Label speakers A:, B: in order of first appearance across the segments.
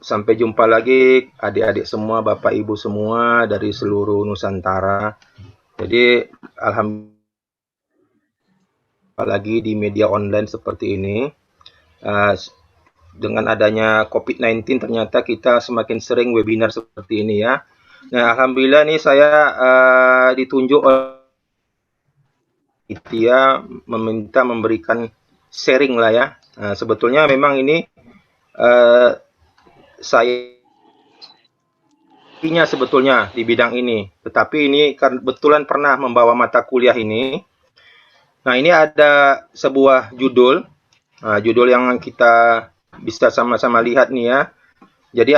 A: sampai jumpa lagi adik-adik semua, Bapak Ibu semua dari seluruh Nusantara. Jadi alhamdulillah lagi di media online seperti ini. Dengan adanya COVID-19 ternyata kita semakin sering webinar seperti ini ya. Nah, alhamdulillah nih saya ditunjuk oleh dia meminta memberikan sharing lah ya. Nah, sebetulnya memang ini saya sebetulnya di bidang ini, tetapi ini kebetulan pernah membawa mata kuliah ini. Nah, ini ada sebuah judul, judul yang kita bisa sama-sama lihat nih ya. Jadi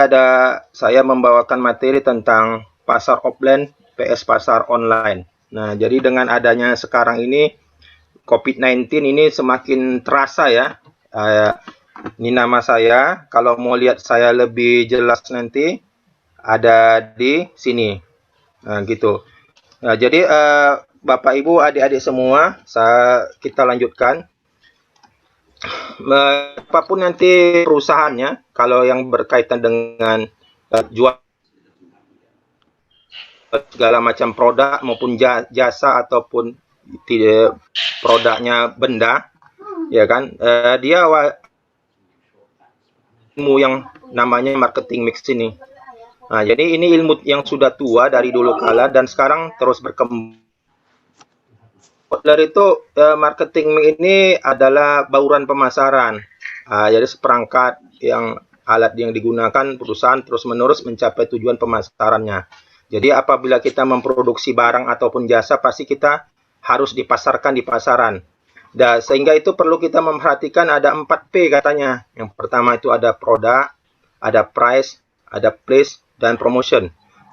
A: saya membawakan materi tentang pasar offline PS pasar online. Nah, jadi dengan adanya sekarang ini COVID-19 ini semakin terasa ya. Ini nama saya, kalau mau lihat saya lebih jelas nanti ada di sini. Nah, gitu. Nah, jadi Bapak Ibu, adik-adik semua, kita lanjutkan. Apapun nanti perusahaannya, kalau yang berkaitan dengan jual segala macam produk maupun jasa ataupun produknya benda, ya kan, dia ilmu yang namanya marketing mix ini. Nah, jadi ini ilmu yang sudah tua dari dulu kala dan sekarang terus berkembang. Dari itu marketing ini adalah bauran pemasaran. Jadi seperangkat alat yang digunakan perusahaan terus-menerus mencapai tujuan pemasarannya. Jadi apabila kita memproduksi barang ataupun jasa, pasti kita harus dipasarkan di pasaran. Sehingga itu perlu kita memperhatikan ada 4P katanya. Yang pertama itu ada produk, ada price, ada place, dan promotion.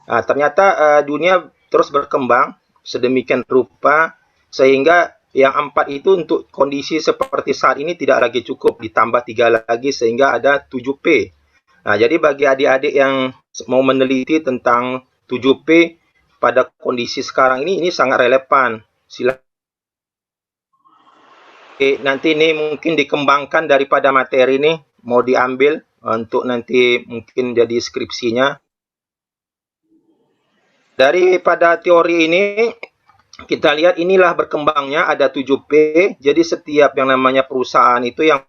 A: Ternyata dunia terus berkembang sedemikian rupa sehingga yang 4 itu untuk kondisi seperti saat ini tidak lagi cukup, ditambah 3 lagi sehingga ada 7P. Nah, jadi bagi adik-adik yang mau meneliti tentang 7P pada kondisi sekarang ini sangat relevan. Silakan. Nanti ini mungkin dikembangkan daripada materi ini, mau diambil untuk nanti mungkin jadi skripsinya. Daripada teori ini, kita lihat inilah berkembangnya ada 7P. Jadi setiap yang namanya perusahaan itu yang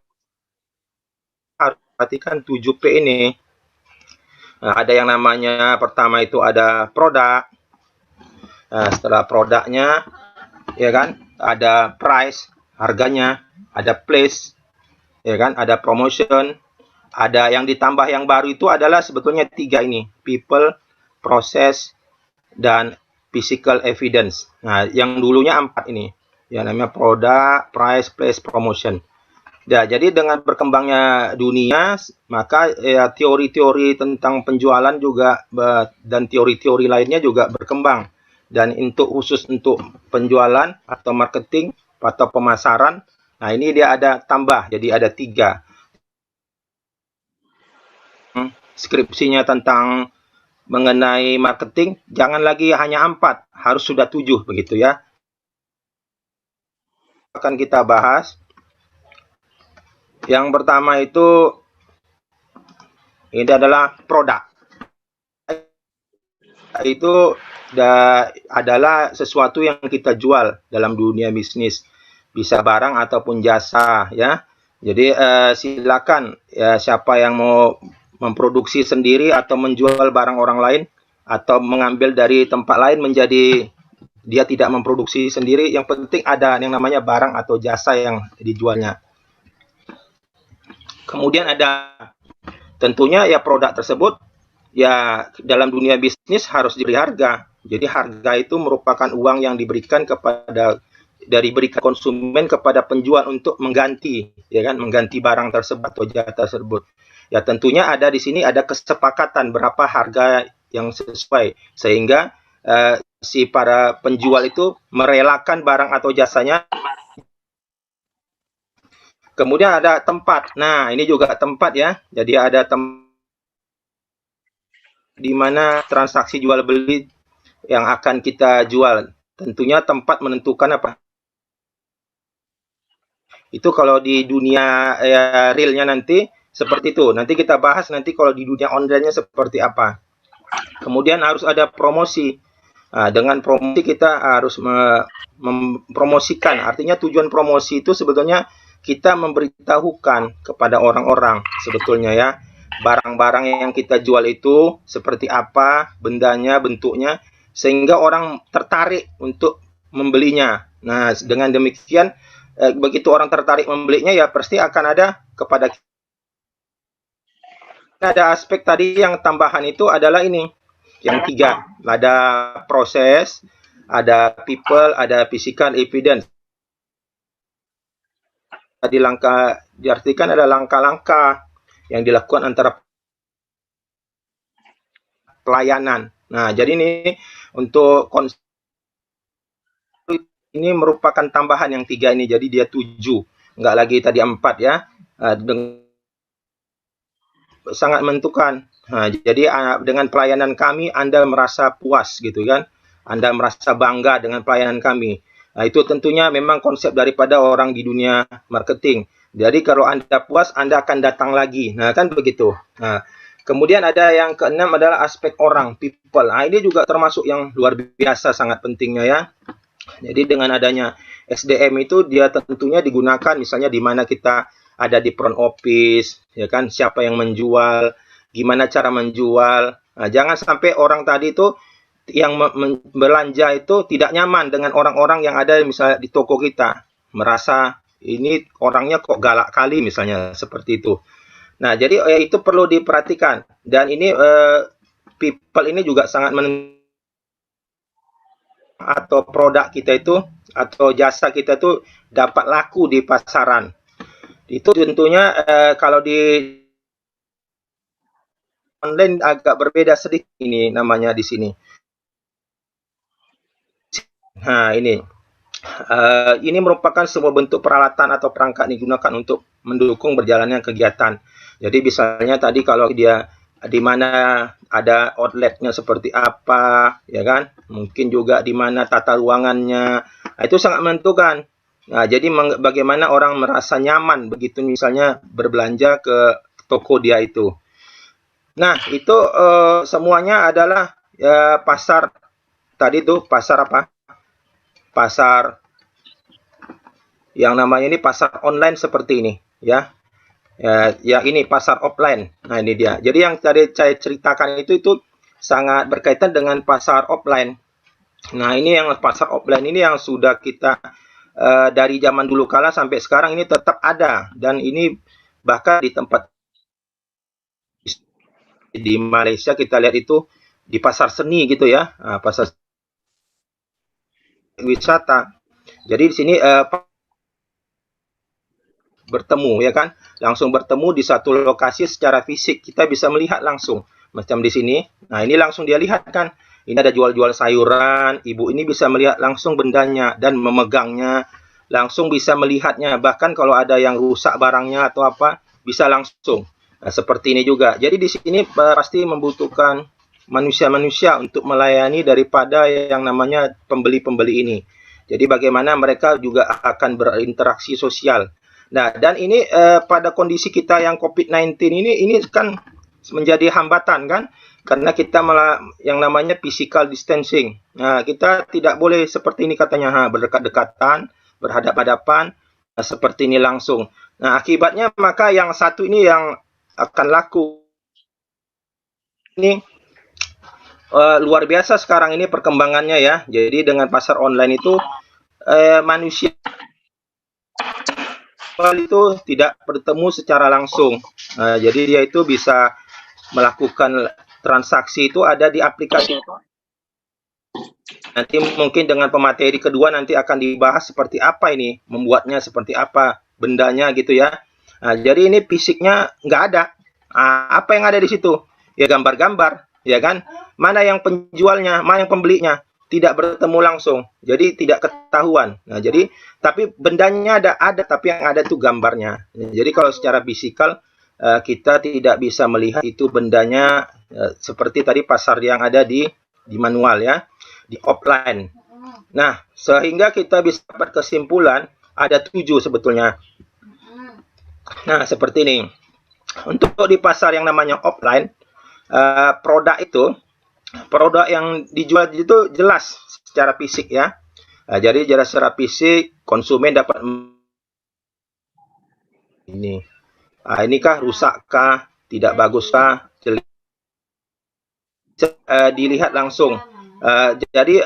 A: harus perhatikan 7P ini. Nah, ada yang namanya pertama itu ada produk. Nah, setelah produknya, ya kan, ada price, harganya, ada place, ya kan, ada promotion, ada yang ditambah yang baru itu adalah sebetulnya 3 ini, people, process, dan physical evidence. Nah, yang dulunya 4 ini, yang namanya produk, price, place, promotion. Nah, jadi dengan berkembangnya dunia, maka teori-teori tentang penjualan juga dan teori-teori lainnya juga berkembang. Dan khusus untuk penjualan atau marketing atau pemasaran, nah ini dia ada tambah, jadi ada 3. Skripsinya tentang mengenai marketing, jangan lagi hanya 4, harus sudah 7 begitu ya. Akan kita bahas. Yang pertama itu ini adalah produk. Itu adalah sesuatu yang kita jual dalam dunia bisnis, bisa barang ataupun jasa ya. Jadi silakan ya, siapa yang mau memproduksi sendiri atau menjual barang orang lain atau mengambil dari tempat lain menjadi dia tidak memproduksi sendiri, yang penting ada yang namanya barang atau jasa yang dijualnya. Kemudian ada tentunya ya produk tersebut ya dalam dunia bisnis harus diberi harga. Jadi harga itu merupakan uang yang diberikan berikan konsumen kepada penjual untuk mengganti, ya kan, mengganti barang tersebut atau jasa tersebut. Ya tentunya ada di sini ada kesepakatan berapa harga yang sesuai sehingga si para penjual itu merelakan barang atau jasanya. Kemudian ada tempat. Nah, ini juga tempat ya. Jadi ada tempat di mana transaksi jual beli yang akan kita jual. Tentunya tempat menentukan apa. Itu kalau di dunia realnya nanti Seperti itu. Nanti kita bahas nanti kalau di dunia online-nya seperti apa. Kemudian harus ada promosi. Nah, dengan promosi kita harus mempromosikan. Artinya tujuan promosi itu sebetulnya kita memberitahukan kepada orang-orang sebetulnya ya. Barang-barang yang kita jual itu seperti apa, bendanya, bentuknya, sehingga orang tertarik untuk membelinya. Nah, dengan demikian begitu orang tertarik membelinya ya pasti akan ada kepada kita. Ada aspek tadi yang tambahan itu adalah ini. Yang tiga, ada proses, ada people, ada physical evidence. Diartikan ada langkah-langkah yang dilakukan antara pelayanan. Nah, jadi ini untuk konsep ini merupakan tambahan yang tiga ini. Jadi dia 7, nggak lagi tadi 4 ya. Sangat menentukan. Nah, jadi dengan pelayanan kami Anda merasa puas gitu kan. Anda merasa bangga dengan pelayanan kami. Nah, itu tentunya memang konsep daripada orang di dunia marketing. Jadi kalau Anda puas, Anda akan datang lagi. Nah, kan begitu. Nah, kemudian ada yang keenam adalah aspek orang, people. Nah, ini juga termasuk yang luar biasa sangat pentingnya ya. Jadi dengan adanya SDM itu dia tentunya digunakan misalnya di mana kita ada di front office, ya kan, siapa yang menjual, gimana cara menjual. Nah, jangan sampai orang tadi itu yang belanja itu tidak nyaman dengan orang-orang yang ada misalnya di toko kita, merasa ini orangnya kok galak kali misalnya seperti itu. Nah, jadi itu perlu diperhatikan dan ini people ini juga sangat atau produk kita itu atau jasa kita itu dapat laku di pasaran. Itu tentunya kalau di online agak berbeda sedikit ini namanya di sini. Nah, ini merupakan sebuah bentuk peralatan atau perangkat digunakan untuk mendukung berjalannya kegiatan. Jadi misalnya tadi kalau dia di mana ada outletnya seperti apa, ya kan? Mungkin juga di mana tata ruangannya. Nah, itu sangat menentukan. Nah, jadi bagaimana orang merasa nyaman begitu misalnya berbelanja ke toko dia itu. Nah, itu semuanya adalah pasar tadi tuh pasar apa? Pasar yang namanya ini pasar online seperti ini ya. Ya ini pasar offline. Nah, ini dia. Jadi yang tadi saya ceritakan itu sangat berkaitan dengan pasar offline. Nah, ini yang pasar offline ini yang sudah kita dari zaman dulu kala sampai sekarang ini tetap ada dan ini bahkan di tempat di Malaysia kita lihat itu di pasar seni gitu ya, pasar wisata. Jadi di sini bertemu ya kan, langsung bertemu di satu lokasi secara fisik kita bisa melihat langsung macam di sini. Nah, ini langsung dia lihat kan. Ini ada jual-jual sayuran, ibu ini bisa melihat langsung bendanya dan memegangnya, langsung bisa melihatnya. Bahkan kalau ada yang rusak barangnya atau apa, bisa langsung. Nah, seperti ini juga. Jadi di sini pasti membutuhkan manusia-manusia untuk melayani daripada yang namanya pembeli-pembeli ini. Jadi bagaimana mereka juga akan berinteraksi sosial. Nah, dan ini pada kondisi kita yang COVID-19 ini kan menjadi hambatan kan? Karena kita malah yang namanya physical distancing. Nah, kita tidak boleh seperti ini katanya, berdekat-dekatan, berhadap-hadapan, seperti ini langsung. Nah, akibatnya maka yang satu ini yang akan laku. Ini luar biasa sekarang ini perkembangannya ya. Jadi dengan pasar online itu manusia itu tidak bertemu secara langsung. Jadi dia itu bisa melakukan transaksi itu ada di aplikasi. Nanti mungkin dengan pemateri kedua nanti akan dibahas seperti apa ini, membuatnya seperti apa, bendanya gitu ya. Nah, jadi ini fisiknya nggak ada. Apa yang ada di situ? Ya gambar-gambar, ya kan? Mana yang penjualnya, mana yang pembelinya? Tidak bertemu langsung, jadi tidak ketahuan. Nah, jadi tapi bendanya ada tapi yang ada itu gambarnya. Jadi kalau secara fisikal kita tidak bisa melihat itu bendanya seperti tadi pasar yang ada di manual ya, di offline. Nah, sehingga kita bisa dapat kesimpulan ada 7 sebetulnya. Nah, seperti ini. Untuk di pasar yang namanya offline, produk yang dijual itu jelas secara fisik ya. Jadi jelas secara fisik, konsumen dapat ini. Inikah rusakkah, tidak baguskah, dilihat langsung. Jadi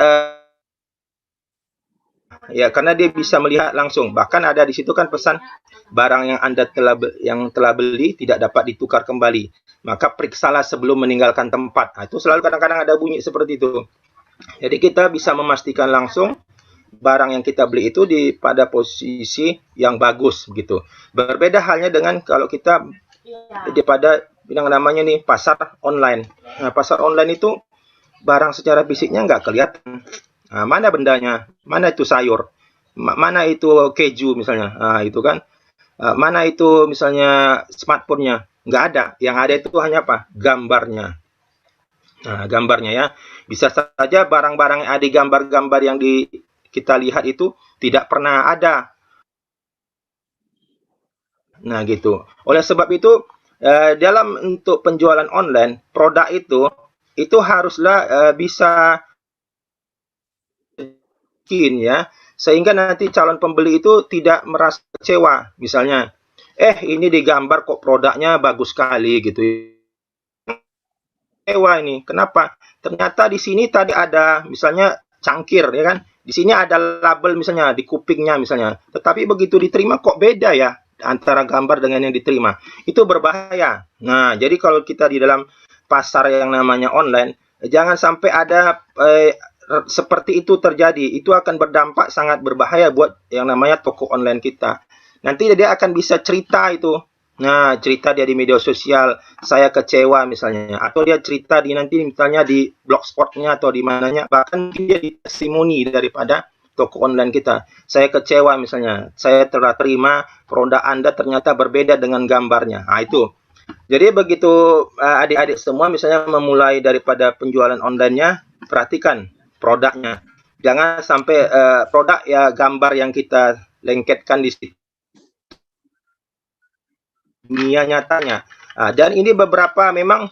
A: ya, karena dia bisa melihat langsung. Bahkan ada di situ kan pesan barang yang Anda telah beli tidak dapat ditukar kembali. Maka periksalah sebelum meninggalkan tempat. Itu selalu kadang-kadang ada bunyi seperti itu. Jadi kita bisa memastikan langsung barang yang kita beli itu pada posisi yang bagus gitu. Berbeda halnya dengan kalau kita pada yang namanya nih pasar online. Nah, pasar online itu barang secara fisiknya nggak kelihatan. Nah, mana bendanya? Mana itu sayur? Mana itu keju misalnya? Nah, itu kan. Mana itu misalnya smartphone-nya? Nggak ada. Yang ada itu hanya apa? Gambarnya. Nah, gambarnya ya. Bisa saja barang-barang yang ada di gambar-gambar yang kita lihat itu tidak pernah ada. Nah, gitu. Oleh sebab itu, dalam untuk penjualan online, produk itu haruslah bisa ya, sehingga nanti calon pembeli itu tidak merasa kecewa. Misalnya, ini digambar kok produknya bagus sekali gitu. Kecewa ini, kenapa? Ternyata di sini tadi ada misalnya cangkir ya kan. Di sini ada label misalnya di kupingnya misalnya. Tetapi begitu diterima kok beda ya antara gambar dengan yang diterima. Itu berbahaya. Nah, jadi kalau kita di dalam pasar yang namanya online, jangan sampai ada seperti itu terjadi. Itu akan berdampak sangat berbahaya buat yang namanya toko online kita. Nanti dia akan bisa cerita itu. Nah, cerita dia di media sosial, saya kecewa misalnya. Atau dia cerita nanti misalnya di blogspotnya atau di mananya. Bahkan dia di testimoni daripada toko online kita. Saya kecewa misalnya. Saya telah terima produk Anda ternyata berbeda dengan gambarnya. Nah, itu. Jadi begitu adik-adik semua misalnya memulai daripada penjualan online-nya, perhatikan produknya. Jangan sampai produk ya gambar yang kita lengketkan di situ dunia nyatanya. Dan ini beberapa memang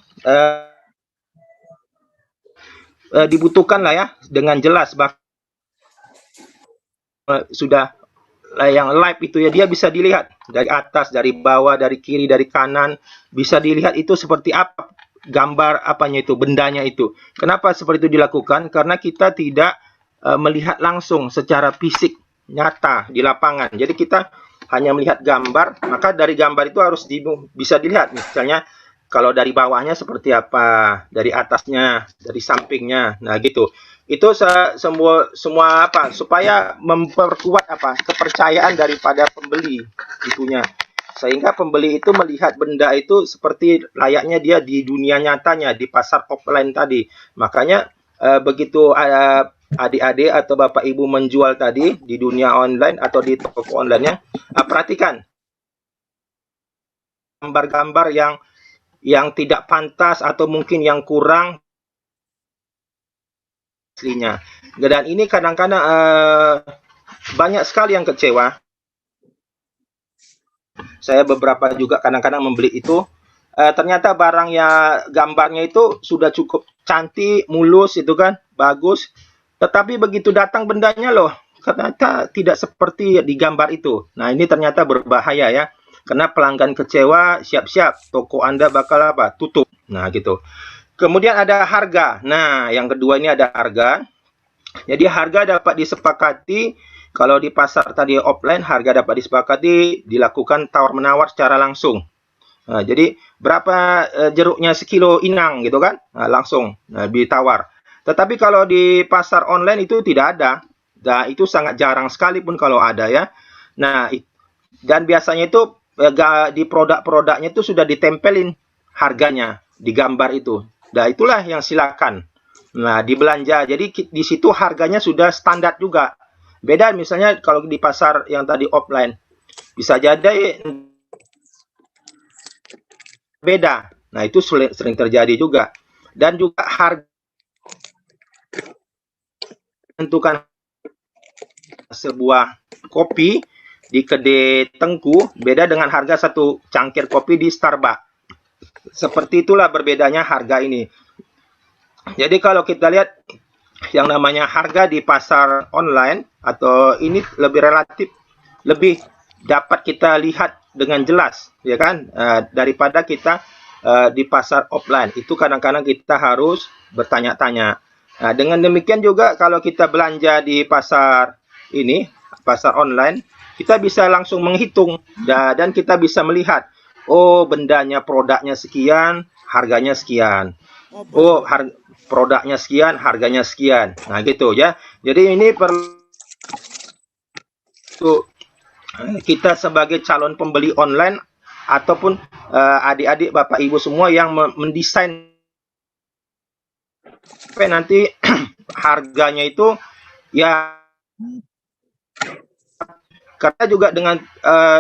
A: dibutuhkan lah ya dengan jelas sudah yang live itu ya, dia bisa dilihat dari atas, dari bawah, dari kiri, dari kanan, bisa dilihat itu seperti apa gambar apanya itu, bendanya itu. Kenapa seperti itu dilakukan? Karena kita tidak melihat langsung secara fisik nyata di lapangan. Jadi kita hanya melihat gambar, maka dari gambar itu harus bisa dilihat misalnya kalau dari bawahnya seperti apa, dari atasnya, dari sampingnya. Nah, gitu. Itu semua apa? Supaya memperkuat apa? Kepercayaan daripada pembeli itunya. Sehingga pembeli itu melihat benda itu seperti layaknya dia di dunia nyatanya, di pasar offline tadi. Makanya begitu adik-adik atau bapak ibu menjual tadi di dunia online atau di toko online-nya, perhatikan gambar-gambar yang tidak pantas atau mungkin yang kurang aslinya. Dan ini kadang-kadang banyak sekali yang kecewa. Saya beberapa juga kadang-kadang membeli itu, ternyata barangnya gambarnya itu sudah cukup cantik, mulus itu kan, bagus. Tetapi begitu datang bendanya loh, ternyata tidak seperti di gambar itu. Nah, ini ternyata berbahaya ya. Karena pelanggan kecewa, siap-siap toko Anda bakal apa? Tutup. Nah, gitu. Kemudian ada harga. Nah, yang kedua ini ada harga. Jadi harga dapat disepakati kalau di pasar tadi offline, harga dapat disepakati dilakukan tawar-menawar secara langsung. Nah, jadi berapa jeruknya sekilo inang gitu kan? Nah, langsung ditawar. Tetapi kalau di pasar online itu tidak ada. Nah, itu sangat jarang sekali pun kalau ada ya. Nah, dan biasanya itu di produk-produknya itu sudah ditempelin harganya di gambar itu. Nah, itulah yang silakan. Nah, di belanja. Jadi di situ harganya sudah standar juga. Beda misalnya kalau di pasar yang tadi offline. Bisa jadi beda. Nah, itu sering terjadi juga. Dan juga harga menentukan sebuah kopi di kedai Tengku beda dengan harga satu cangkir kopi di Starbucks. Seperti itulah berbedanya harga ini. Jadi kalau kita lihat yang namanya harga di pasar online atau ini lebih relatif, lebih dapat kita lihat dengan jelas, ya kan, daripada kita di pasar offline. Itu kadang-kadang kita harus bertanya-tanya. Nah, dengan demikian juga kalau kita belanja di pasar ini, pasar online, kita bisa langsung menghitung dan kita bisa melihat, oh bendanya, produknya sekian, harganya sekian. Oh, produknya sekian, harganya sekian. Nah, gitu ya. Jadi ini perlu kita sebagai calon pembeli online ataupun adik-adik, bapak ibu semua yang mendesain nanti harganya itu ya, karena juga dengan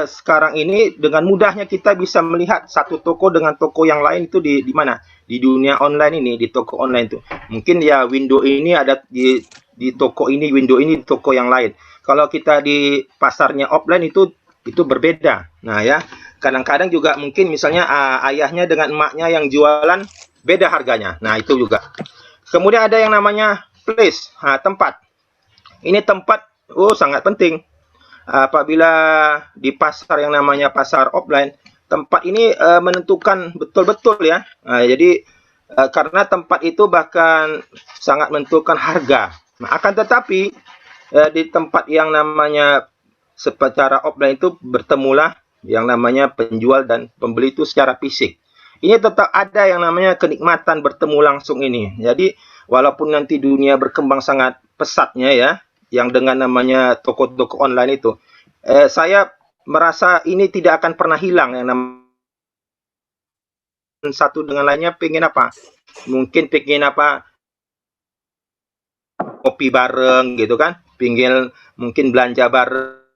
A: sekarang ini dengan mudahnya kita bisa melihat satu toko dengan toko yang lain itu di mana, di dunia online ini, di toko online itu mungkin ya window ini ada di toko ini, window ini di toko yang lain. Kalau kita di pasarnya offline itu berbeda. Nah ya, kadang-kadang juga mungkin misalnya ayahnya dengan emaknya yang jualan beda harganya. Nah itu juga. Kemudian ada yang namanya place, tempat. Ini tempat sangat penting. Apabila di pasar yang namanya pasar offline, tempat ini menentukan betul-betul ya. Jadi karena tempat itu bahkan sangat menentukan harga. Nah, akan tetapi di tempat yang namanya secara offline itu bertemulah yang namanya penjual dan pembeli itu secara fisik. Ini tetap ada yang namanya kenikmatan bertemu langsung ini. Jadi walaupun nanti dunia berkembang sangat pesatnya ya, yang dengan namanya toko-toko online itu, saya merasa ini tidak akan pernah hilang. Yang namanya satu dengan lainnya pengen apa? Mungkin pengen apa? Kopi bareng gitu kan? Pengen mungkin belanja bareng.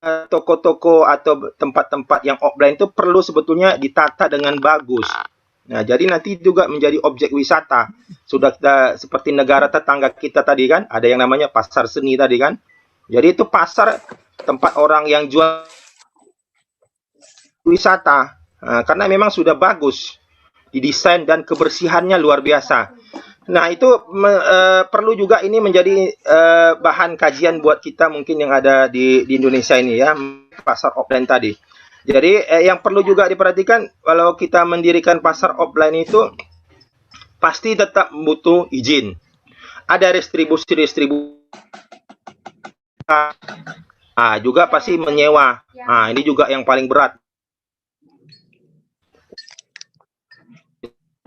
A: Toko-toko atau tempat-tempat yang offline itu perlu sebetulnya ditata dengan bagus. Nah, jadi nanti juga menjadi objek wisata. Sudah kita seperti negara tetangga kita tadi kan, ada yang namanya pasar seni tadi kan. Jadi itu pasar tempat orang yang jual wisata. Nah, karena memang sudah bagus didesain dan kebersihannya luar biasa. Nah, itu perlu juga ini menjadi bahan kajian buat kita mungkin yang ada di Indonesia ini ya, pasar offline tadi. Jadi yang perlu juga diperhatikan kalau kita mendirikan pasar offline itu pasti tetap butuh izin. Ada distribusi juga pasti menyewa. Ini juga yang paling berat.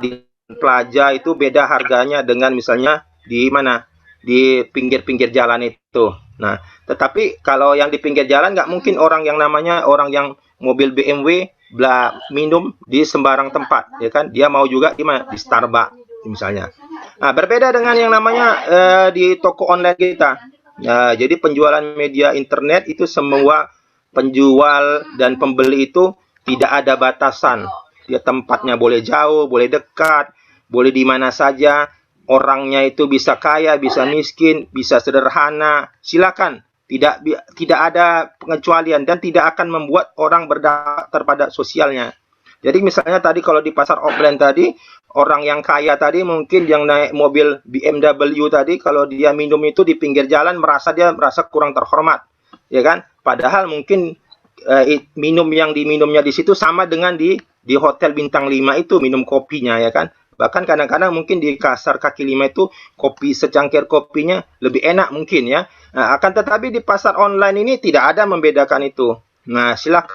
A: Di Plaza itu beda harganya dengan misalnya di mana, di pinggir-pinggir jalan itu. Nah, tetapi kalau yang di pinggir jalan nggak mungkin orang yang namanya orang yang mobil BMW minum di sembarang tempat, ya kan? Dia mau juga di mana? Di Starbucks misalnya. Nah, berbeda dengan yang namanya di toko online kita. Nah, jadi penjualan media internet itu semua penjual dan pembeli itu tidak ada batasan. Dia tempatnya boleh jauh, boleh dekat, boleh di mana saja. Orangnya itu bisa kaya, bisa miskin, bisa sederhana. Silakan. Tidak ada pengecualian dan tidak akan membuat orang berdampak terhadap sosialnya. Jadi misalnya tadi kalau di pasar offline tadi, orang yang kaya tadi mungkin yang naik mobil BMW tadi, kalau dia minum itu di pinggir jalan dia merasa kurang terhormat, ya kan? Padahal mungkin minum yang diminumnya di situ sama dengan di hotel bintang 5 itu minum kopinya, ya kan? Bahkan kadang-kadang mungkin di kasar kaki 5 itu kopi secangkir kopinya lebih enak mungkin ya. Nah, akan tetapi di pasar online ini tidak ada membedakan itu. Nah, silakan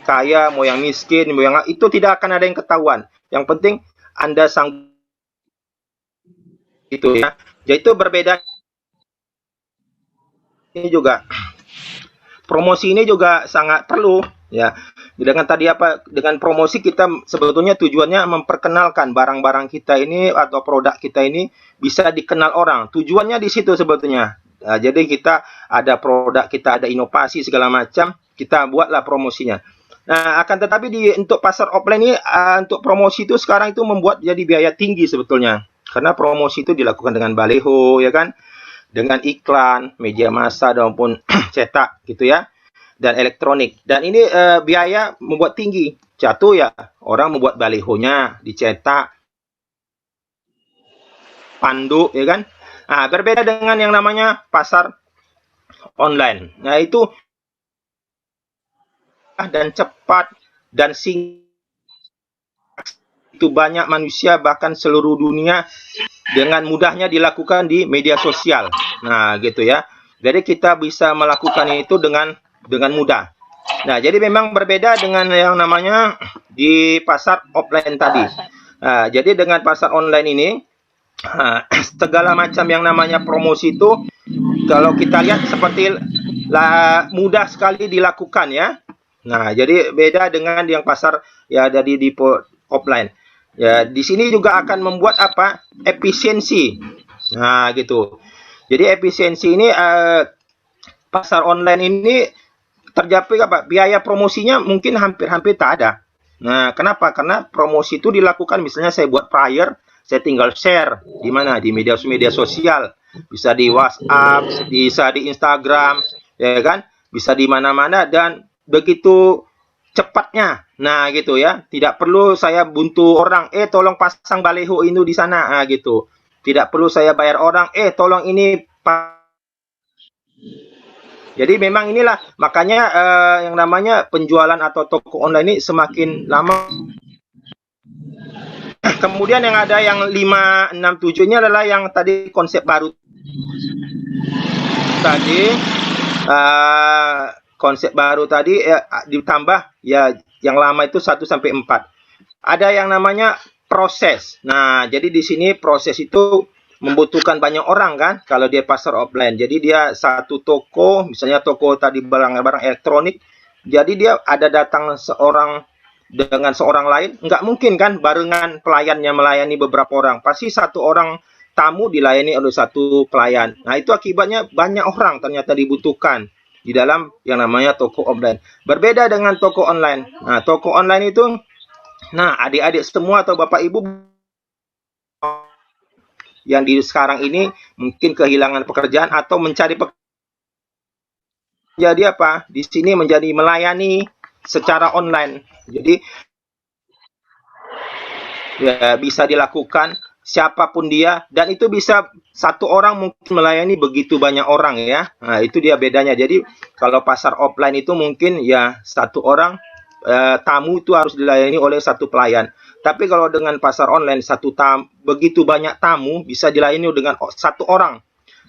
A: kaya, mau yang miskin, mau yang itu tidak akan ada yang ketahuan. Yang penting Anda sanggup itu ya. Jadi itu berbeda. Ini juga promosi ini juga sangat perlu ya. Dengan tadi dengan promosi kita sebetulnya tujuannya memperkenalkan barang-barang kita ini atau produk kita ini bisa dikenal orang. Tujuannya di situ sebetulnya. Nah, jadi kita ada produk, kita ada inovasi segala macam, kita buatlah promosinya. Nah, akan tetapi untuk pasar offline ini untuk promosi itu sekarang itu membuat jadi biaya tinggi sebetulnya. Karena promosi itu dilakukan dengan baliho ya kan, dengan iklan, media massa maupun cetak gitu ya. dan elektronik. Dan ini biaya membuat tinggi. Jatuh ya, orang membuat balihonya, dicetak, panduk, ya kan? Nah, berbeda dengan yang namanya pasar online. Nah, itu dan cepat dan singkat, itu banyak manusia bahkan seluruh dunia dengan mudahnya dilakukan di media sosial. Nah, gitu ya. Jadi kita bisa melakukan itu dengan mudah. Nah, jadi memang berbeda dengan yang namanya di pasar offline tadi. Nah, jadi dengan pasar online ini segala macam yang namanya promosi itu kalau kita lihat seperti mudah sekali dilakukan ya. Nah, jadi beda dengan yang pasar ya ada di offline. Ya, di sini juga akan membuat apa? Efisiensi. Nah, gitu. Jadi efisiensi ini pasar online ini tercapai apa? Biaya promosinya mungkin hampir-hampir tak ada. Nah, kenapa? Karena promosi itu dilakukan misalnya saya buat flyer, saya tinggal share di mana? Di media sosial. Bisa di WhatsApp, bisa di Instagram, ya kan? Bisa di mana-mana dan begitu cepatnya. Nah, gitu ya. Tidak perlu saya buntu orang, tolong pasang baliho ini di sana, nah, gitu. Tidak perlu saya bayar orang, tolong ini. Jadi memang inilah makanya yang namanya penjualan atau toko online ini semakin lama. Kemudian yang ada yang 5, 6, 7 ini adalah yang tadi konsep baru tadi. Konsep baru tadi ditambah ya yang lama itu 1 sampai 4. Ada yang namanya proses. Nah, jadi di sini proses itu membutuhkan banyak orang kan kalau dia pasar offline. Jadi dia satu toko, misalnya toko tadi barang-barang elektronik, jadi dia ada datang seorang dengan seorang lain, nggak mungkin kan barengan pelayannya melayani beberapa orang. Pasti satu orang tamu dilayani oleh satu pelayan. Nah, itu akibatnya banyak orang ternyata dibutuhkan di dalam yang namanya toko offline. Berbeda dengan toko online. Nah, toko online itu, nah adik-adik semua atau bapak ibu yang di sekarang ini mungkin kehilangan pekerjaan atau mencari pekerjaan. Jadi apa? Di sini menjadi melayani secara online. Jadi ya bisa dilakukan siapapun dia dan itu bisa satu orang mungkin melayani begitu banyak orang ya. Nah, itu dia bedanya. Jadi kalau pasar offline itu mungkin ya satu orang tamu itu harus dilayani oleh satu pelayan. Tapi kalau dengan pasar online begitu banyak tamu bisa dilayani dengan satu orang.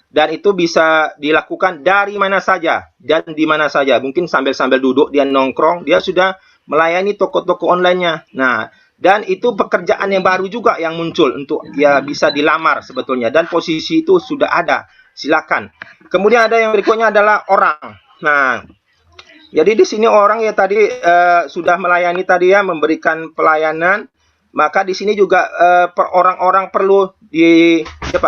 A: Dan itu bisa dilakukan dari mana saja dan di mana saja. Mungkin sambil-sambil duduk dia nongkrong, dia sudah melayani toko-toko online-nya. Nah, dan itu pekerjaan yang baru juga yang muncul untuk ya bisa dilamar sebetulnya dan posisi itu sudah ada. Silakan. Kemudian ada yang berikutnya adalah orang. Nah, jadi di sini orang ya tadi sudah melayani tadi ya memberikan pelayanan. Maka di sini juga orang-orang perlu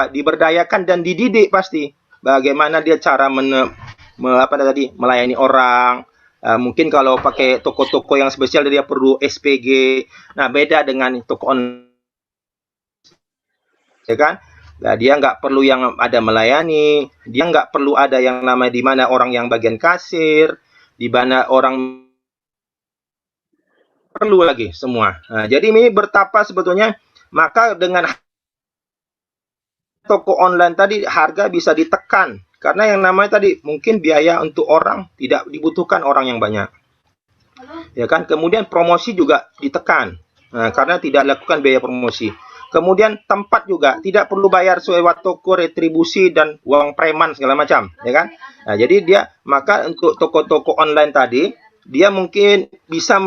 A: diberdayakan dan dididik pasti. Bagaimana dia cara melayani orang. Mungkin kalau pakai toko-toko yang spesial dia perlu SPG. Nah, beda dengan toko online. Ya kan? Nah, dia nggak perlu yang ada melayani. Dia nggak perlu ada yang namanya di mana orang yang bagian kasir. Di mana orang perlu lagi semua. Nah, jadi ini bertapa sebetulnya, maka dengan toko online tadi harga bisa ditekan karena yang namanya tadi mungkin biaya untuk orang tidak dibutuhkan orang yang banyak. Ya kan? Kemudian promosi juga ditekan. Nah, karena tidak lakukan biaya promosi. Kemudian tempat juga tidak perlu bayar sewa toko, retribusi dan uang preman segala macam, ya kan? Nah, jadi dia maka untuk toko-toko online tadi dia mungkin bisa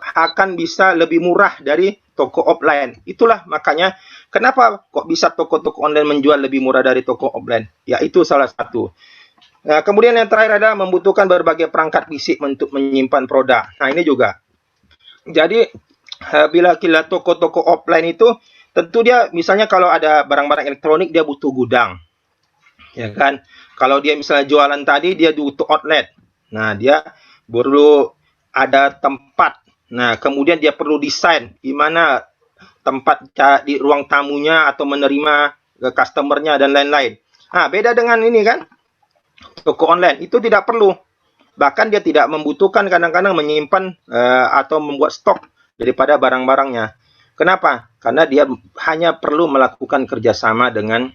A: akan bisa lebih murah dari toko offline. Itulah makanya kenapa kok bisa toko-toko online menjual lebih murah dari toko offline. Ya itu salah satu. Nah, kemudian yang terakhir adalah membutuhkan berbagai perangkat fisik untuk menyimpan produk. Nah, ini juga. Jadi bila toko-toko offline itu tentu dia misalnya kalau ada barang-barang elektronik dia butuh gudang. Ya kan? Kalau dia misalnya jualan tadi dia butuh outlet. Nah, dia perlu ada tempat. Nah, kemudian dia perlu desain gimana tempat di ruang tamunya atau menerima customernya dan lain-lain. Nah, beda dengan ini kan, toko online itu tidak perlu. Bahkan dia tidak membutuhkan kadang-kadang menyimpan atau membuat stok daripada barang-barangnya. Kenapa? Karena dia hanya perlu melakukan kerjasama dengan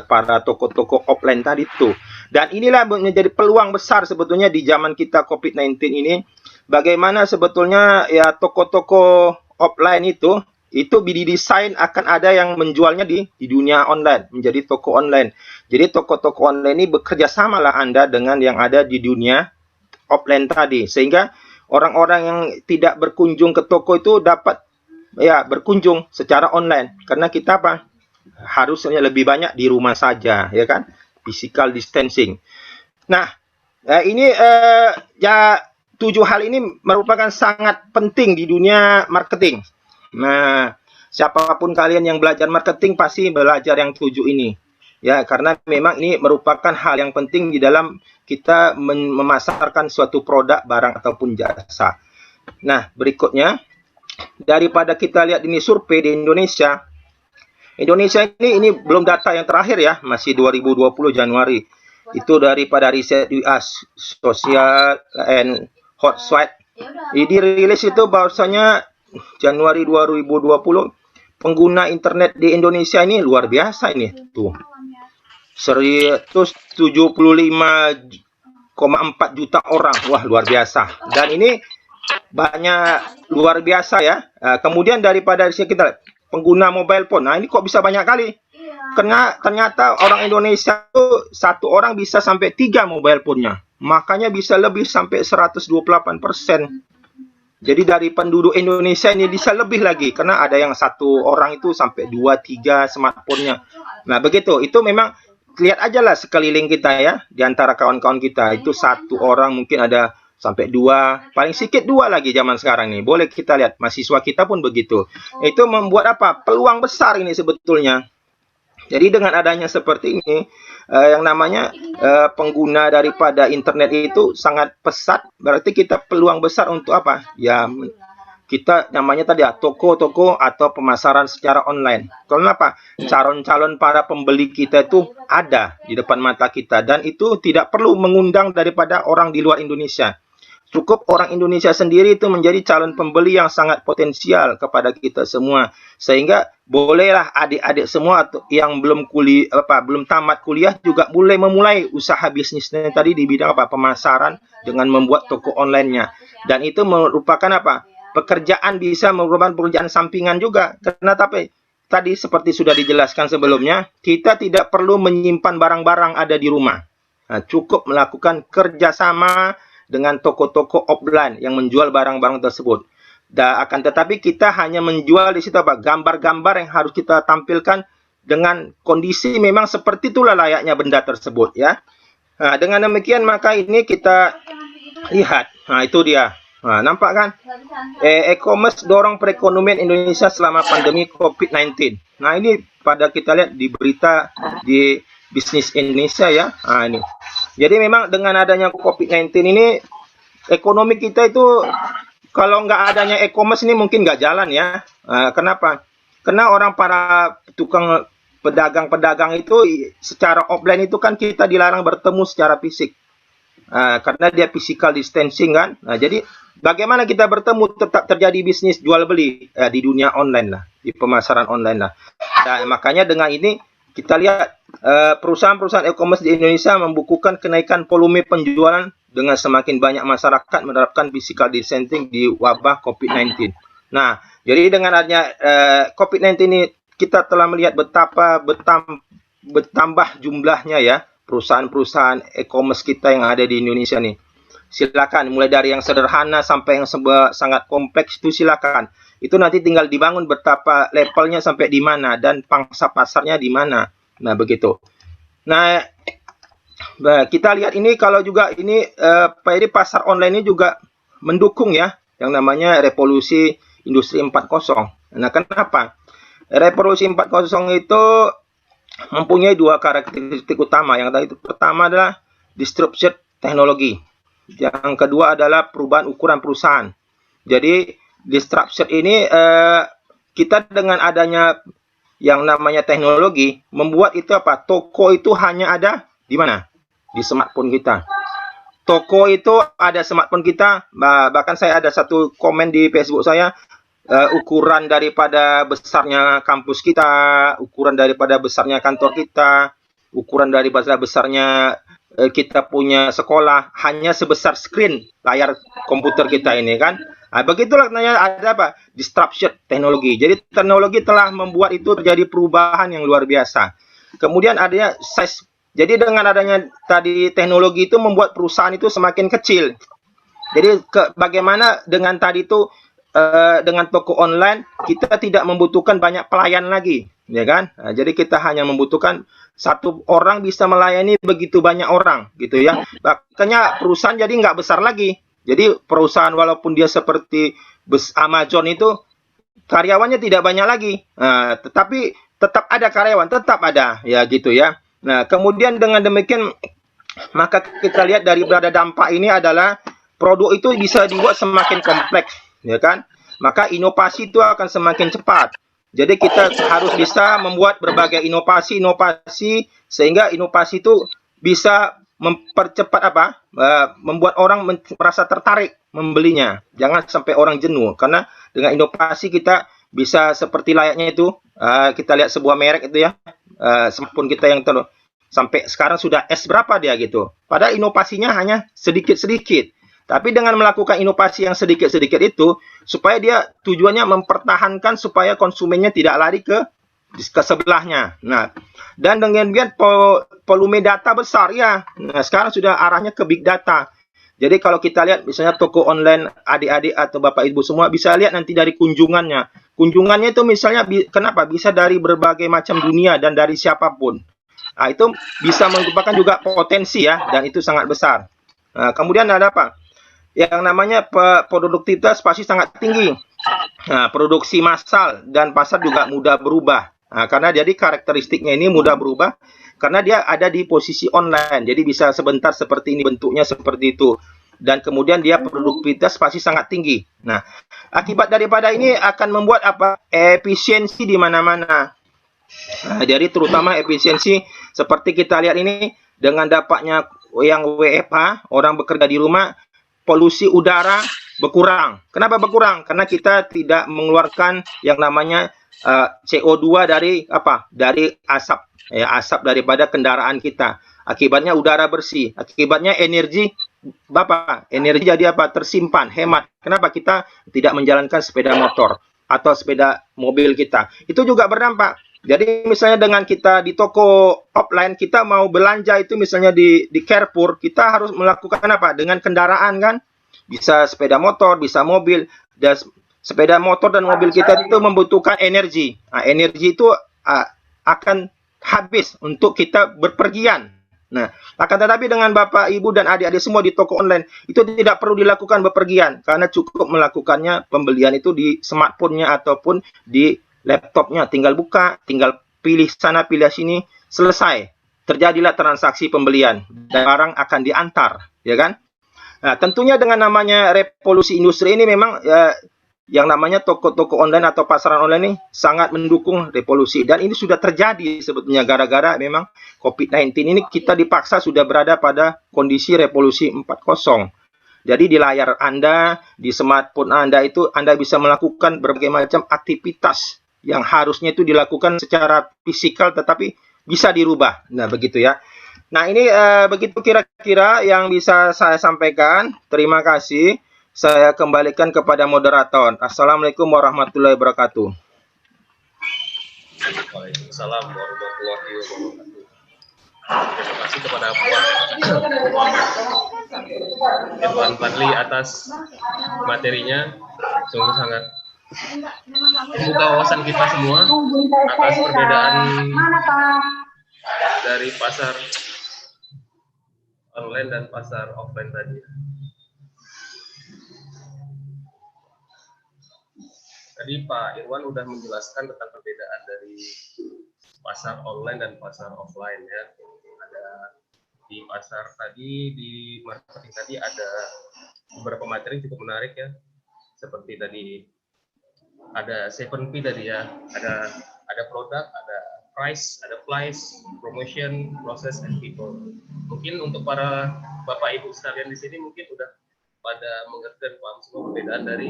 A: para toko-toko offline tadi itu. Dan inilah menjadi peluang besar sebetulnya di zaman kita COVID-19 ini. Bagaimana sebetulnya ya toko-toko offline itu didesain akan ada yang menjualnya di dunia online, menjadi toko online. Jadi toko-toko online ini bekerja samalah Anda dengan yang ada di dunia offline tadi, sehingga orang-orang yang tidak berkunjung ke toko itu dapat ya berkunjung secara online, karena kita apa, harusnya lebih banyak di rumah saja, ya kan, physical distancing. Nah, ini ya 7 hal ini merupakan sangat penting di dunia marketing. Nah, siapapun kalian yang belajar marketing pasti belajar yang 7 ini. Ya, karena memang ini merupakan hal yang penting di dalam kita memasarkan suatu produk, barang ataupun jasa. Nah, berikutnya daripada kita lihat ini survei di Indonesia. Indonesia ini belum data yang terakhir ya, masih 2020 Januari. Itu daripada riset US Social and Hot Site. Ini dirilis itu bahwasanya Januari 2020 pengguna internet di Indonesia ini luar biasa ini tuh. 175,4 juta orang. Wah, luar biasa. Dan ini banyak luar biasa ya. Kemudian daripada kita pengguna mobile phone. Nah, ini kok bisa banyak kali? Karena ternyata orang Indonesia itu satu orang bisa sampai 3 mobile phone-nya. Makanya bisa lebih sampai 128%. Jadi dari penduduk Indonesia ini bisa lebih lagi. Karena ada yang satu orang itu sampai 2-3 smartphone-nya. Nah, begitu. Itu memang lihat aja lah sekeliling kita ya. Di antara kawan-kawan kita. Itu satu orang mungkin ada sampai 2. Paling sedikit 2 lagi zaman sekarang nih. Boleh kita lihat. Mahasiswa kita pun begitu. Itu membuat apa? Peluang besar ini sebetulnya. Jadi dengan adanya seperti ini, yang namanya pengguna daripada internet itu sangat pesat. Berarti kita peluang besar untuk apa? Ya, kita namanya tadi ya toko-toko atau pemasaran secara online. Kenapa? Calon-calon para pembeli kita itu ada di depan mata kita. Dan itu tidak perlu mengundang daripada orang di luar Indonesia. Cukup orang Indonesia sendiri itu menjadi calon pembeli yang sangat potensial kepada kita semua. Sehingga bolehlah adik-adik semua yang belum tamat kuliah juga boleh memulai usaha bisnisnya tadi di bidang apa? Pemasaran dengan membuat toko online-nya. Dan itu merupakan apa? Pekerjaan, bisa merupakan pekerjaan sampingan juga. Karena tadi seperti sudah dijelaskan sebelumnya, kita tidak perlu menyimpan barang-barang ada di rumah. Nah, cukup melakukan kerjasama dengan toko-toko offline yang menjual barang-barang tersebut. Akan tetapi kita hanya menjual di situ apa? Gambar-gambar yang harus kita tampilkan dengan kondisi memang seperti itulah layaknya benda tersebut ya. Nah, dengan demikian maka ini kita lihat. Nah, itu dia. Nah, nampak kan? E-commerce dorong perekonomian Indonesia selama pandemi COVID-19. Nah, ini pada kita lihat di berita di Bisnis Indonesia ya. Nah, ini. Jadi memang dengan adanya COVID-19 ini, ekonomi kita itu kalau nggak adanya e-commerce ini mungkin nggak jalan ya. Kenapa? Karena para tukang pedagang-pedagang itu secara offline itu kan kita dilarang bertemu secara fisik. Karena dia physical distancing kan. Nah, jadi bagaimana kita bertemu tetap terjadi bisnis jual beli di dunia online lah, di pemasaran online lah. Nah, makanya dengan ini kita lihat perusahaan-perusahaan e-commerce di Indonesia membukukan kenaikan volume penjualan dengan semakin banyak masyarakat menerapkan physical distancing di wabah COVID-19. Nah, jadi dengan adanya COVID-19 ini kita telah melihat betapa bertambah jumlahnya ya perusahaan-perusahaan e-commerce kita yang ada di Indonesia nih. Silakan mulai dari yang sederhana sampai yang sangat kompleks itu silakan. Itu nanti tinggal dibangun betapa levelnya sampai di mana dan pangsa pasarnya di mana. Nah, begitu. Nah, kita lihat ini kalau juga ini pasar online ini juga mendukung ya yang namanya revolusi industri 4.0. Nah, kenapa? Revolusi 4.0 itu mempunyai 2 karakteristik utama. Yang tadi itu pertama adalah disruption teknologi. Yang kedua adalah perubahan ukuran perusahaan. Jadi disruption ini kita dengan adanya yang namanya teknologi membuat itu apa? Toko itu hanya ada di mana? Di smartphone kita. toko itu ada smartphone kita, bahkan saya ada satu komen di Facebook saya, ukuran daripada besarnya kampus kita, ukuran daripada besarnya kantor kita, ukuran daripada besarnya kita punya sekolah hanya sebesar screen layar komputer kita ini kan. Nah, begitulah ada apa? Disruption teknologi. Jadi teknologi telah membuat itu terjadi perubahan yang luar biasa. Kemudian adanya size. Jadi dengan adanya tadi teknologi itu membuat perusahaan itu semakin kecil. Jadi bagaimana dengan tadi itu dengan toko online kita tidak membutuhkan banyak pelayan lagi, ya kan? Nah, jadi kita hanya membutuhkan satu orang bisa melayani begitu banyak orang, gitu ya. Makanya perusahaan jadi nggak besar lagi. Jadi perusahaan walaupun dia seperti Amazon itu karyawannya tidak banyak lagi, tetapi tetap ada karyawan, tetap ada, ya gitu ya. Nah, kemudian dengan demikian maka kita lihat dari berada dampak ini adalah produk itu bisa dibuat semakin kompleks, ya kan? Maka inovasi itu akan semakin cepat. Jadi kita harus bisa membuat berbagai inovasi sehingga inovasi itu bisa mempercepat apa? Membuat orang merasa tertarik membelinya. Jangan sampai orang jenuh karena dengan inovasi kita bisa seperti layaknya itu kita lihat sebuah merek itu ya, smartphone kita yang sampai sekarang sudah S berapa dia gitu. Padahal inovasinya hanya sedikit-sedikit. Tapi dengan melakukan inovasi yang sedikit-sedikit itu, supaya dia tujuannya mempertahankan supaya konsumennya tidak lari ke sebelahnya. Nah, dan dengan volume data besar ya. Nah, sekarang sudah arahnya ke big data. Jadi kalau kita lihat misalnya toko online adik-adik atau bapak ibu semua bisa lihat nanti dari kunjungannya. Kunjungannya itu misalnya kenapa bisa dari berbagai macam dunia dan dari siapapun. Nah, itu bisa merupakan juga potensi ya dan itu sangat besar. Nah, kemudian ada apa? Yang namanya produktivitas pasti sangat tinggi. Nah, produksi massal dan pasar juga mudah berubah. Nah, karena jadi karakteristiknya ini mudah berubah karena dia ada di posisi online. Jadi bisa sebentar seperti ini bentuknya seperti itu. Dan kemudian dia produktivitas pasti sangat tinggi. Nah, akibat daripada ini akan membuat apa? Efisiensi di mana-mana. Nah, jadi terutama efisiensi seperti kita lihat ini dengan dampaknya yang WFH, orang bekerja di rumah, polusi udara berkurang. Kenapa berkurang? Karena kita tidak mengeluarkan yang namanya CO2 dari apa? Dari asap, ya, asap daripada kendaraan kita. Akibatnya udara bersih. Akibatnya energi Bapak, energi jadi apa? Tersimpan, hemat. Kenapa kita tidak menjalankan sepeda motor atau sepeda mobil kita? Itu juga berdampak. Jadi misalnya dengan kita di toko offline kita mau belanja itu misalnya di Carrefour, kita harus melakukan apa? Dengan kendaraan kan? Bisa sepeda motor, bisa mobil. Dan sepeda motor dan mobil kita itu membutuhkan energi. Nah, energi itu akan habis untuk kita berpergian. Nah, akan tetapi dengan Bapak, Ibu, dan adik-adik semua di toko online, itu tidak perlu dilakukan bepergian. Karena cukup melakukannya pembelian itu di smartphone-nya ataupun di laptopnya. Tinggal buka, tinggal pilih sana, pilih sini, selesai. Terjadilah transaksi pembelian. Dan barang akan diantar, ya kan? Nah, tentunya dengan namanya revolusi industri ini memang yang namanya toko-toko online atau pasaran online ini sangat mendukung revolusi. Dan ini sudah terjadi sebetulnya gara-gara memang COVID-19 ini kita dipaksa sudah berada pada kondisi revolusi 4.0. Jadi di layar Anda, di smartphone Anda itu Anda bisa melakukan berbagai macam aktivitas yang harusnya itu dilakukan secara fisikal tetapi bisa dirubah. Nah, begitu ya. Nah, ini begitu kira-kira yang bisa saya sampaikan. Terima kasih. Saya kembalikan kepada moderator. Assalamualaikum warahmatullahi wabarakatuh.
B: Waalaikumsalam warahmatullahi wabarakatuh. Terima kasih kepada Pak Irwan Fadli atas materinya. Sungguh sangat membuka wawasan kita semua atas perbedaan dari pasar online dan pasar offline tadi. Tadi Pak Irwan sudah menjelaskan tentang perbedaan dari pasar online dan pasar offline ya. Ada di pasar tadi, di marketing tadi ada beberapa materi cukup menarik ya. Seperti tadi ada 7P tadi ya. Ada produk, ada price, promotion, process, and people. Mungkin untuk para Bapak Ibu sekalian di sini mungkin udah pada mengerti dan paham semua perbedaan dari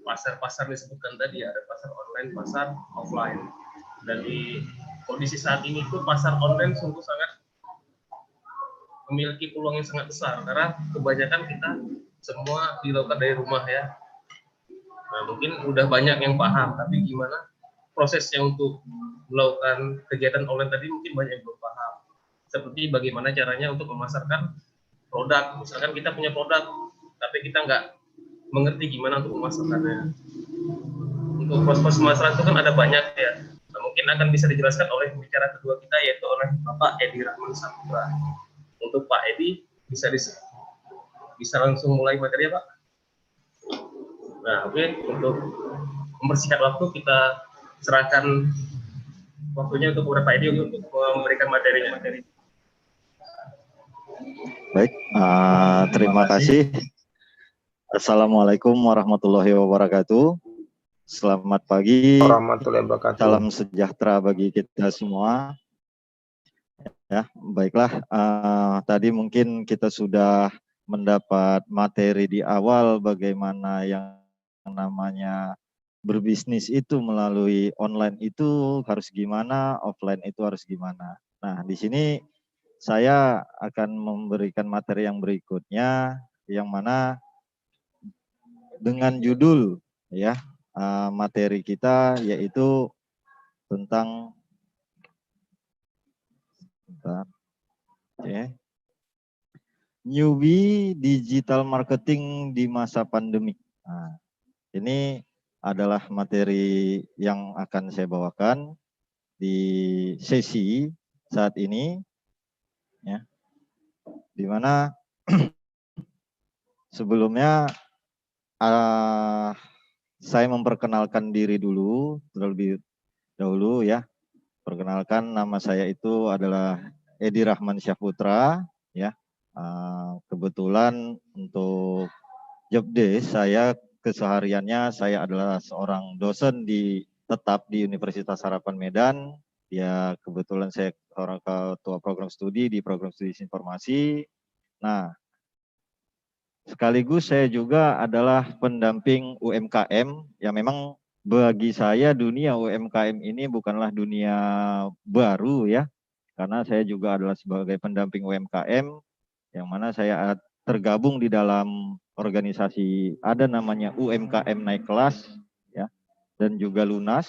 B: pasar-pasar disebutkan tadi, ada pasar online, pasar offline. Dan di kondisi saat ini itu pasar online sungguh sangat memiliki peluang yang sangat besar karena kebanyakan kita semua dilakukan dari rumah ya. Nah, mungkin udah banyak yang paham, tapi gimana prosesnya untuk melakukan kegiatan online tadi mungkin banyak yang belum paham. Seperti bagaimana caranya untuk memasarkan produk. Misalkan kita punya produk, tapi kita nggak mengerti gimana untuk memasarkannya. Untuk proses pemasaran itu kan ada banyak ya. Nah, mungkin akan bisa dijelaskan oleh pembicara kedua kita, yaitu oleh Bapak Edi Rahman Saputra. Untuk Pak Edi, bisa langsung mulai materi ya Pak? Nah, oke. Untuk mempersingkat waktu, kita serahkan waktunya untuk Pak Edi untuk memberikan materinya.
C: Baik, terima kasih. Assalamualaikum warahmatullahi wabarakatuh. Selamat pagi.
A: Warahmatullahi wabarakatuh.
C: Salam sejahtera bagi kita semua. Ya, baiklah. Tadi mungkin kita sudah mendapat materi di awal bagaimana yang namanya berbisnis itu melalui online itu harus gimana, offline itu harus gimana. Nah, di sini saya akan memberikan materi yang berikutnya, yang mana dengan judul ya materi kita yaitu tentang newbie digital marketing di masa pandemi. Nah, ini adalah materi yang akan saya bawakan di sesi saat ini, ya, di mana sebelumnya saya memperkenalkan diri dulu terlebih dahulu ya. Perkenalkan, nama saya itu adalah Edi Rahman Saputra ya. Kebetulan untuk job desk saya kesehariannya saya adalah seorang dosen tetap di Universitas Harapan Medan. Ya, kebetulan saya seorang ketua program studi di program studi informasi. Nah, sekaligus saya juga adalah pendamping UMKM yang memang bagi saya dunia UMKM ini bukanlah dunia baru ya, karena saya juga adalah sebagai pendamping UMKM yang mana saya tergabung di dalam organisasi ada namanya UMKM Naik Kelas ya, dan juga Lunas.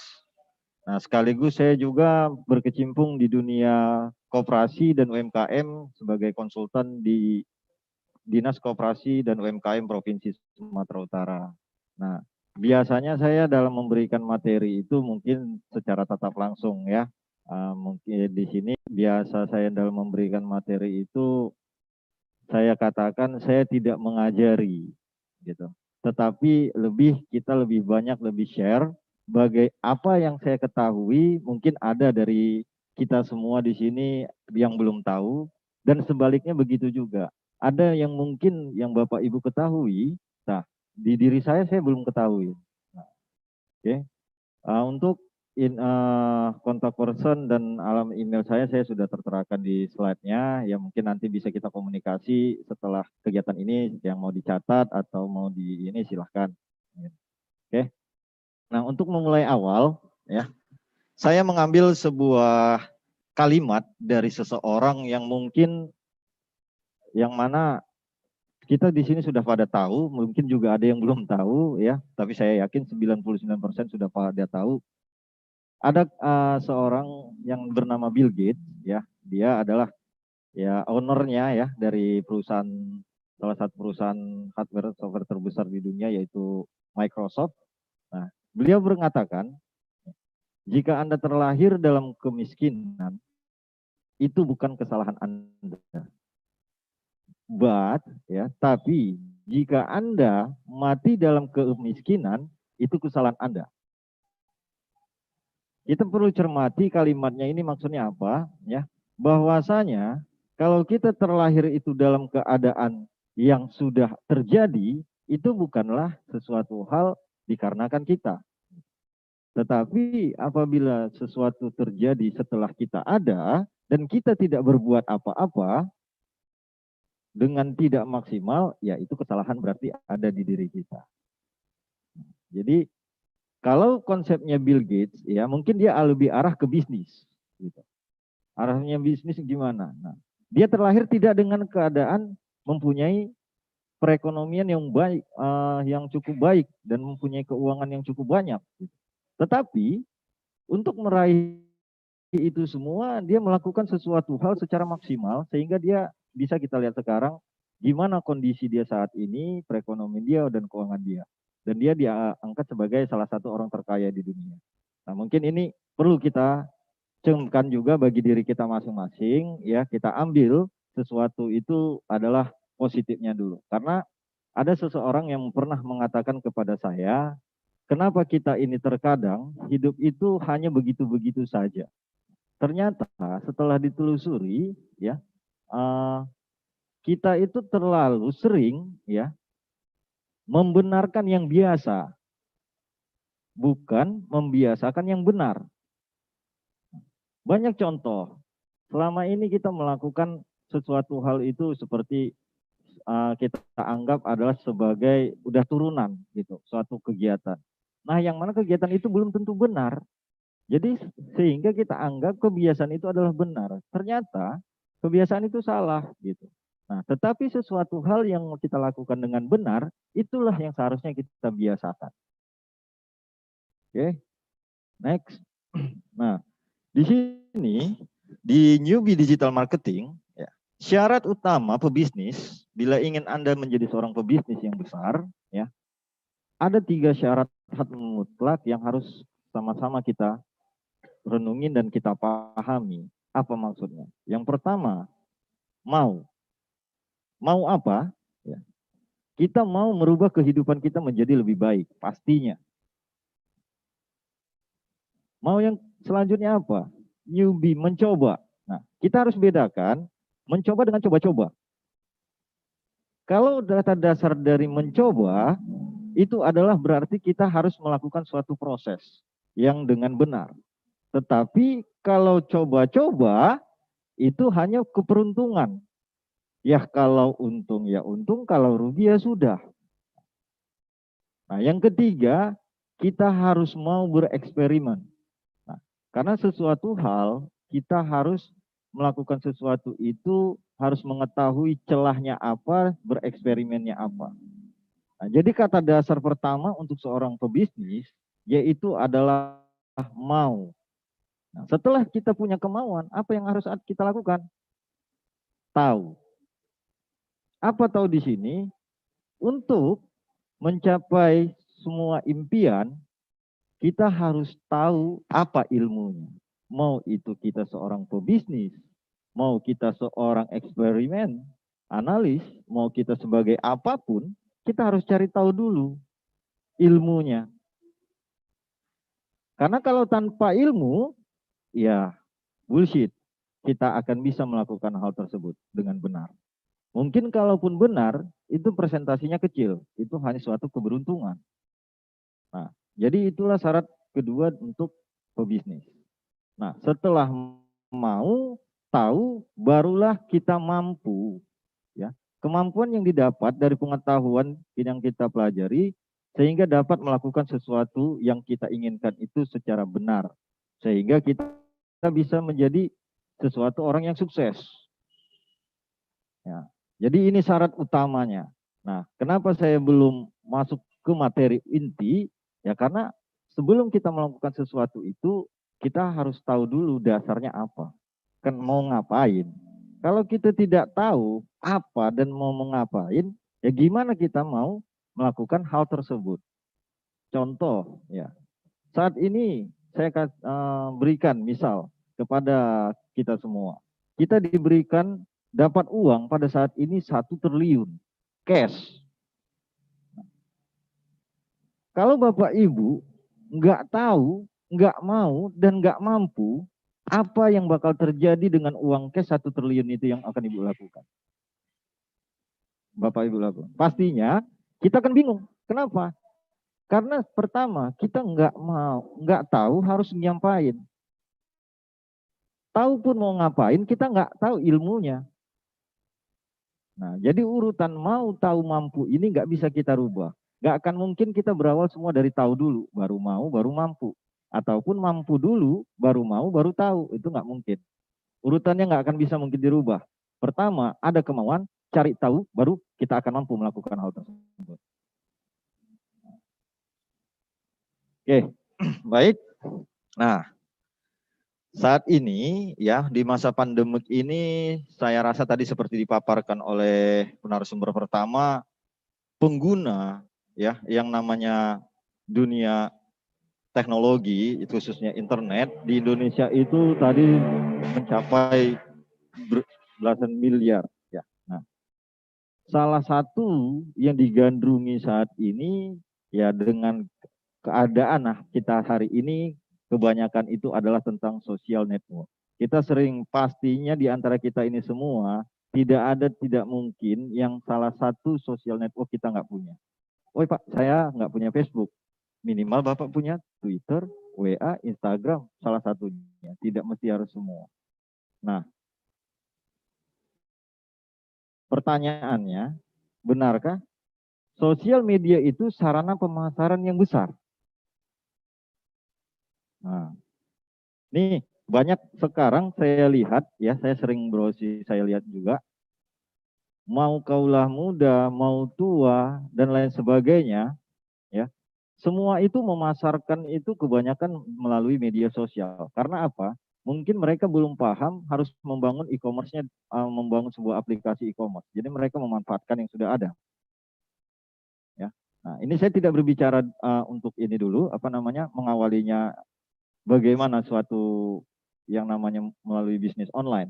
C: Nah, sekaligus saya juga berkecimpung di dunia koperasi dan UMKM sebagai konsultan di Dinas Koperasi dan UMKM Provinsi Sumatera Utara. Nah, biasanya saya dalam memberikan materi itu mungkin secara tatap langsung ya. Mungkin di sini biasa saya dalam memberikan materi itu saya katakan saya tidak mengajari gitu. Tetapi kita lebih banyak lebih share apa yang saya ketahui, mungkin ada dari kita semua di sini yang belum tahu, dan sebaliknya begitu juga. Ada yang mungkin yang Bapak Ibu ketahui, nah di diri saya belum ketahui. Nah, oke. Untuk kontak person dan alamat email saya sudah terterakan di slide-nya. Ya mungkin nanti bisa kita komunikasi setelah kegiatan ini, yang mau dicatat atau mau ini silahkan. Oke. Nah, untuk memulai awal ya, saya mengambil sebuah kalimat dari seseorang yang mungkin yang mana kita di sini sudah pada tahu, mungkin juga ada yang belum tahu ya, tapi saya yakin 99% sudah pada tahu. Ada seorang yang bernama Bill Gates ya, dia adalah ya ownernya ya dari salah satu perusahaan hardware software terbesar di dunia yaitu Microsoft. Nah, beliau mengatakan jika Anda terlahir dalam kemiskinan itu bukan kesalahan Anda. Tapi jika Anda mati dalam kemiskinan, itu kesalahan Anda. Kita perlu cermati kalimatnya ini maksudnya apa, ya? Bahwasanya kalau kita terlahir itu dalam keadaan yang sudah terjadi, itu bukanlah sesuatu hal dikarenakan kita. Tetapi apabila sesuatu terjadi setelah kita ada dan kita tidak berbuat apa-apa, dengan tidak maksimal, ya itu kesalahan berarti ada di diri kita. Jadi kalau konsepnya Bill Gates, ya mungkin dia lebih arah ke bisnis. Gitu. Arahnya bisnis gimana? Nah, dia terlahir tidak dengan keadaan mempunyai perekonomian yang baik, yang cukup baik dan mempunyai keuangan yang cukup banyak. Gitu. Tetapi untuk meraih itu semua, dia melakukan sesuatu hal secara maksimal sehingga dia bisa kita lihat sekarang gimana kondisi dia saat ini, perekonomian dia dan keuangan dia. Dan dia diangkat sebagai salah satu orang terkaya di dunia. Nah, mungkin ini perlu kita camkan juga bagi diri kita masing-masing, ya kita ambil sesuatu itu adalah positifnya dulu. Karena ada seseorang yang pernah mengatakan kepada saya, kenapa kita ini terkadang hidup itu hanya begitu-begitu saja. Ternyata setelah ditelusuri, ya kita itu terlalu sering, ya membenarkan yang biasa, bukan membiasakan yang benar. Banyak contoh. Selama ini kita melakukan sesuatu hal itu seperti kita anggap adalah sebagai udah turunan gitu, suatu kegiatan. Nah, yang mana kegiatan itu belum tentu benar. Jadi sehingga kita anggap kebiasaan itu adalah benar. Ternyata kebiasaan itu salah gitu. Nah, tetapi sesuatu hal yang kita lakukan dengan benar, itulah yang seharusnya kita biasakan. Oke, next. Nah, di sini di Newbie Digital Marketing, ya, syarat utama pebisnis bila ingin Anda menjadi seorang pebisnis yang besar, ya, ada 3 syarat mutlak yang harus sama-sama kita renungin dan kita pahami. Apa maksudnya? Yang pertama, mau. Mau apa? Ya. Kita mau merubah kehidupan kita menjadi lebih baik, pastinya. Mau yang selanjutnya apa? Newbie, mencoba. Nah, kita harus bedakan mencoba dengan coba-coba. Kalau data dasar dari mencoba, itu adalah berarti kita harus melakukan suatu proses yang dengan benar. Tetapi kalau coba-coba, itu hanya keberuntungan. Ya kalau untung ya untung, kalau rugi ya sudah. Nah, yang ketiga, kita harus mau bereksperimen. Nah, karena sesuatu hal, kita harus melakukan sesuatu itu harus mengetahui celahnya apa, bereksperimennya apa. Nah, jadi kata dasar pertama untuk seorang pebisnis, yaitu adalah mau. Nah, setelah kita punya kemauan, apa yang harus kita lakukan? Tahu. Apa tahu di sini? Untuk mencapai semua impian, kita harus tahu apa ilmunya. Mau itu kita seorang pebisnis, mau kita seorang eksperimen, analis, mau kita sebagai apapun, kita harus cari tahu dulu ilmunya. Karena kalau tanpa ilmu, ya bullshit. Kita akan bisa melakukan hal tersebut dengan benar. Mungkin kalaupun benar, itu presentasinya kecil. Itu hanya suatu keberuntungan. Nah, jadi itulah syarat kedua untuk pebisnis. Nah, setelah mau, tahu, barulah kita mampu. Ya, kemampuan yang didapat dari pengetahuan yang kita pelajari, sehingga dapat melakukan sesuatu yang kita inginkan itu secara benar. Sehingga kita bisa menjadi sesuatu orang yang sukses. Ya. Jadi ini syarat utamanya. Nah, kenapa saya belum masuk ke materi inti? Ya karena sebelum kita melakukan sesuatu itu, kita harus tahu dulu dasarnya apa. Kan mau ngapain. Kalau kita tidak tahu apa dan mau mengapain, ya gimana kita mau melakukan hal tersebut. Contoh, ya saat ini saya berikan misal kepada kita semua. Kita diberikan dapat uang pada saat ini 1 triliun cash. Kalau Bapak Ibu nggak tahu, nggak mau, dan nggak mampu, apa yang bakal terjadi dengan uang cash 1 triliun itu yang akan Ibu lakukan? Bapak Ibu lakukan. Pastinya kita akan bingung. Kenapa? Karena pertama kita nggak mau, nggak tahu harus nyampain. Tahu pun mau ngapain, kita nggak tahu ilmunya. Nah, jadi urutan mau, tahu, mampu ini nggak bisa kita rubah. Nggak akan mungkin kita berawal semua dari tahu dulu, baru mau, baru mampu. Ataupun mampu dulu, baru mau, baru tahu. Itu nggak mungkin. Urutannya nggak akan bisa mungkin dirubah. Pertama, ada kemauan, cari tahu, baru kita akan mampu melakukan hal tersebut. Oke, baik. Nah, saat ini ya di masa pandemik ini saya rasa tadi seperti dipaparkan oleh narasumber pertama, pengguna ya yang namanya dunia teknologi khususnya internet di Indonesia itu tadi mencapai belasan miliar ya. Nah, salah satu yang digandrungi saat ini ya dengan keadaan kita hari ini kebanyakan itu adalah tentang social network. Kita sering pastinya di antara kita ini semua tidak mungkin yang salah satu social network kita nggak punya. Oh Pak, saya nggak punya Facebook. Minimal Bapak punya Twitter, WA, Instagram, salah satunya. Tidak mesti harus semua. Nah, pertanyaannya, benarkah sosial media itu sarana pemasaran yang besar? Nah, nih banyak sekarang saya lihat ya, saya sering browsing, saya lihat juga mau kaulah muda, mau tua dan lain sebagainya ya. Semua itu memasarkan itu kebanyakan melalui media sosial. Karena apa? Mungkin mereka belum paham harus membangun e-commerce-nya, membangun sebuah aplikasi e-commerce. Jadi mereka memanfaatkan yang sudah ada. Ya. Nah, ini saya tidak berbicara untuk ini dulu, apa namanya, mengawalinya bagaimana suatu yang namanya melalui bisnis online.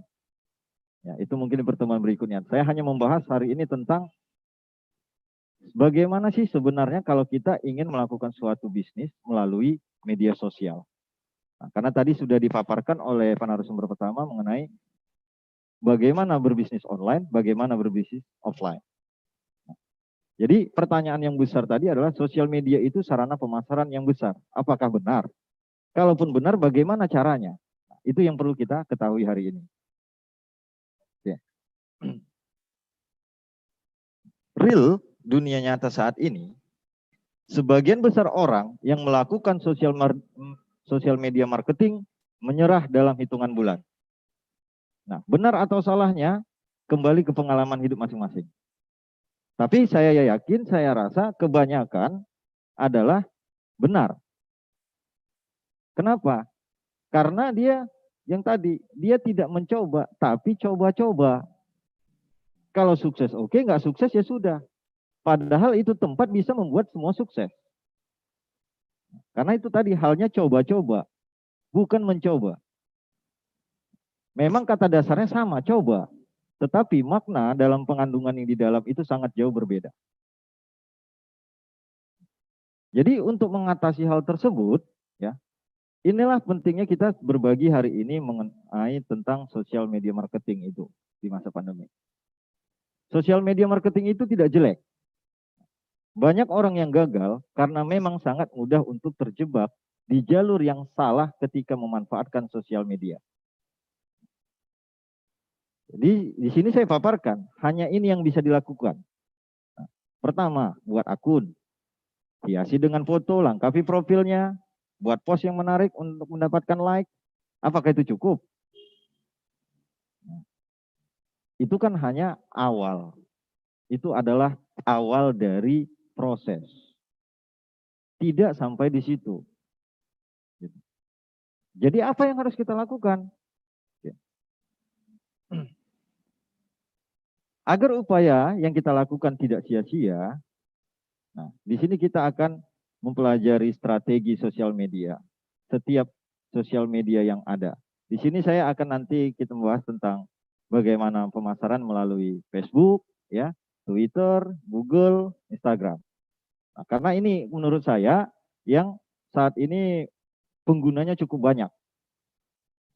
C: Ya, itu mungkin di pertemuan berikutnya. Saya hanya membahas hari ini tentang bagaimana sih sebenarnya kalau kita ingin melakukan suatu bisnis melalui media sosial. Nah, karena tadi sudah dipaparkan oleh narasumber pertama mengenai bagaimana berbisnis online, bagaimana berbisnis offline. Nah, jadi pertanyaan yang besar tadi adalah sosial media itu sarana pemasaran yang besar. Apakah benar? Kalaupun benar, bagaimana caranya? Nah, itu yang perlu kita ketahui hari ini. Ya. Real dunia nyata saat ini, sebagian besar orang yang melakukan sosial media marketing menyerah dalam hitungan bulan. Nah, benar atau salahnya kembali ke pengalaman hidup masing-masing. Tapi saya yakin, saya rasa kebanyakan adalah benar. Kenapa? Karena dia yang tadi, dia tidak mencoba, tapi coba-coba. Kalau sukses oke, nggak sukses ya sudah. Padahal itu tempat bisa membuat semua sukses. Karena itu tadi halnya coba-coba, bukan mencoba. Memang kata dasarnya sama, coba. Tetapi makna dalam pengandungan yang di dalam itu sangat jauh berbeda. Jadi untuk mengatasi hal tersebut, ya, inilah pentingnya kita berbagi hari ini mengenai tentang sosial media marketing itu di masa pandemi. Sosial media marketing itu tidak jelek. Banyak orang yang gagal karena memang sangat mudah untuk terjebak di jalur yang salah ketika memanfaatkan sosial media. Jadi di sini saya paparkan, hanya ini yang bisa dilakukan. Nah, pertama, buat akun. Hiasi dengan foto, lengkapi profilnya, buat post yang menarik untuk mendapatkan like. Apakah itu cukup? Itu kan hanya awal. Itu adalah awal dari proses. Tidak sampai di situ. Jadi apa yang harus kita lakukan? Agar upaya yang kita lakukan tidak sia-sia, nah, di sini kita akan mempelajari strategi sosial media. Setiap sosial media yang ada. Di sini saya akan nanti kita membahas tentang bagaimana pemasaran melalui Facebook, ya, Twitter, Google, Instagram. Nah, karena ini menurut saya yang saat ini penggunanya cukup banyak.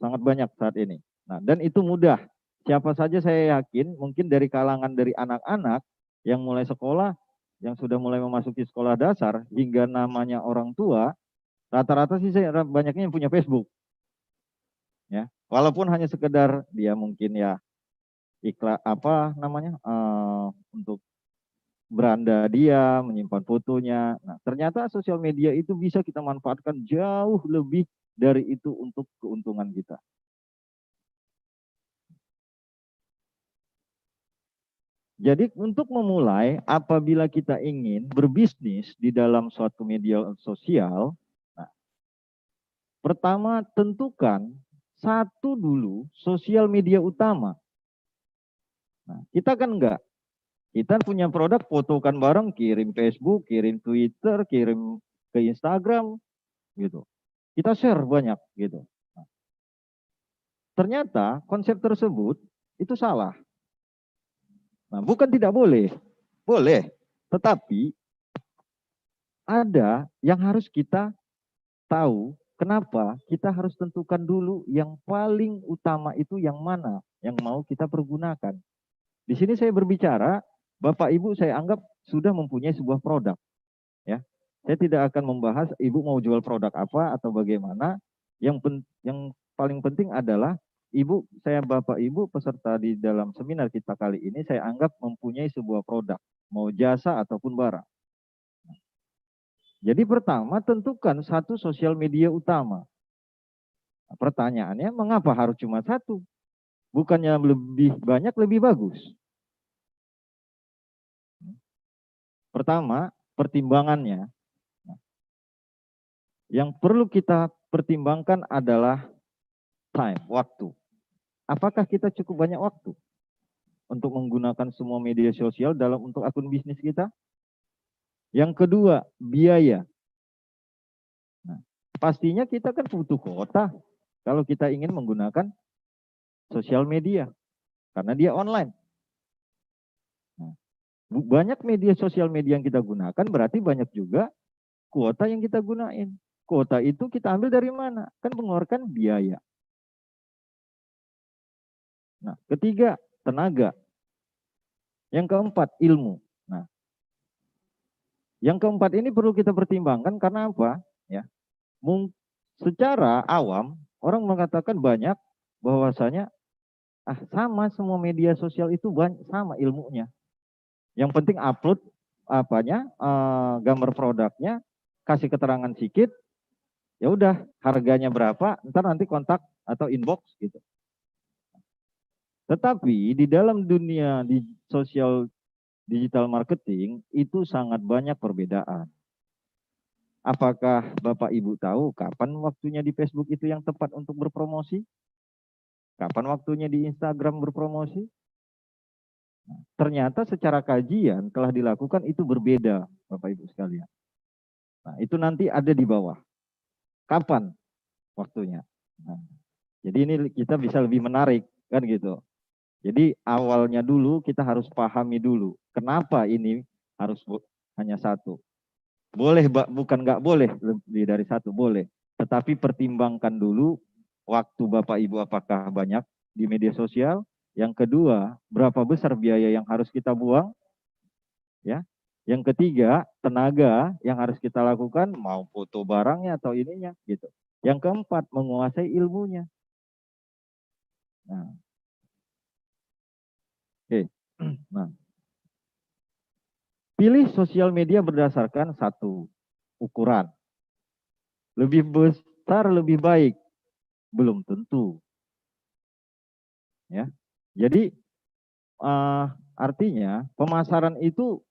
C: Sangat banyak saat ini. Nah, dan itu mudah. Siapa saja saya yakin mungkin dari kalangan dari anak-anak yang mulai sekolah, yang sudah mulai memasuki sekolah dasar hingga namanya orang tua, rata-rata sih saya banyaknya yang punya Facebook. Ya, walaupun hanya sekedar dia mungkin ya iklan apa namanya untuk beranda dia, menyimpan fotonya. Nah, ternyata sosial media itu bisa kita manfaatkan jauh lebih dari itu untuk keuntungan kita. Jadi untuk memulai, apabila kita ingin berbisnis di dalam suatu media sosial, nah, pertama tentukan satu dulu sosial media utama. Nah, kita kan enggak. Kita punya produk, fotokan bareng, kirim Facebook, kirim Twitter, kirim ke Instagram, gitu. Kita share banyak, gitu. Nah, ternyata konsep tersebut itu salah. Nah, bukan tidak boleh, boleh. Tetapi ada yang harus kita tahu, kenapa kita harus tentukan dulu yang paling utama itu yang mana, yang mau kita pergunakan. Di sini saya berbicara, Bapak Ibu saya anggap sudah mempunyai sebuah produk. Ya, saya tidak akan membahas Ibu mau jual produk apa atau bagaimana. Yang paling penting adalah Bapak Ibu peserta di dalam seminar kita kali ini saya anggap mempunyai sebuah produk, mau jasa ataupun barang. Jadi pertama tentukan satu sosial media utama. Nah, pertanyaannya mengapa harus cuma satu? Bukannya lebih banyak lebih bagus? Pertama, pertimbangannya. Yang perlu kita pertimbangkan adalah time, waktu. Apakah kita cukup banyak waktu untuk menggunakan semua media sosial untuk akun bisnis kita? Yang kedua, biaya. Nah, pastinya kita kan butuh kuota kalau kita ingin menggunakan sosial media, karena dia online. Nah, banyak media sosial media yang kita gunakan, berarti banyak juga kuota yang kita gunain. Kuota itu kita ambil dari mana? Kan mengeluarkan biaya. Nah, ketiga, tenaga. Yang keempat, ilmu. Nah, yang keempat ini perlu kita pertimbangkan karena apa? Ya, secara awam orang mengatakan banyak bahwasanya sama semua media sosial itu sama ilmunya. Yang penting upload gambar produknya, kasih keterangan sedikit, ya udah harganya berapa, ntar nanti kontak atau inbox gitu. Tetapi di dalam dunia di sosial digital marketing itu sangat banyak perbedaan. Apakah Bapak Ibu tahu kapan waktunya di Facebook itu yang tepat untuk berpromosi? Kapan waktunya di Instagram berpromosi? Nah, ternyata secara kajian telah dilakukan itu berbeda, Bapak Ibu sekalian. Nah, itu nanti ada di bawah. Kapan waktunya? Nah, jadi ini kita bisa lebih menarik, kan gitu. Jadi awalnya dulu kita harus pahami dulu, kenapa ini harus hanya satu. Boleh, bukan nggak boleh lebih dari satu, boleh. Tetapi pertimbangkan dulu waktu Bapak Ibu apakah banyak di media sosial. Yang kedua, berapa besar biaya yang harus kita buang. Ya. Yang ketiga, tenaga yang harus kita lakukan, mau foto barangnya atau ininya gitu. Yang keempat, menguasai ilmunya. Nah. Oke. Nah. Pilih sosial media berdasarkan satu ukuran. Lebih besar lebih baik, belum tentu. Ya, jadi artinya pemasaran itu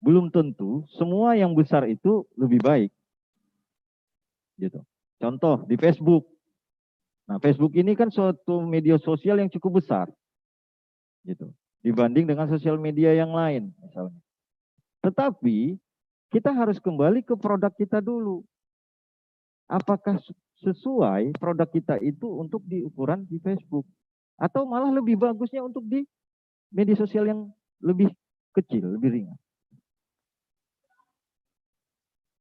C: belum tentu semua yang besar itu lebih baik. Gitu. Contoh di Facebook. Nah, Facebook ini kan suatu media sosial yang cukup besar. Gitu. Dibanding dengan sosial media yang lain misalnya. Tetapi kita harus kembali ke produk kita dulu. Apakah sesuai produk kita itu untuk di ukuran di Facebook? Atau malah lebih bagusnya untuk di media sosial yang lebih kecil, lebih ringan.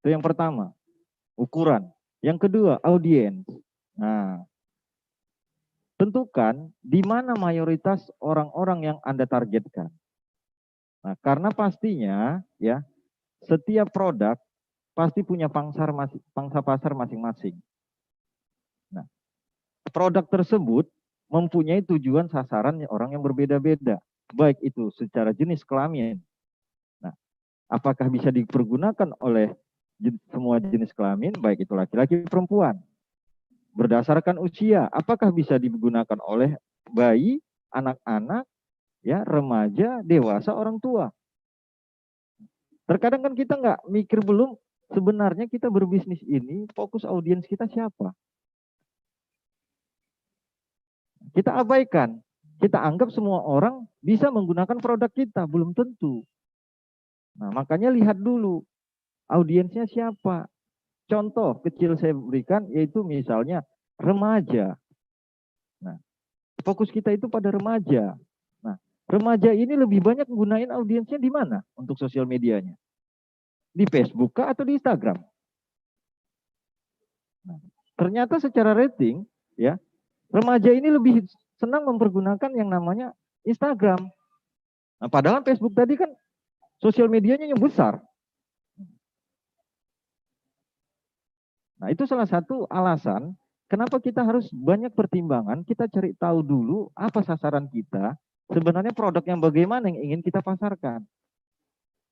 C: Itu yang pertama, ukuran. Yang kedua, audiens. Nah, tentukan di mana mayoritas orang-orang yang Anda targetkan. Nah, karena pastinya ya, setiap produk pasti punya pangsa pasar masing-masing. Nah, produk tersebut mempunyai tujuan sasaran orang yang berbeda-beda, baik itu secara jenis kelamin. Nah, apakah bisa dipergunakan oleh semua jenis kelamin, baik itu laki-laki perempuan? Berdasarkan usia, apakah bisa digunakan oleh bayi, anak-anak, ya, remaja, dewasa, orang tua? Terkadang kan kita nggak mikir belum, sebenarnya kita berbisnis ini, fokus audiens kita siapa? Kita abaikan. Kita anggap semua orang bisa menggunakan produk kita, belum tentu. Nah, makanya lihat dulu audiensnya siapa. Contoh kecil saya berikan yaitu misalnya remaja. Nah, fokus kita itu pada remaja. Nah, remaja ini lebih banyak menggunakan audiensnya di mana untuk sosial medianya? Di Facebook kah atau di Instagram? Nah, ternyata secara rating, ya, remaja ini lebih senang mempergunakan yang namanya Instagram. Nah, padahal Facebook tadi kan sosial medianya yang besar. Nah, itu salah satu alasan kenapa kita harus banyak pertimbangan, kita cari tahu dulu apa sasaran kita, sebenarnya produk yang bagaimana yang ingin kita pasarkan.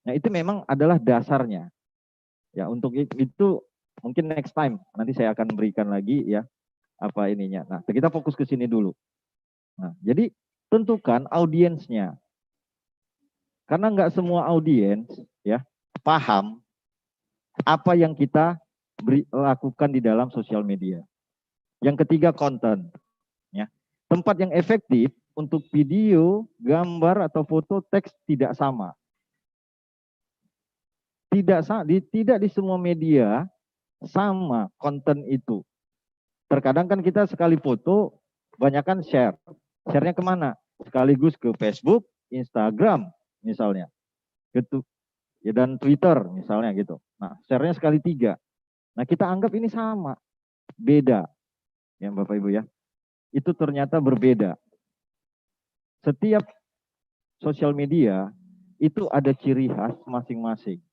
C: Nah, itu memang adalah dasarnya. Ya, untuk itu mungkin next time nanti saya akan berikan lagi ya apa ininya. Nah, kita fokus ke sini dulu. Nah, jadi tentukan audiensnya. Karena nggak semua audiens ya paham apa yang kita lakukan di dalam sosial media. Yang ketiga, konten. Ya. Tempat yang efektif untuk video, gambar, atau foto, teks tidak sama. Tidak di semua media sama konten itu. Terkadang kan kita sekali foto, banyakkan share. Share-nya kemana? Sekaligus ke Facebook, Instagram, misalnya. Gitu. Ya, dan Twitter, misalnya gitu. Nah, share-nya sekali 3. Nah, kita anggap ini sama. Beda. Ya, Bapak Ibu ya. Itu ternyata berbeda. Setiap sosial media itu ada ciri khas masing-masing.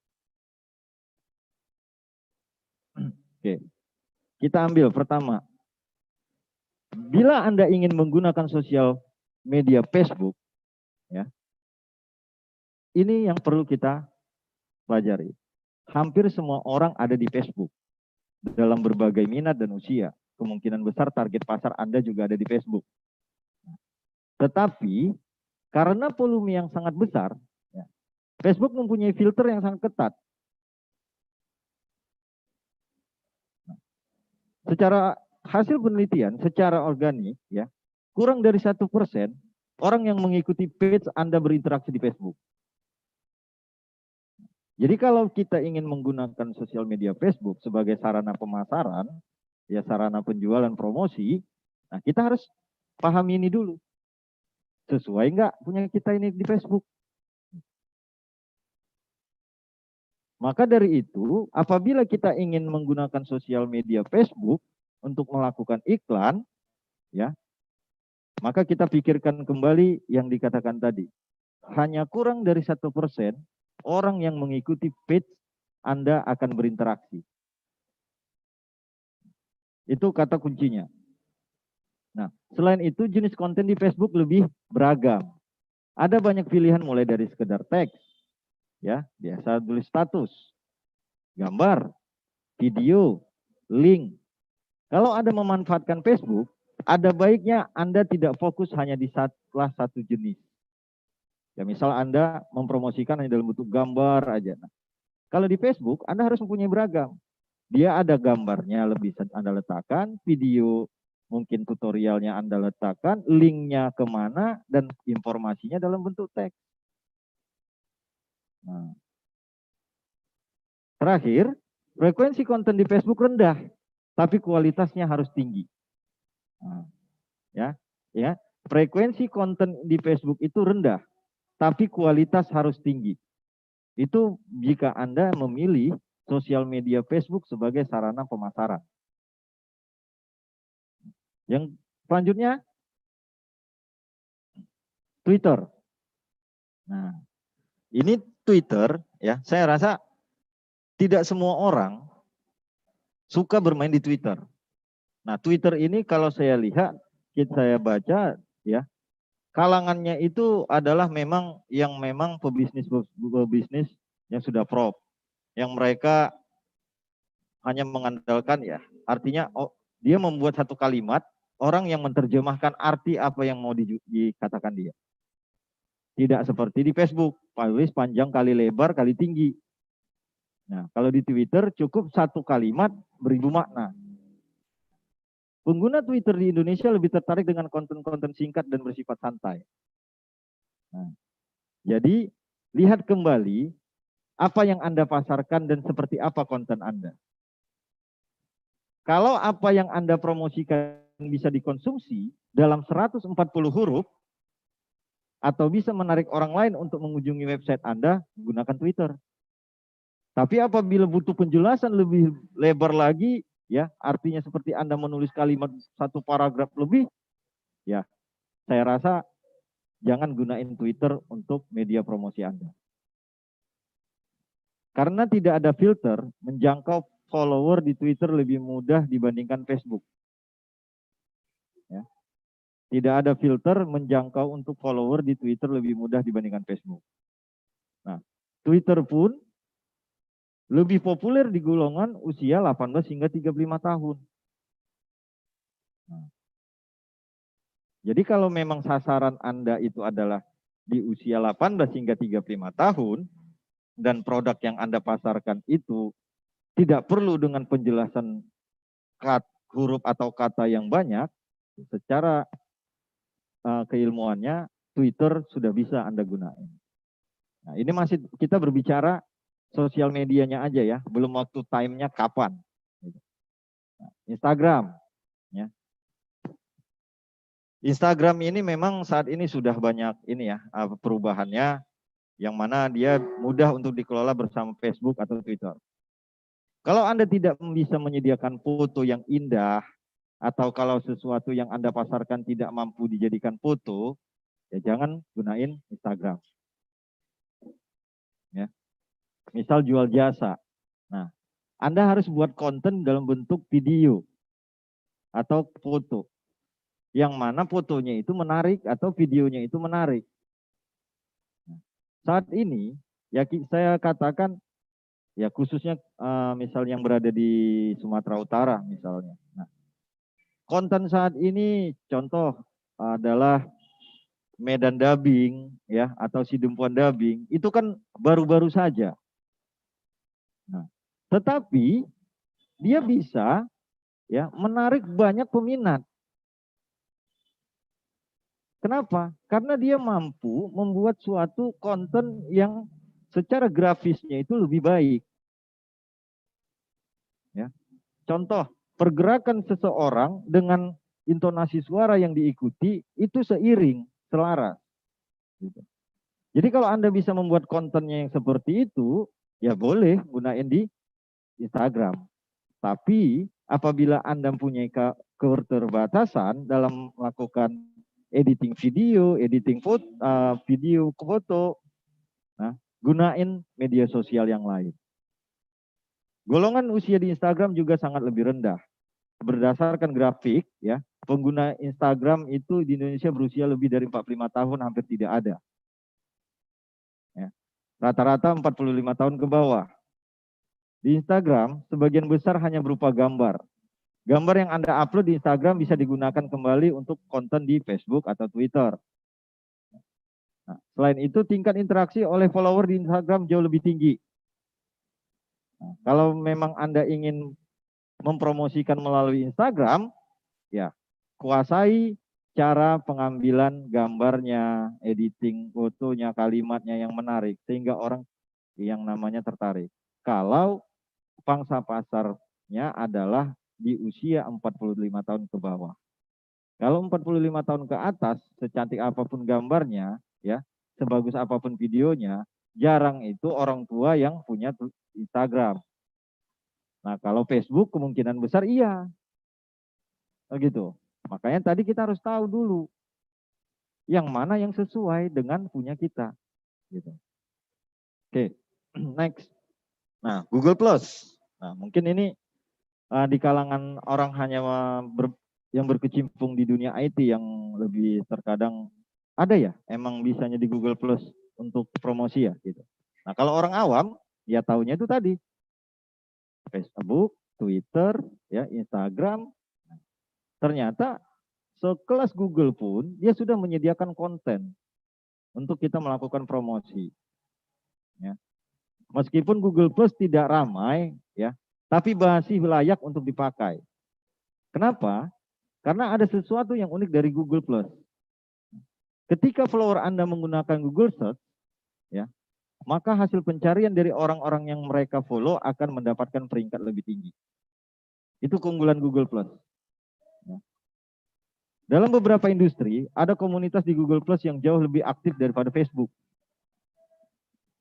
C: Oke. Kita ambil pertama. Bila Anda ingin menggunakan sosial media Facebook, ya, ini yang perlu kita pelajari. Hampir semua orang ada di Facebook. Dalam berbagai minat dan usia. Kemungkinan besar target pasar Anda juga ada di Facebook. Tetapi, karena volume yang sangat besar, ya, Facebook mempunyai filter yang sangat ketat. Secara hasil penelitian, secara organik, ya, kurang dari 1% orang yang mengikuti page Anda berinteraksi di Facebook. Jadi kalau kita ingin menggunakan sosial media Facebook sebagai sarana pemasaran, ya sarana penjualan promosi, nah kita harus pahami ini dulu. Sesuai nggak punya kita ini di Facebook? Maka dari itu, apabila kita ingin menggunakan sosial media Facebook untuk melakukan iklan, ya, maka kita pikirkan kembali yang dikatakan tadi. Hanya kurang dari 1% orang yang mengikuti page Anda akan berinteraksi. Itu kata kuncinya. Nah, selain itu jenis konten di Facebook lebih beragam. Ada banyak pilihan mulai dari sekedar teks, ya, biasa tulis status, gambar, video, link. Kalau Anda memanfaatkan Facebook, ada baiknya Anda tidak fokus hanya di salah satu jenis. Ya, misal Anda mempromosikan hanya dalam bentuk gambar aja. Nah, kalau di Facebook, Anda harus mempunyai beragam. Dia ada gambarnya lebih Anda letakkan, video mungkin tutorialnya Anda letakkan, linknya kemana, dan informasinya dalam bentuk teks. Nah, terakhir, frekuensi konten di Facebook rendah, tapi kualitasnya harus tinggi. Nah, ya, frekuensi konten di Facebook itu rendah, tapi kualitas harus tinggi. Itu jika Anda memilih sosial media Facebook sebagai sarana pemasaran. Yang selanjutnya, Twitter. Nah, ini Twitter, ya, saya rasa tidak semua orang suka bermain di Twitter. Nah, Twitter ini kalau saya lihat saya baca ya, kalangannya itu adalah memang pebisnis yang sudah pro, yang mereka hanya mengandalkan ya, artinya dia membuat satu kalimat, orang yang menerjemahkan arti apa yang mau dikatakan dia. Tidak seperti di Facebook, tulis panjang kali lebar kali tinggi. Nah, kalau di Twitter cukup satu kalimat beribu makna. Pengguna Twitter di Indonesia lebih tertarik dengan konten-konten singkat dan bersifat santai. Nah, jadi lihat kembali apa yang Anda pasarkan dan seperti apa konten Anda. Kalau apa yang Anda promosikan bisa dikonsumsi dalam 140 huruf, atau bisa menarik orang lain untuk mengunjungi website Anda, gunakan Twitter. Tapi apabila butuh penjelasan lebih lebar lagi, ya artinya seperti Anda menulis kalimat satu paragraf lebih, ya saya rasa jangan gunain Twitter untuk media promosi Anda. Karena tidak ada filter, menjangkau follower di Twitter lebih mudah dibandingkan Facebook. Ya. Tidak ada filter menjangkau untuk follower di Twitter lebih mudah dibandingkan Facebook. Nah, Twitter pun lebih populer di golongan usia 18 hingga 35 tahun. Nah, jadi kalau memang sasaran Anda itu adalah di usia 18 hingga 35 tahun, dan produk yang Anda pasarkan itu tidak perlu dengan penjelasan huruf atau kata yang banyak, secara keilmuannya Twitter sudah bisa Anda gunakan. Nah, ini masih kita berbicara sosial medianya aja ya, belum waktu time-nya kapan. Nah, Instagram, ya. Instagram ini memang saat ini sudah banyak ini ya perubahannya, yang mana dia mudah untuk dikelola bersama Facebook atau Twitter. Kalau Anda tidak bisa menyediakan foto yang indah, atau kalau sesuatu yang Anda pasarkan tidak mampu dijadikan foto, ya jangan gunain Instagram. Ya. Misal jual jasa. Nah, Anda harus buat konten dalam bentuk video atau foto. Yang mana fotonya itu menarik atau videonya itu menarik. Nah, saat ini, ya saya katakan, ya khususnya misal yang berada di Sumatera Utara misalnya. Nah, konten saat ini contoh adalah Medan Dubbing ya, atau Sidempuan Dubbing, itu kan baru-baru saja. Nah, tetapi dia bisa ya menarik banyak peminat. Kenapa? Karena dia mampu membuat suatu konten yang secara grafisnya itu lebih baik. Ya. Contoh, pergerakan seseorang dengan intonasi suara yang diikuti itu seiring, selaras. Gitu. Jadi kalau Anda bisa membuat kontennya yang seperti itu, ya boleh gunain di Instagram. Tapi apabila Anda mempunyai keterbatasan dalam melakukan editing video, editing foto, video ke foto, nah, gunain media sosial yang lain. Golongan usia di Instagram juga sangat lebih rendah. Berdasarkan grafik, ya, pengguna Instagram itu di Indonesia berusia lebih dari 45 tahun hampir tidak ada. Rata-rata 45 tahun ke bawah. Di Instagram, sebagian besar hanya berupa gambar. Gambar yang Anda upload di Instagram bisa digunakan kembali untuk konten di Facebook atau Twitter. Nah, selain itu, tingkat interaksi oleh follower di Instagram jauh lebih tinggi. Nah, kalau memang Anda ingin mempromosikan melalui Instagram, ya kuasai cara pengambilan gambarnya, editing fotonya, kalimatnya yang menarik, sehingga orang yang namanya tertarik. Kalau pangsa pasarnya adalah di usia 45 tahun ke bawah. Kalau 45 tahun ke atas, secantik apapun gambarnya, ya, sebagus apapun videonya, jarang itu orang tua yang punya Instagram. Nah, kalau Facebook kemungkinan besar iya. Begitu. Makanya tadi kita harus tahu dulu yang mana yang sesuai dengan punya kita. Gitu. Oke, next. Nah, Google Plus. Nah, mungkin ini di kalangan orang hanya yang berkecimpung di dunia IT yang lebih terkadang ada ya emang bisanya di Google Plus untuk promosi ya gitu. Nah kalau orang awam ya taunya itu tadi Facebook, Twitter, ya Instagram. Ternyata sekelas Google pun dia sudah menyediakan konten untuk kita melakukan promosi. Ya. Meskipun Google Plus tidak ramai, ya, tapi masih layak untuk dipakai. Kenapa? Karena ada sesuatu yang unik dari Google Plus. Ketika follower Anda menggunakan Google Search, ya, maka hasil pencarian dari orang-orang yang mereka follow akan mendapatkan peringkat lebih tinggi. Itu keunggulan Google Plus. Ya. Dalam beberapa industri, ada komunitas di Google Plus yang jauh lebih aktif daripada Facebook.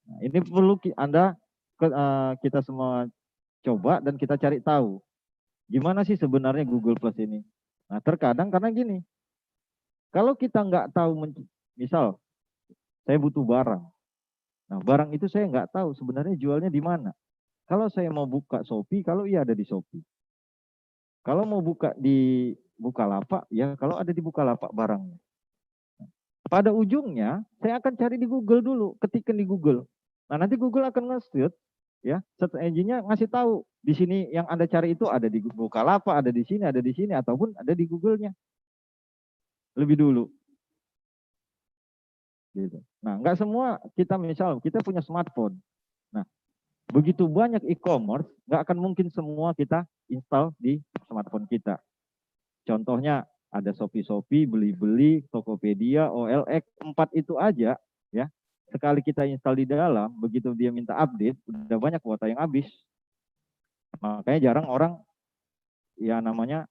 C: Nah, ini perlu kita semua coba dan kita cari tahu gimana sih sebenarnya Google Plus ini. Nah terkadang karena gini, kalau kita nggak tahu, misal saya butuh barang, nah barang itu saya nggak tahu sebenarnya jualnya di mana. Kalau saya mau buka Shopee, kalau iya ada di Shopee. Kalau mau buka di Bukalapak, ya kalau ada di Bukalapak barangnya. Pada ujungnya saya akan cari di Google dulu, ketikkan di Google. Nah nanti Google akan nge-search, ya search engine-nya ngasih tahu di sini yang Anda cari itu ada di Bukalapak, ada di sini, ataupun ada di Google-nya lebih dulu. Gitu. Nah nggak semua kita misal kita punya smartphone. Nah begitu banyak e-commerce, nggak akan mungkin semua kita install di smartphone kita. Contohnya ada Shopee, Beli-Beli, Tokopedia, OLX, 4 itu aja ya. Sekali kita install di dalam, begitu dia minta update, udah banyak kuota yang habis. Makanya jarang orang ya namanya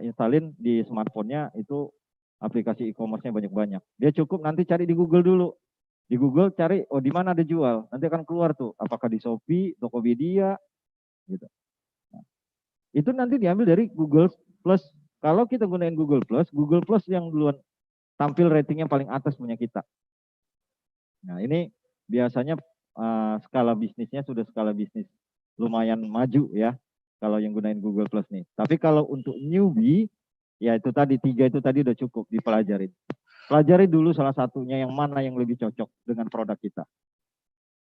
C: installin di smartphone-nya itu aplikasi e-commerce-nya banyak-banyak. Dia cukup nanti cari di Google dulu. Di Google cari, oh di mana ada jual. Nanti akan keluar tuh, apakah di Shopee, Tokopedia, gitu. Nah, itu nanti diambil dari Google Plus. Kalau kita gunain Google Plus yang duluan tampil ratingnya paling atas punya kita. Nah ini biasanya skala bisnisnya sudah skala bisnis lumayan maju ya. Kalau yang gunain Google Plus nih. Tapi kalau untuk newbie, ya itu tadi 3 itu tadi udah cukup dipelajarin. Pelajari dulu salah satunya yang mana yang lebih cocok dengan produk kita.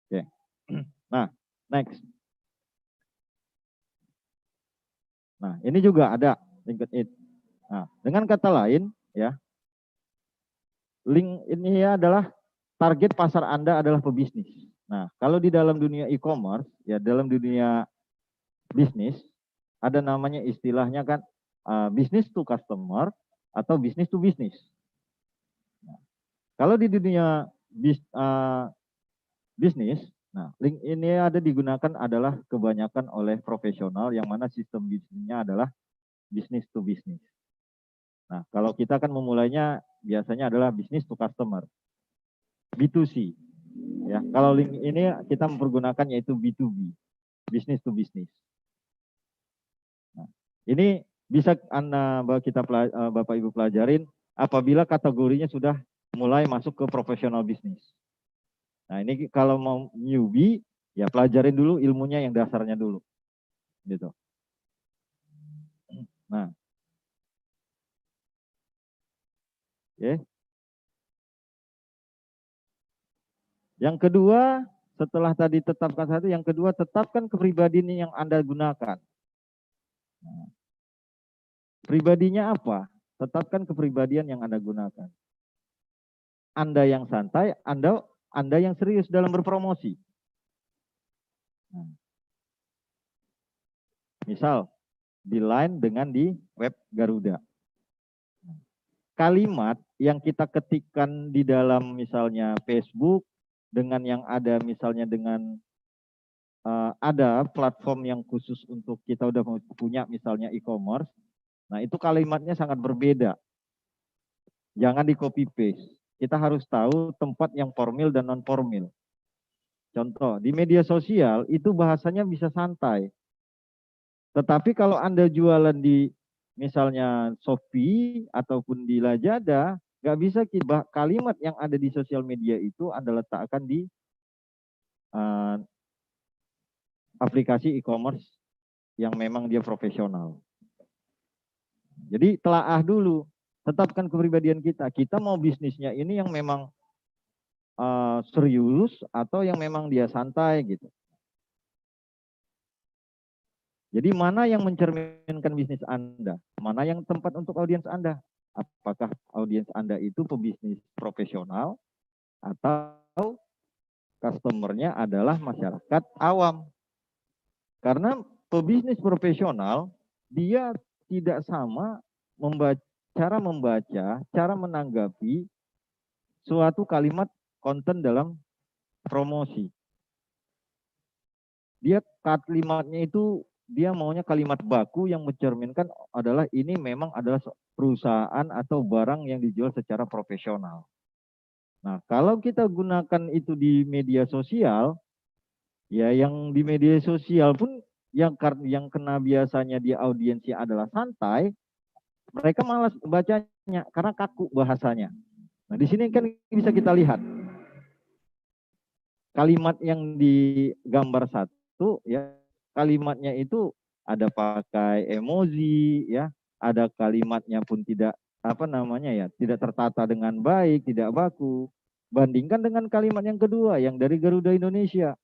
C: Oke. Nah, next. Nah, ini juga ada LinkedIn. Nah, dengan kata lain, ya, link ini adalah target pasar Anda adalah pebisnis. Nah, kalau di dalam dunia e-commerce, ya dalam dunia bisnis, ada namanya istilahnya kan business to customer atau business to business. Nah, kalau di dunia bisnis, nah link ini ada digunakan adalah kebanyakan oleh profesional yang mana sistem bisnisnya adalah business to business. Nah, kalau kita kan memulainya biasanya adalah business to customer, B2C. Ya, kalau link ini kita mempergunakan yaitu B2B, business to business. Nah, ini bisa Bapak Ibu pelajarin apabila kategorinya sudah mulai masuk ke profesional bisnis. Nah, ini kalau mau newbie ya pelajarin dulu ilmunya yang dasarnya dulu. Gitu. Nah. Oke. Yang kedua, setelah tadi tetapkan satu, yang kedua tetapkan kepribadian yang Anda gunakan. Nah, pribadinya apa? Tetapkan kepribadian yang Anda gunakan. Anda yang santai, Anda yang serius dalam berpromosi. Nah, misal, di Line dengan di web Garuda. Kalimat yang kita ketikkan di dalam misalnya Facebook, dengan yang ada misalnya dengan ada platform yang khusus untuk kita udah punya misalnya e-commerce, nah itu kalimatnya sangat berbeda. Jangan di copy paste. Kita harus tahu tempat yang formal dan non formal. Contoh, di media sosial itu bahasanya bisa santai. Tetapi kalau Anda jualan di misalnya Shopee ataupun di Lazada, nggak bisa kalimat yang ada di sosial media itu Anda letakkan di aplikasi e-commerce yang memang dia profesional. Jadi telaah dulu, tetapkan kepribadian kita. Kita mau bisnisnya ini yang memang serius atau yang memang dia santai gitu. Jadi mana yang mencerminkan bisnis Anda? Mana yang tempat untuk audiens Anda? Apakah audiens Anda itu pebisnis profesional atau customernya adalah masyarakat awam? Karena pebisnis profesional dia tidak sama cara membaca, cara menanggapi suatu kalimat konten dalam promosi. Dia kalimatnya itu dia maunya kalimat baku yang mencerminkan adalah ini memang adalah perusahaan atau barang yang dijual secara profesional. Nah, kalau kita gunakan itu di media sosial, ya yang di media sosial pun yang kena biasanya di audiensnya adalah santai, mereka malas bacanya karena kaku bahasanya. Nah, di sini kan bisa kita lihat kalimat yang di gambar satu ya, kalimatnya itu ada pakai emoji ya, ada kalimatnya pun tidak tidak tertata dengan baik, tidak baku. Bandingkan dengan kalimat yang kedua yang dari Garuda Indonesia.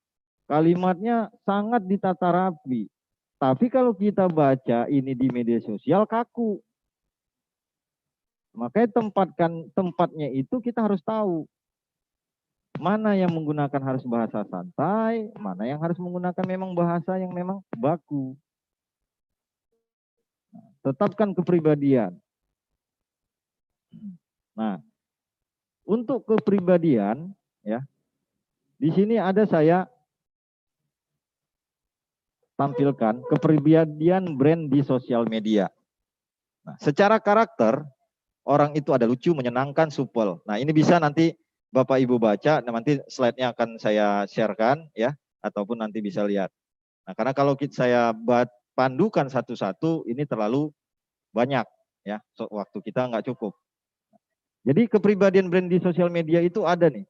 C: Kalimatnya sangat ditata rapi. Tapi kalau kita baca ini di media sosial kaku. Makanya tempatnya itu kita harus tahu. Mana yang menggunakan harus bahasa santai, mana yang harus menggunakan memang bahasa yang memang baku. Tetapkan kepribadian. Nah, untuk kepribadian, ya, di sini ada saya tampilkan kepribadian brand di sosial media. Nah, secara karakter, orang itu ada lucu, menyenangkan, supel. Nah, ini bisa nanti Bapak Ibu baca, nanti slide-nya akan saya sharekan ya, ataupun nanti bisa lihat. Nah, karena kalau saya pandukan satu-satu, ini terlalu banyak ya, waktu kita nggak cukup. Jadi kepribadian brand di sosial media itu ada nih.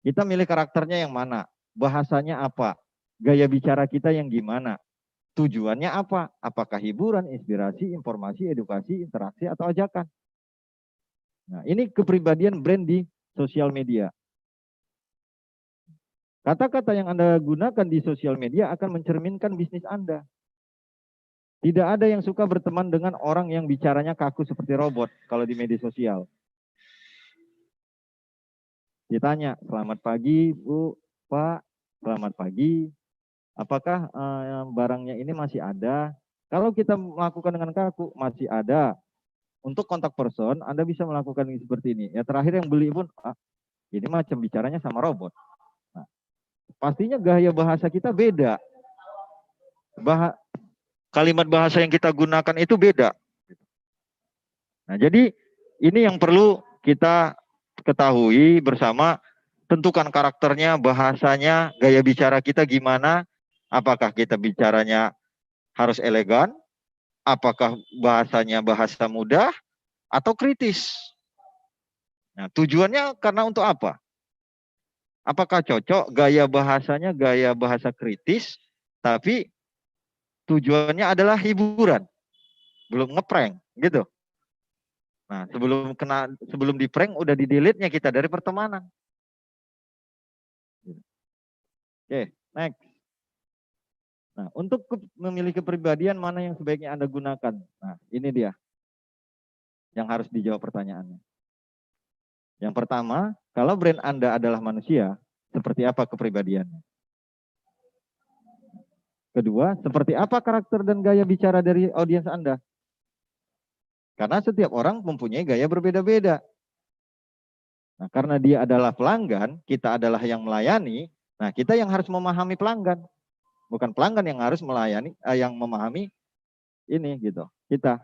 C: Kita milih karakternya yang mana, bahasanya apa, gaya bicara kita yang gimana, tujuannya apa, apakah hiburan, inspirasi, informasi, edukasi, interaksi, atau ajakan. Nah, ini kepribadian brand di sosial media. Kata-kata yang Anda gunakan di sosial media akan mencerminkan bisnis Anda. Tidak ada yang suka berteman dengan orang yang bicaranya kaku seperti robot kalau di media sosial. Ditanya, selamat pagi Bu, Pak, selamat pagi. Apakah barangnya ini masih ada? Kalau kita melakukan dengan kaku, masih ada. Untuk kontak person, Anda bisa melakukan seperti ini. Ya terakhir yang beli pun, ini macam bicaranya sama robot. Nah, pastinya gaya bahasa kita beda. Kalimat bahasa yang kita gunakan itu beda. Nah, jadi ini yang perlu kita ketahui bersama, tentukan karakternya, bahasanya, gaya bicara kita gimana, apakah kita bicaranya harus elegan, apakah bahasanya bahasa mudah, atau kritis. Nah, tujuannya karena untuk apa? Apakah cocok gaya bahasanya gaya bahasa kritis, tapi tujuannya adalah hiburan, belum ngeprank, gitu. Nah, sebelum di prank udah di delete-nya kita dari pertemanan. Oke, next. Nah, untuk memilih kepribadian mana yang sebaiknya Anda gunakan? Nah, ini dia yang harus dijawab pertanyaannya. Yang pertama, kalau brand Anda adalah manusia, seperti apa kepribadiannya? Kedua, seperti apa karakter dan gaya bicara dari audiens Anda? Karena setiap orang mempunyai gaya berbeda-beda. Nah, karena dia adalah pelanggan, kita adalah yang melayani, nah kita yang harus memahami pelanggan. Bukan pelanggan yang harus melayani, yang memahami ini gitu. Kita.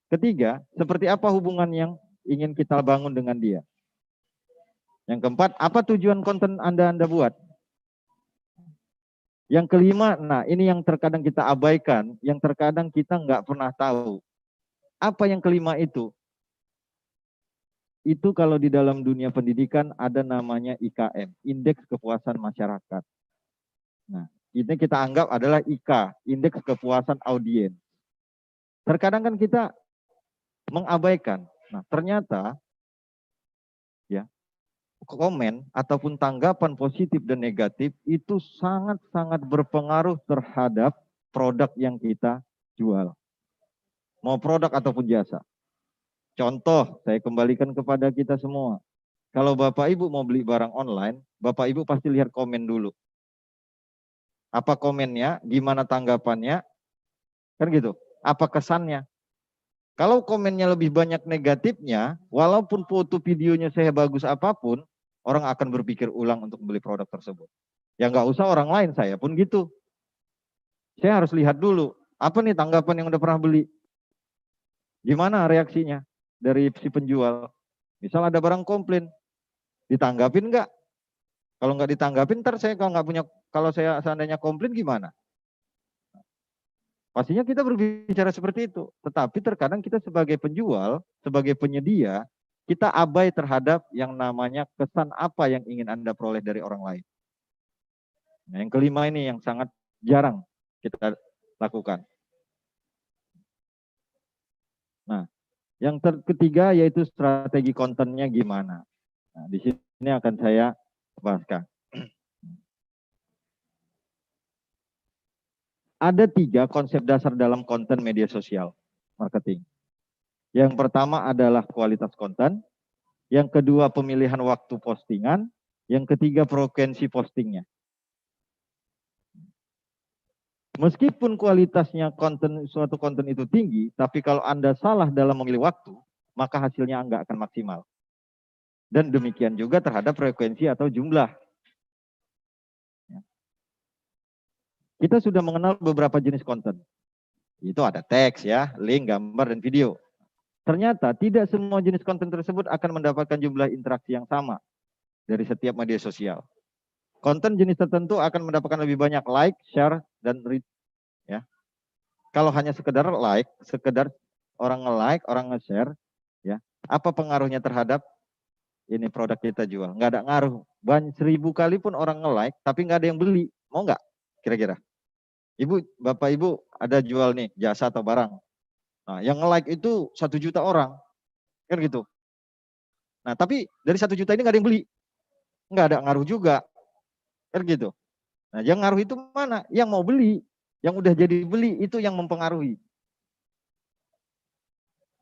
C: Ketiga, seperti apa hubungan yang ingin kita bangun dengan dia? Yang keempat, apa tujuan konten Anda buat? Yang kelima, nah ini yang terkadang kita abaikan, yang terkadang kita nggak pernah tahu. Apa yang kelima itu? Itu kalau di dalam dunia pendidikan ada namanya IKM, Indeks Kepuasan Masyarakat. Nah, ini kita anggap adalah IK, Indeks Kepuasan Audiens. Terkadang kan kita mengabaikan. Nah, ternyata ya, komen ataupun tanggapan positif dan negatif itu sangat-sangat berpengaruh terhadap produk yang kita jual. Mau produk ataupun jasa. Contoh, saya kembalikan kepada kita semua. Kalau Bapak Ibu mau beli barang online, Bapak Ibu pasti lihat komen dulu. Apa komennya, gimana tanggapannya, kan gitu. Apa kesannya? Kalau komennya lebih banyak negatifnya, walaupun foto videonya saya bagus apapun, orang akan berpikir ulang untuk beli produk tersebut. Ya nggak usah orang lain, saya pun gitu. Saya harus lihat dulu, apa nih tanggapan yang udah pernah beli? Gimana reaksinya dari si penjual? Misal ada barang komplain, ditanggapin nggak? Kalau nggak ditanggapin, ntar saya kalau nggak punya, kalau saya seandainya komplain gimana? Pastinya kita berbicara seperti itu. Tetapi terkadang kita sebagai penjual, sebagai penyedia, kita abai terhadap yang namanya kesan apa yang ingin Anda peroleh dari orang lain. Nah, yang kelima ini yang sangat jarang kita lakukan. Nah, yang ketiga yaitu strategi kontennya gimana. Nah, di sini akan saya bahaskan. Ada 3 konsep dasar dalam konten media sosial marketing. Yang pertama adalah kualitas konten, yang kedua pemilihan waktu postingan, yang ketiga frekuensi postingnya. Meskipun kualitasnya suatu konten itu tinggi, tapi kalau Anda salah dalam memilih waktu, maka hasilnya nggak akan maksimal. Dan demikian juga terhadap frekuensi atau jumlah. Kita sudah mengenal beberapa jenis konten. Itu ada teks ya, link, gambar, dan video. Ternyata tidak semua jenis konten tersebut akan mendapatkan jumlah interaksi yang sama dari setiap media sosial. Konten jenis tertentu akan mendapatkan lebih banyak like, share, dan read. Ya. Kalau hanya sekedar like, sekedar orang nge-like, orang nge-share, ya, apa pengaruhnya terhadap ini produk kita jual? Nggak ada ngaruh. 1000 kali pun orang nge-like, tapi nggak ada yang beli. Mau nggak? Kira-kira. Ibu, Bapak Ibu ada jual nih jasa atau barang. Nah, yang nge-like itu 1 juta orang. Kan gitu. Nah, tapi dari 1 juta ini nggak ada yang beli. Nggak ada ngaruh juga. Kan gitu. Nah, yang ngaruh itu mana? Yang mau beli. Yang udah jadi beli itu yang mempengaruhi.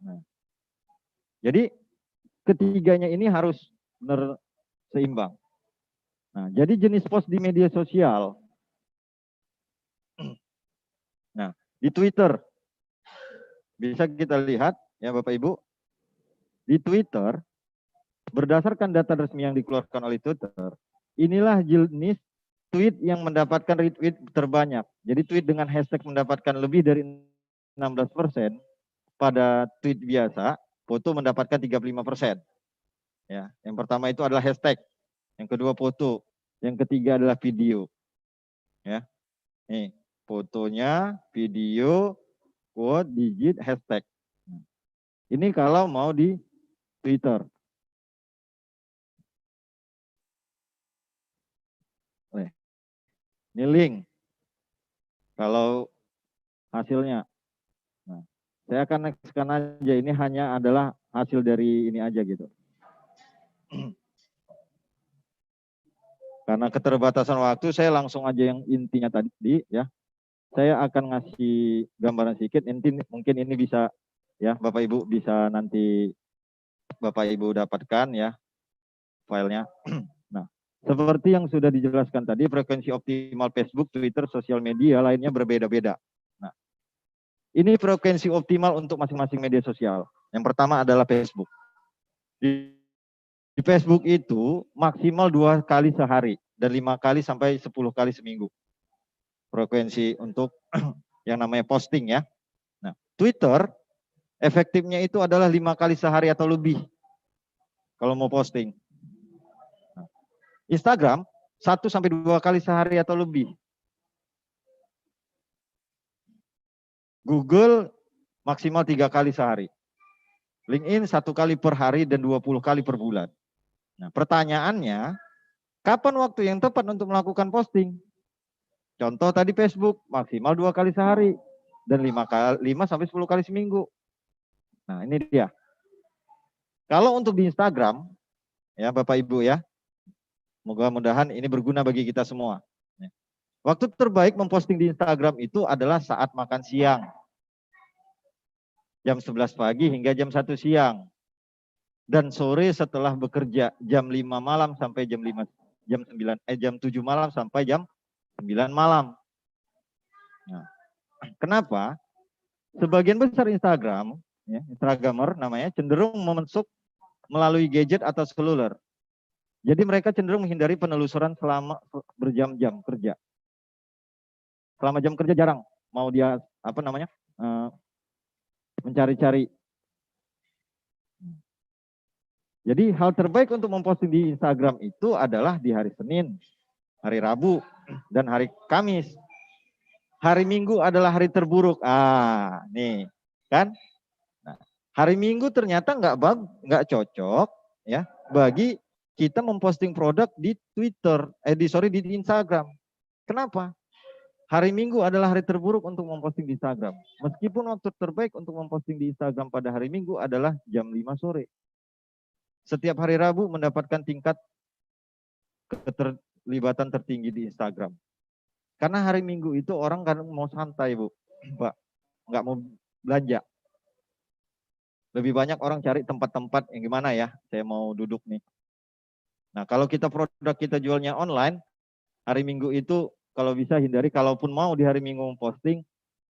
C: Nah, jadi ketiganya ini harus benar seimbang. Nah, jadi jenis post di media sosial. Nah, di Twitter bisa kita lihat ya Bapak Ibu. Di Twitter berdasarkan data resmi yang dikeluarkan oleh Twitter, inilah jenis tweet yang mendapatkan retweet terbanyak. Jadi tweet dengan hashtag mendapatkan lebih dari 16%, pada tweet biasa, foto mendapatkan 35%. Ya, yang pertama itu adalah hashtag, yang kedua foto, yang ketiga adalah video. Ya, nih fotonya, video, quote, digit, hashtag. Ini kalau mau di Twitter. Ini link. Kalau hasilnya. Nah, saya akan nextkan aja. Ini hanya adalah hasil dari ini aja gitu. Karena keterbatasan waktu, saya langsung aja yang intinya tadi ya. Saya akan ngasih gambaran sedikit. Mungkin ini bisa ya Bapak Ibu bisa nanti Bapak Ibu dapatkan ya filenya. Nah, seperti yang sudah dijelaskan tadi, frekuensi optimal Facebook, Twitter, sosial media lainnya berbeda-beda. Nah, ini frekuensi optimal untuk masing-masing media sosial. Yang pertama adalah Facebook. Di Facebook itu maksimal 2 kali sehari dan 5 kali sampai 10 kali seminggu. Frekuensi untuk yang namanya posting ya. Nah, Twitter efektifnya itu adalah 5 kali sehari atau lebih kalau mau posting. Nah, Instagram 1 sampai 2 kali sehari atau lebih. Google maksimal 3 kali sehari. LinkedIn 1 kali per hari dan 20 kali per bulan. Nah, pertanyaannya, kapan waktu yang tepat untuk melakukan posting? Contoh tadi Facebook, maksimal 2 kali sehari dan 5 sampai 10 kali seminggu. Nah, ini dia. Kalau untuk di Instagram, ya Bapak Ibu ya, mudah-mudahan ini berguna bagi kita semua. Waktu terbaik memposting di Instagram itu adalah saat makan siang. Jam 11 pagi hingga jam 1 siang. Dan sore setelah bekerja jam 5 malam sampai jam 7 malam sampai jam 9 malam. Nah, kenapa? Sebagian besar Instagram, ya, Instagramer namanya, cenderung memensuk melalui gadget atau seluler. Jadi mereka cenderung menghindari penelusuran selama berjam-jam kerja. Selama jam kerja jarang mau dia mencari-cari. Jadi hal terbaik untuk memposting di Instagram itu adalah di hari Senin, hari Rabu, dan hari Kamis. Hari Minggu adalah hari terburuk. Nih, kan? Nah, hari Minggu ternyata nggak cocok ya bagi kita memposting produk di Twitter, di Instagram. Kenapa? Hari Minggu adalah hari terburuk untuk memposting di Instagram. Meskipun waktu terbaik untuk memposting di Instagram pada hari Minggu adalah jam 5 sore. Setiap hari Rabu mendapatkan tingkat keterlibatan tertinggi di Instagram. Karena hari Minggu itu orang kan mau santai, Bu. Pak, nggak mau belanja. Lebih banyak orang cari tempat-tempat yang gimana ya, saya mau duduk nih. Nah, kalau kita produk kita jualnya online, hari Minggu itu kalau bisa hindari, kalaupun mau di hari Minggu memposting,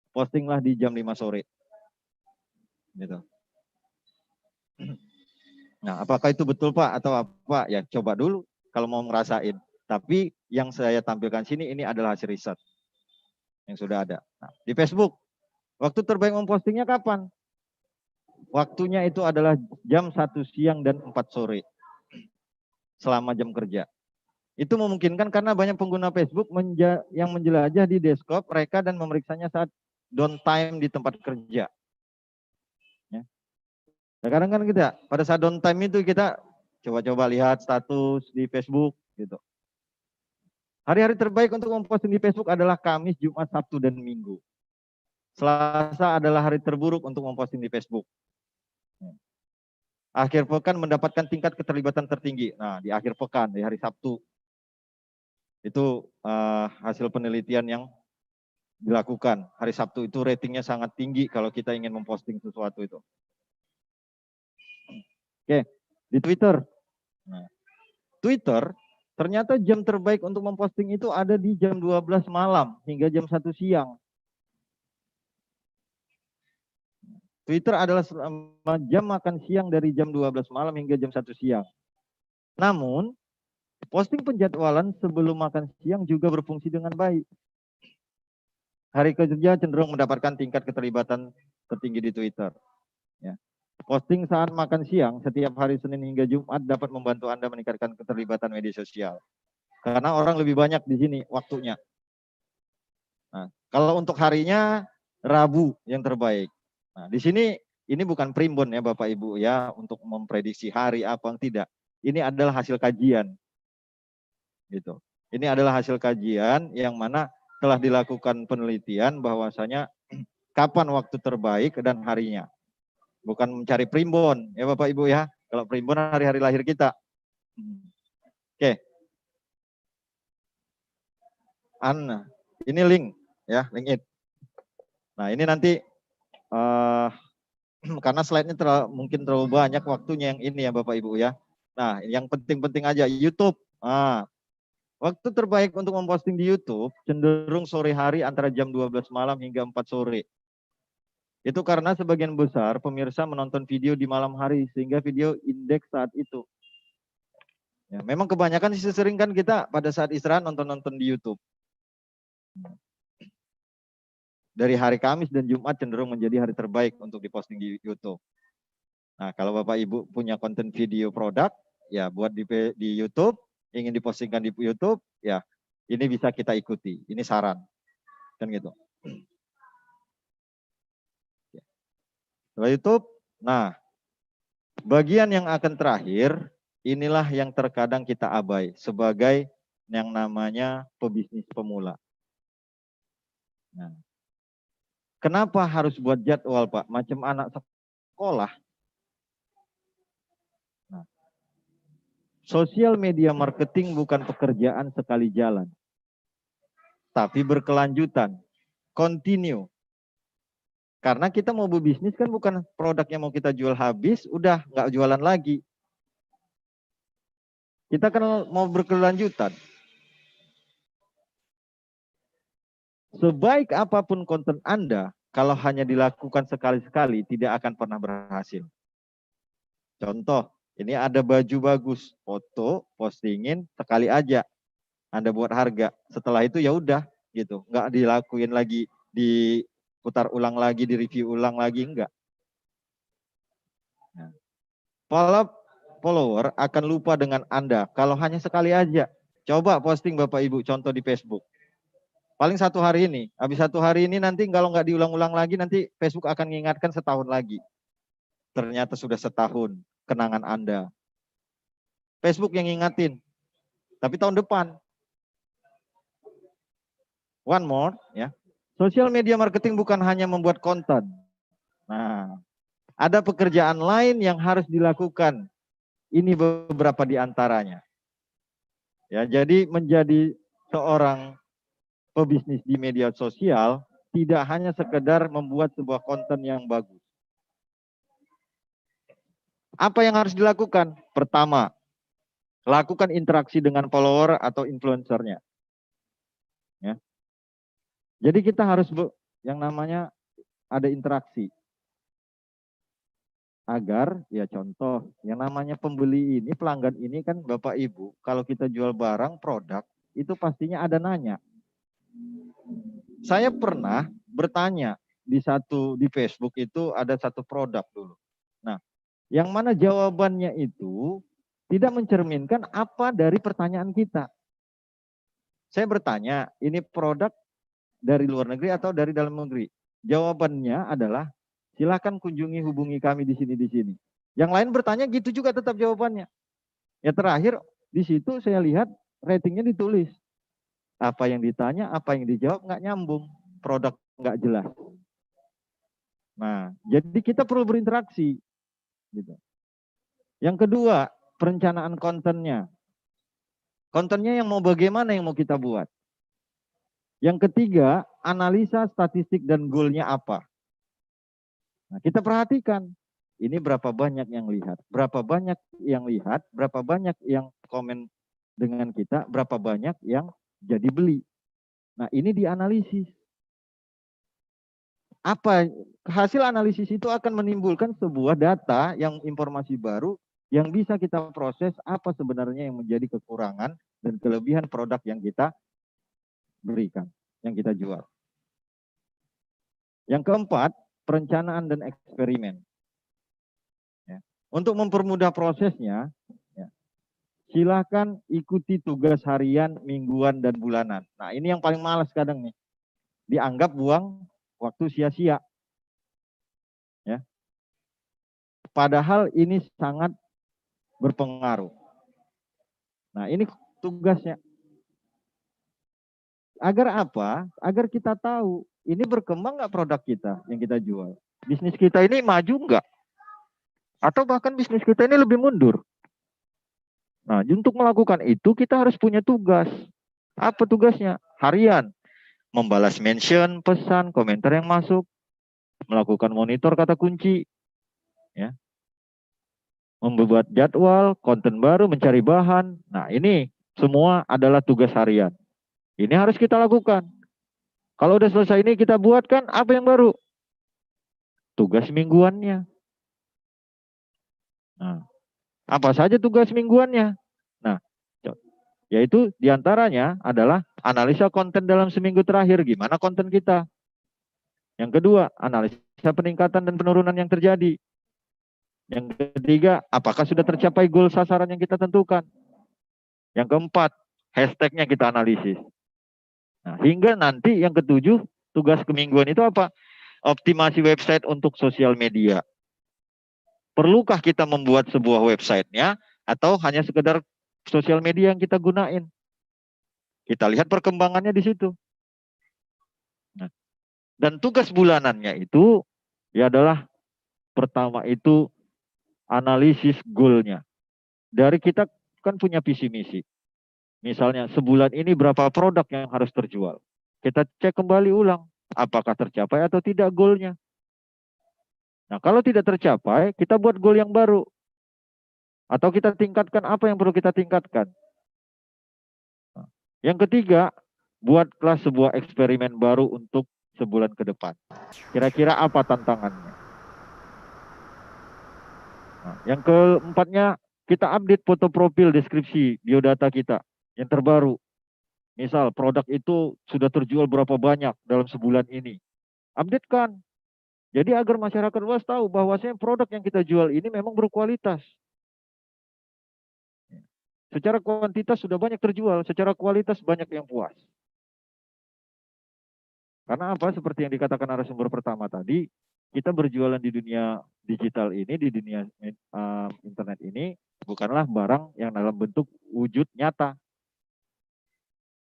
C: postinglah di jam 5 sore. Gitu. Nah, apakah itu betul Pak atau apa? Ya coba dulu kalau mau ngerasain. Tapi yang saya tampilkan sini ini adalah hasil riset yang sudah ada. Nah, di Facebook, waktu terbaik mempostingnya kapan? Waktunya itu adalah jam 1 siang dan 4 sore. Selama jam kerja. Itu memungkinkan karena banyak pengguna Facebook yang menjelajah di desktop mereka dan memeriksanya saat downtime di tempat kerja. Ya. Kadang kan kita pada saat downtime itu kita coba-coba lihat status di Facebook gitu. Hari-hari terbaik untuk memposting di Facebook adalah Kamis, Jumat, Sabtu, dan Minggu. Selasa adalah hari terburuk untuk memposting di Facebook. Akhir pekan mendapatkan tingkat keterlibatan tertinggi. Nah, di akhir pekan, di hari Sabtu. Itu hasil penelitian yang dilakukan. Hari Sabtu itu ratingnya sangat tinggi kalau kita ingin memposting sesuatu itu. Oke, di Twitter. Nah, Twitter, ternyata jam terbaik untuk memposting itu ada di jam 12 malam hingga jam 1 siang. Twitter adalah jam makan siang dari jam 12 malam hingga jam 1 siang. Namun, posting penjadwalan sebelum makan siang juga berfungsi dengan baik. Hari kerja cenderung mendapatkan tingkat keterlibatan tertinggi di Twitter. Ya. Posting saat makan siang setiap hari Senin hingga Jumat dapat membantu Anda meningkatkan keterlibatan media sosial. Karena orang lebih banyak di sini waktunya. Nah, kalau untuk harinya Rabu yang terbaik. Nah, di sini ini bukan primbon ya Bapak Ibu ya untuk memprediksi hari apa yang tidak. Ini adalah hasil kajian. Gitu. Ini adalah hasil kajian yang mana telah dilakukan penelitian bahwasanya kapan waktu terbaik dan harinya. Bukan mencari primbon ya Bapak Ibu ya. Kalau primbon hari-hari lahir kita. Oke. Anna, ini link ya, link it. Nah, ini nanti karena slide-nya mungkin terlalu banyak waktunya yang ini ya Bapak Ibu ya. Nah, yang penting-penting aja YouTube. Nah, waktu terbaik untuk memposting di YouTube cenderung sore hari antara jam 12 malam hingga 4 sore. Itu karena sebagian besar pemirsa menonton video di malam hari sehingga video indeks saat itu. Ya, memang kebanyakan sering kan kita pada saat istirahat nonton-nonton di YouTube. Dari hari Kamis dan Jumat cenderung menjadi hari terbaik untuk diposting di YouTube. Nah, kalau Bapak Ibu punya konten video produk, ya buat di YouTube, ingin dipostingkan di YouTube, ya ini bisa kita ikuti. Ini saran, kan gitu. Setelah YouTube, nah bagian yang akan terakhir, inilah yang terkadang kita abai sebagai yang namanya pebisnis pemula. Nah, kenapa harus buat jadwal Pak? Macam anak sekolah. Nah, sosial media marketing bukan pekerjaan sekali jalan, tapi berkelanjutan, continue. Karena kita mau berbisnis kan bukan produk yang mau kita jual habis, udah nggak jualan lagi. Kita kan mau berkelanjutan. Sebaik apapun konten Anda, kalau hanya dilakukan sekali-sekali, tidak akan pernah berhasil. Contoh, ini ada baju bagus, foto, postingin, sekali aja. Anda buat harga. Setelah itu ya udah gitu, nggak dilakuin lagi, diputar ulang lagi, di review ulang lagi, enggak. Nah, follower akan lupa dengan Anda kalau hanya sekali aja. Coba posting Bapak Ibu, contoh di Facebook. Paling 1 hari ini. Habis 1 hari ini nanti kalau nggak diulang-ulang lagi, nanti Facebook akan mengingatkan setahun lagi. Ternyata sudah setahun kenangan Anda. Facebook yang ngingatin. Tapi tahun depan. One more, ya. Social media marketing bukan hanya membuat konten. Nah, ada pekerjaan lain yang harus dilakukan. Ini beberapa di antaranya. Ya, jadi menjadi seorang pebisnis di media sosial tidak hanya sekedar membuat sebuah konten yang bagus. Apa yang harus dilakukan? Pertama, lakukan interaksi dengan follower atau influencernya. Ya. Jadi kita harus yang namanya ada interaksi. Agar, ya contoh, yang namanya pembeli ini, pelanggan ini kan Bapak Ibu, kalau kita jual barang, produk, itu pastinya ada nanya. Saya pernah bertanya di Facebook itu ada satu produk dulu. Nah, yang mana jawabannya itu tidak mencerminkan apa dari pertanyaan kita. Saya bertanya, ini produk dari luar negeri atau dari dalam negeri? Jawabannya adalah, silakan kunjungi, hubungi kami di sini. Yang lain bertanya gitu juga tetap jawabannya. Ya terakhir di situ saya lihat ratingnya ditulis. Apa yang ditanya, apa yang dijawab nggak nyambung. Produk nggak jelas. Nah, jadi kita perlu berinteraksi. Gitu. Yang kedua, perencanaan kontennya. Kontennya yang mau bagaimana yang mau kita buat. Yang ketiga, analisa statistik dan goalnya apa. Nah, kita perhatikan, ini berapa banyak yang lihat, berapa banyak yang komen dengan kita, berapa banyak yang jadi beli. Nah, ini dianalisis. Apa hasil analisis itu akan menimbulkan sebuah data yang informasi baru yang bisa kita proses apa sebenarnya yang menjadi kekurangan dan kelebihan produk yang kita berikan, yang kita jual. Yang keempat, perencanaan dan eksperimen. Ya. Untuk mempermudah prosesnya, ya, silakan ikuti tugas harian, mingguan, dan bulanan. Nah, ini yang paling malas kadang nih. Dianggap buang waktu sia-sia. Ya. Padahal ini sangat berpengaruh. Nah, ini tugasnya. Agar apa? Agar kita tahu ini berkembang nggak produk kita yang kita jual. Bisnis kita ini maju nggak? Atau bahkan bisnis kita ini lebih mundur. Nah, untuk melakukan itu kita harus punya tugas. Apa tugasnya? Harian. Membalas mention, pesan, komentar yang masuk. Melakukan monitor kata kunci. Ya. Membuat jadwal, konten baru, mencari bahan. Nah, ini semua adalah tugas harian. Ini harus kita lakukan. Kalau udah selesai ini kita buatkan apa yang baru? Tugas mingguannya. Nah, apa saja tugas mingguannya? Nah, yaitu diantaranya adalah analisa konten dalam seminggu terakhir. Gimana konten kita? Yang kedua, analisa peningkatan dan penurunan yang terjadi. Yang ketiga, apakah sudah tercapai goal sasaran yang kita tentukan? Yang keempat, hashtagnya kita analisis. Nah, hingga nanti yang ketujuh, tugas kemingguan itu apa? Optimasi website untuk sosial media. Perlukah kita membuat sebuah websitenya atau hanya sekedar sosial media yang kita gunain? Kita lihat perkembangannya di situ. Nah, dan tugas bulanannya itu ya adalah pertama itu analisis goalnya. Dari kita kan punya visi misi. Misalnya sebulan ini berapa produk yang harus terjual. Kita cek kembali ulang, apakah tercapai atau tidak goalnya. Nah, kalau tidak tercapai, kita buat goal yang baru. Atau kita tingkatkan apa yang perlu kita tingkatkan. Nah, yang ketiga, buatlah sebuah eksperimen baru untuk sebulan ke depan. Kira-kira apa tantangannya? Nah, yang keempatnya, kita update foto profil, deskripsi, biodata kita yang terbaru. Misal produk itu sudah terjual berapa banyak dalam sebulan ini. Updatekan. Jadi agar masyarakat luas tahu bahwasanya produk yang kita jual ini memang berkualitas. Secara kuantitas sudah banyak terjual, secara kualitas banyak yang puas. Karena apa? Seperti yang dikatakan narasumber pertama tadi, kita berjualan di dunia digital ini, di dunia internet ini, bukanlah barang yang dalam bentuk wujud nyata.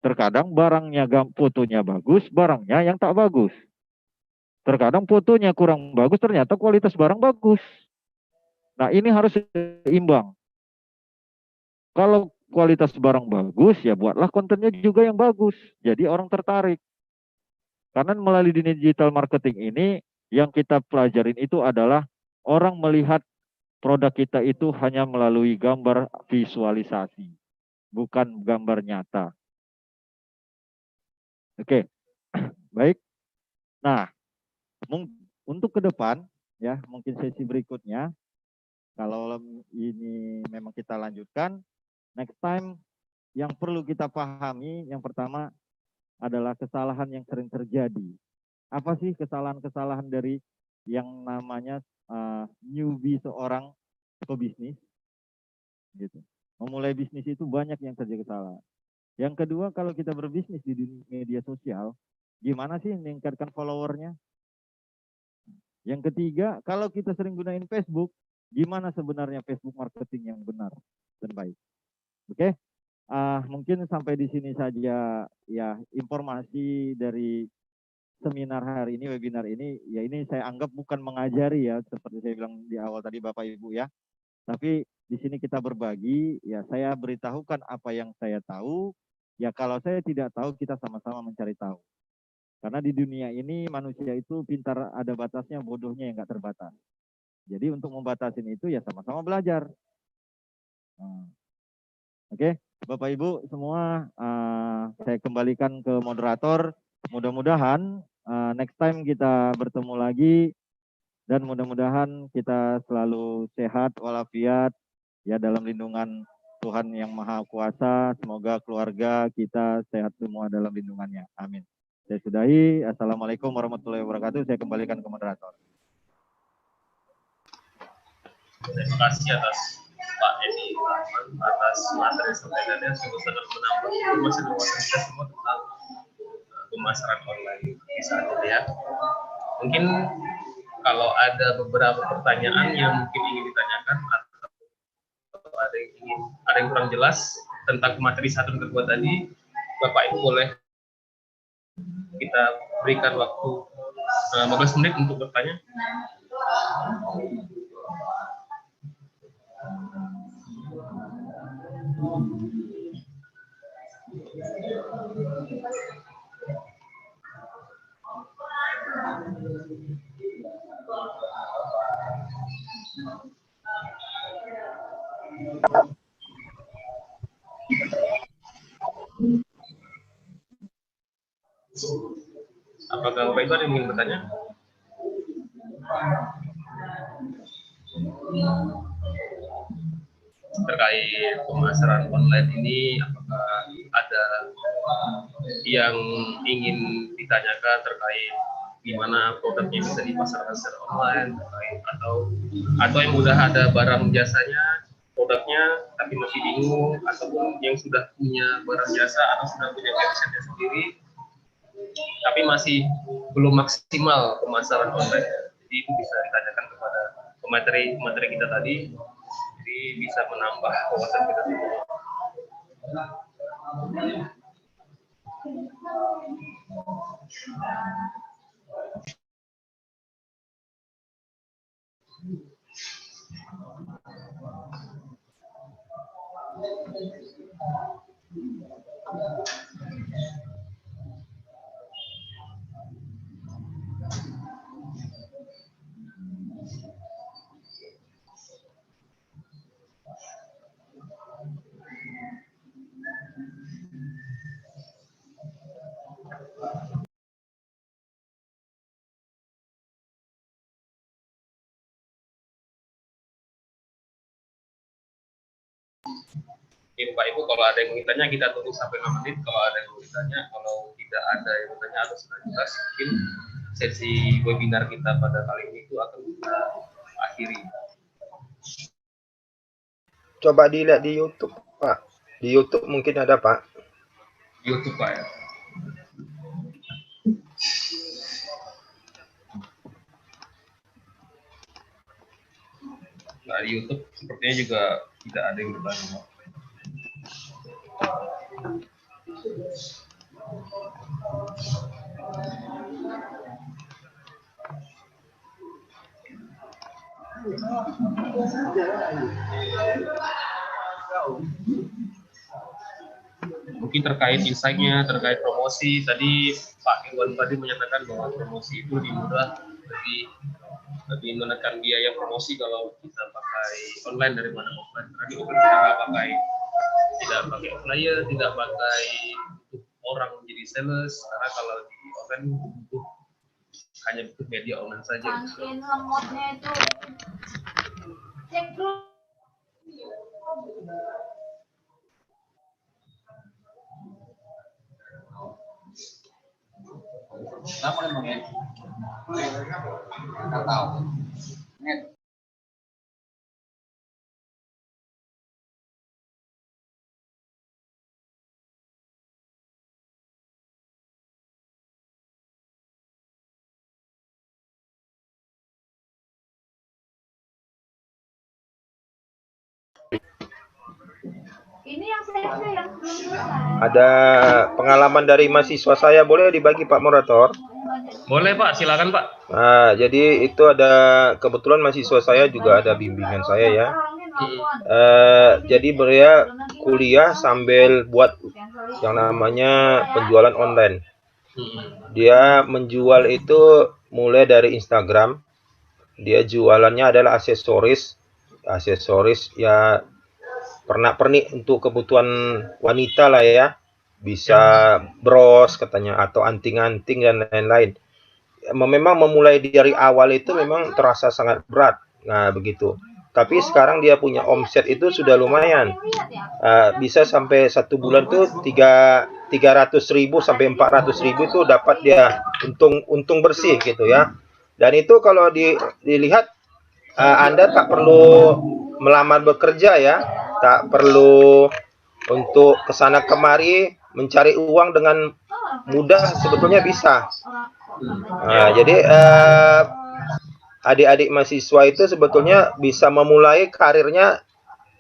C: Terkadang barangnya, fotonya bagus, barangnya yang tak bagus. Terkadang fotonya kurang bagus, ternyata kualitas barang bagus. Nah, ini harus seimbang. Kalau kualitas barang bagus, ya buatlah kontennya juga yang bagus. Jadi orang tertarik. Karena melalui dunia digital marketing ini, yang kita pelajarin itu adalah orang melihat produk kita itu hanya melalui gambar visualisasi, bukan gambar nyata. Oke, baik. Nah, untuk ke depan, ya mungkin sesi berikutnya, kalau ini memang kita lanjutkan, next time yang perlu kita pahami, yang pertama adalah kesalahan yang sering terjadi. Apa sih kesalahan-kesalahan dari yang namanya newbie seorang pebisnis? Gitu. Memulai bisnis itu banyak yang terjadi kesalahan. Yang kedua, kalau kita berbisnis di media sosial, gimana sih meningkatkan followernya? Yang ketiga, kalau kita sering gunain Facebook, gimana sebenarnya Facebook marketing yang benar dan baik? Oke, mungkin sampai di sini saja ya informasi dari seminar hari ini, webinar ini. Ya ini saya anggap bukan mengajari ya, seperti saya bilang di awal tadi Bapak Ibu ya. Tapi di sini kita berbagi, ya saya beritahukan apa yang saya tahu. Ya kalau saya tidak tahu, kita sama-sama mencari tahu. Karena di dunia ini manusia itu pintar ada batasnya, bodohnya yang nggak terbatas. Jadi untuk membatasin itu ya sama-sama belajar. Oke, Bapak Ibu semua, saya kembalikan ke moderator. Mudah-mudahan next time kita bertemu lagi dan mudah-mudahan kita selalu sehat walafiat ya dalam lindungan Tuhan yang Maha Kuasa. Semoga keluarga kita sehat semua dalam lindungannya. Amin. Saya sudahi. Assalamualaikum warahmatullahi wabarakatuh. Saya kembalikan ke moderator.
B: Terima kasih atas Pak Edi Rahman atas materi sampaiannya, sangat menambah wawasan kita semua tentang pemasaran online di saat ini ya. Mungkin kalau ada beberapa pertanyaan yang mungkin ingin ditanyakan atau ada yang kurang jelas tentang materi 1 dan kedua tadi, Bapak Ibu boleh kita berikan waktu 15 menit untuk bertanya. Apakah Bapak Ibu ada yang ingin bertanya? Terkait pemasaran online ini, apakah ada yang ingin ditanyakan terkait gimana produknya bisa dipasarkan secara online, atau yang udah ada barang jasanya, produknya tapi masih bingung, ataupun yang sudah punya barang jasa atau sudah punya website sendiri tapi masih belum maksimal pemasaran online. Jadi itu bisa ditanyakan kepada pemateri kita tadi, jadi bisa menambah wawasan kita semua. Mungkin Pak Ibu kalau ada yang bertanya kita tunggu sampai 5 menit. Kalau ada yang bertanya, kalau tidak ada yang bertanya atau sudah jelas, mungkin sesi webinar kita pada kali ini itu akan kita akhiri.
A: Coba dilihat di YouTube, Pak. Di YouTube mungkin ada, Pak.
B: YouTube, Pak, ya. Nah, di YouTube sepertinya juga tidak ada yang bertanya, Pak. Mungkin terkait insight-nya, terkait promosi, tadi Pak Irwan tadi menyatakan bahwa promosi itu dimudah, lebih menekan biaya promosi kalau kita pakai online daripada offline. Karena di offline kita tidak pakai flyer, tidak pakai orang menjadi sales, karena kalau di online butuh hanya butuh media online saja.
D: Saking lemotnya itu cek dulu.
E: Kenapa emang ya? Nggak tahu.
D: Ini yang saya yang belum selesai.
A: Ada pengalaman dari mahasiswa saya, boleh dibagi Pak Moderator?
B: Boleh Pak, silakan Pak.
A: Nah, jadi itu ada kebetulan mahasiswa saya juga ada bimbingan saya ya. Jadi dia kuliah sambil buat yang namanya penjualan online. Dia menjual itu mulai dari Instagram. Dia jualannya adalah aksesoris ya, pernak-pernik untuk kebutuhan wanita lah ya. Bisa bros katanya atau anting-anting dan lain-lain. Memang memulai dari awal itu memang terasa sangat berat. Nah, begitu. Tapi sekarang dia punya omset itu sudah lumayan. Bisa sampai 1 bulan tuh 300.000 sampai 400.000 itu dapat dia untung bersih gitu ya. Dan itu kalau dilihat Anda tak perlu melamar bekerja ya, tak perlu untuk kesana kemari mencari uang dengan mudah, sebetulnya bisa. Nah, jadi adik-adik mahasiswa itu sebetulnya bisa memulai karirnya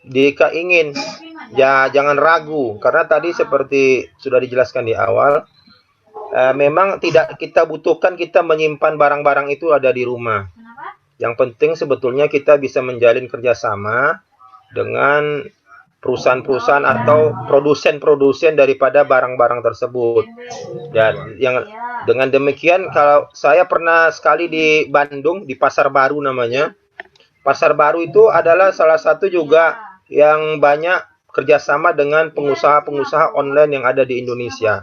A: jika ingin. Ya, jangan ragu, karena tadi seperti sudah dijelaskan di awal, memang tidak kita butuhkan kita menyimpan barang-barang itu ada di rumah. Yang penting sebetulnya kita bisa menjalin kerjasama dengan perusahaan-perusahaan atau produsen-produsen daripada barang-barang tersebut. Dan yang dengan demikian, kalau saya pernah sekali di Bandung, di Pasar Baru namanya. Pasar Baru itu adalah salah satu juga yang banyak kerjasama dengan pengusaha-pengusaha online yang ada di Indonesia.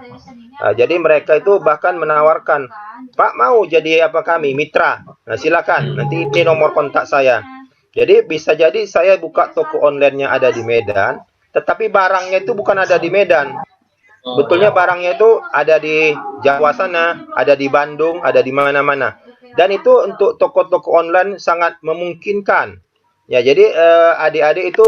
A: Nah, jadi mereka itu bahkan menawarkan, Pak mau jadi apa kami, mitra? Nah, silakan, nanti ini nomor kontak saya. Jadi bisa jadi saya buka toko online-nya ada di Medan, tetapi barangnya itu bukan ada di Medan. Betulnya barangnya itu ada di Jawa sana, ada di Bandung, ada di mana-mana. Dan itu untuk toko-toko online sangat memungkinkan. Ya, jadi adik-adik itu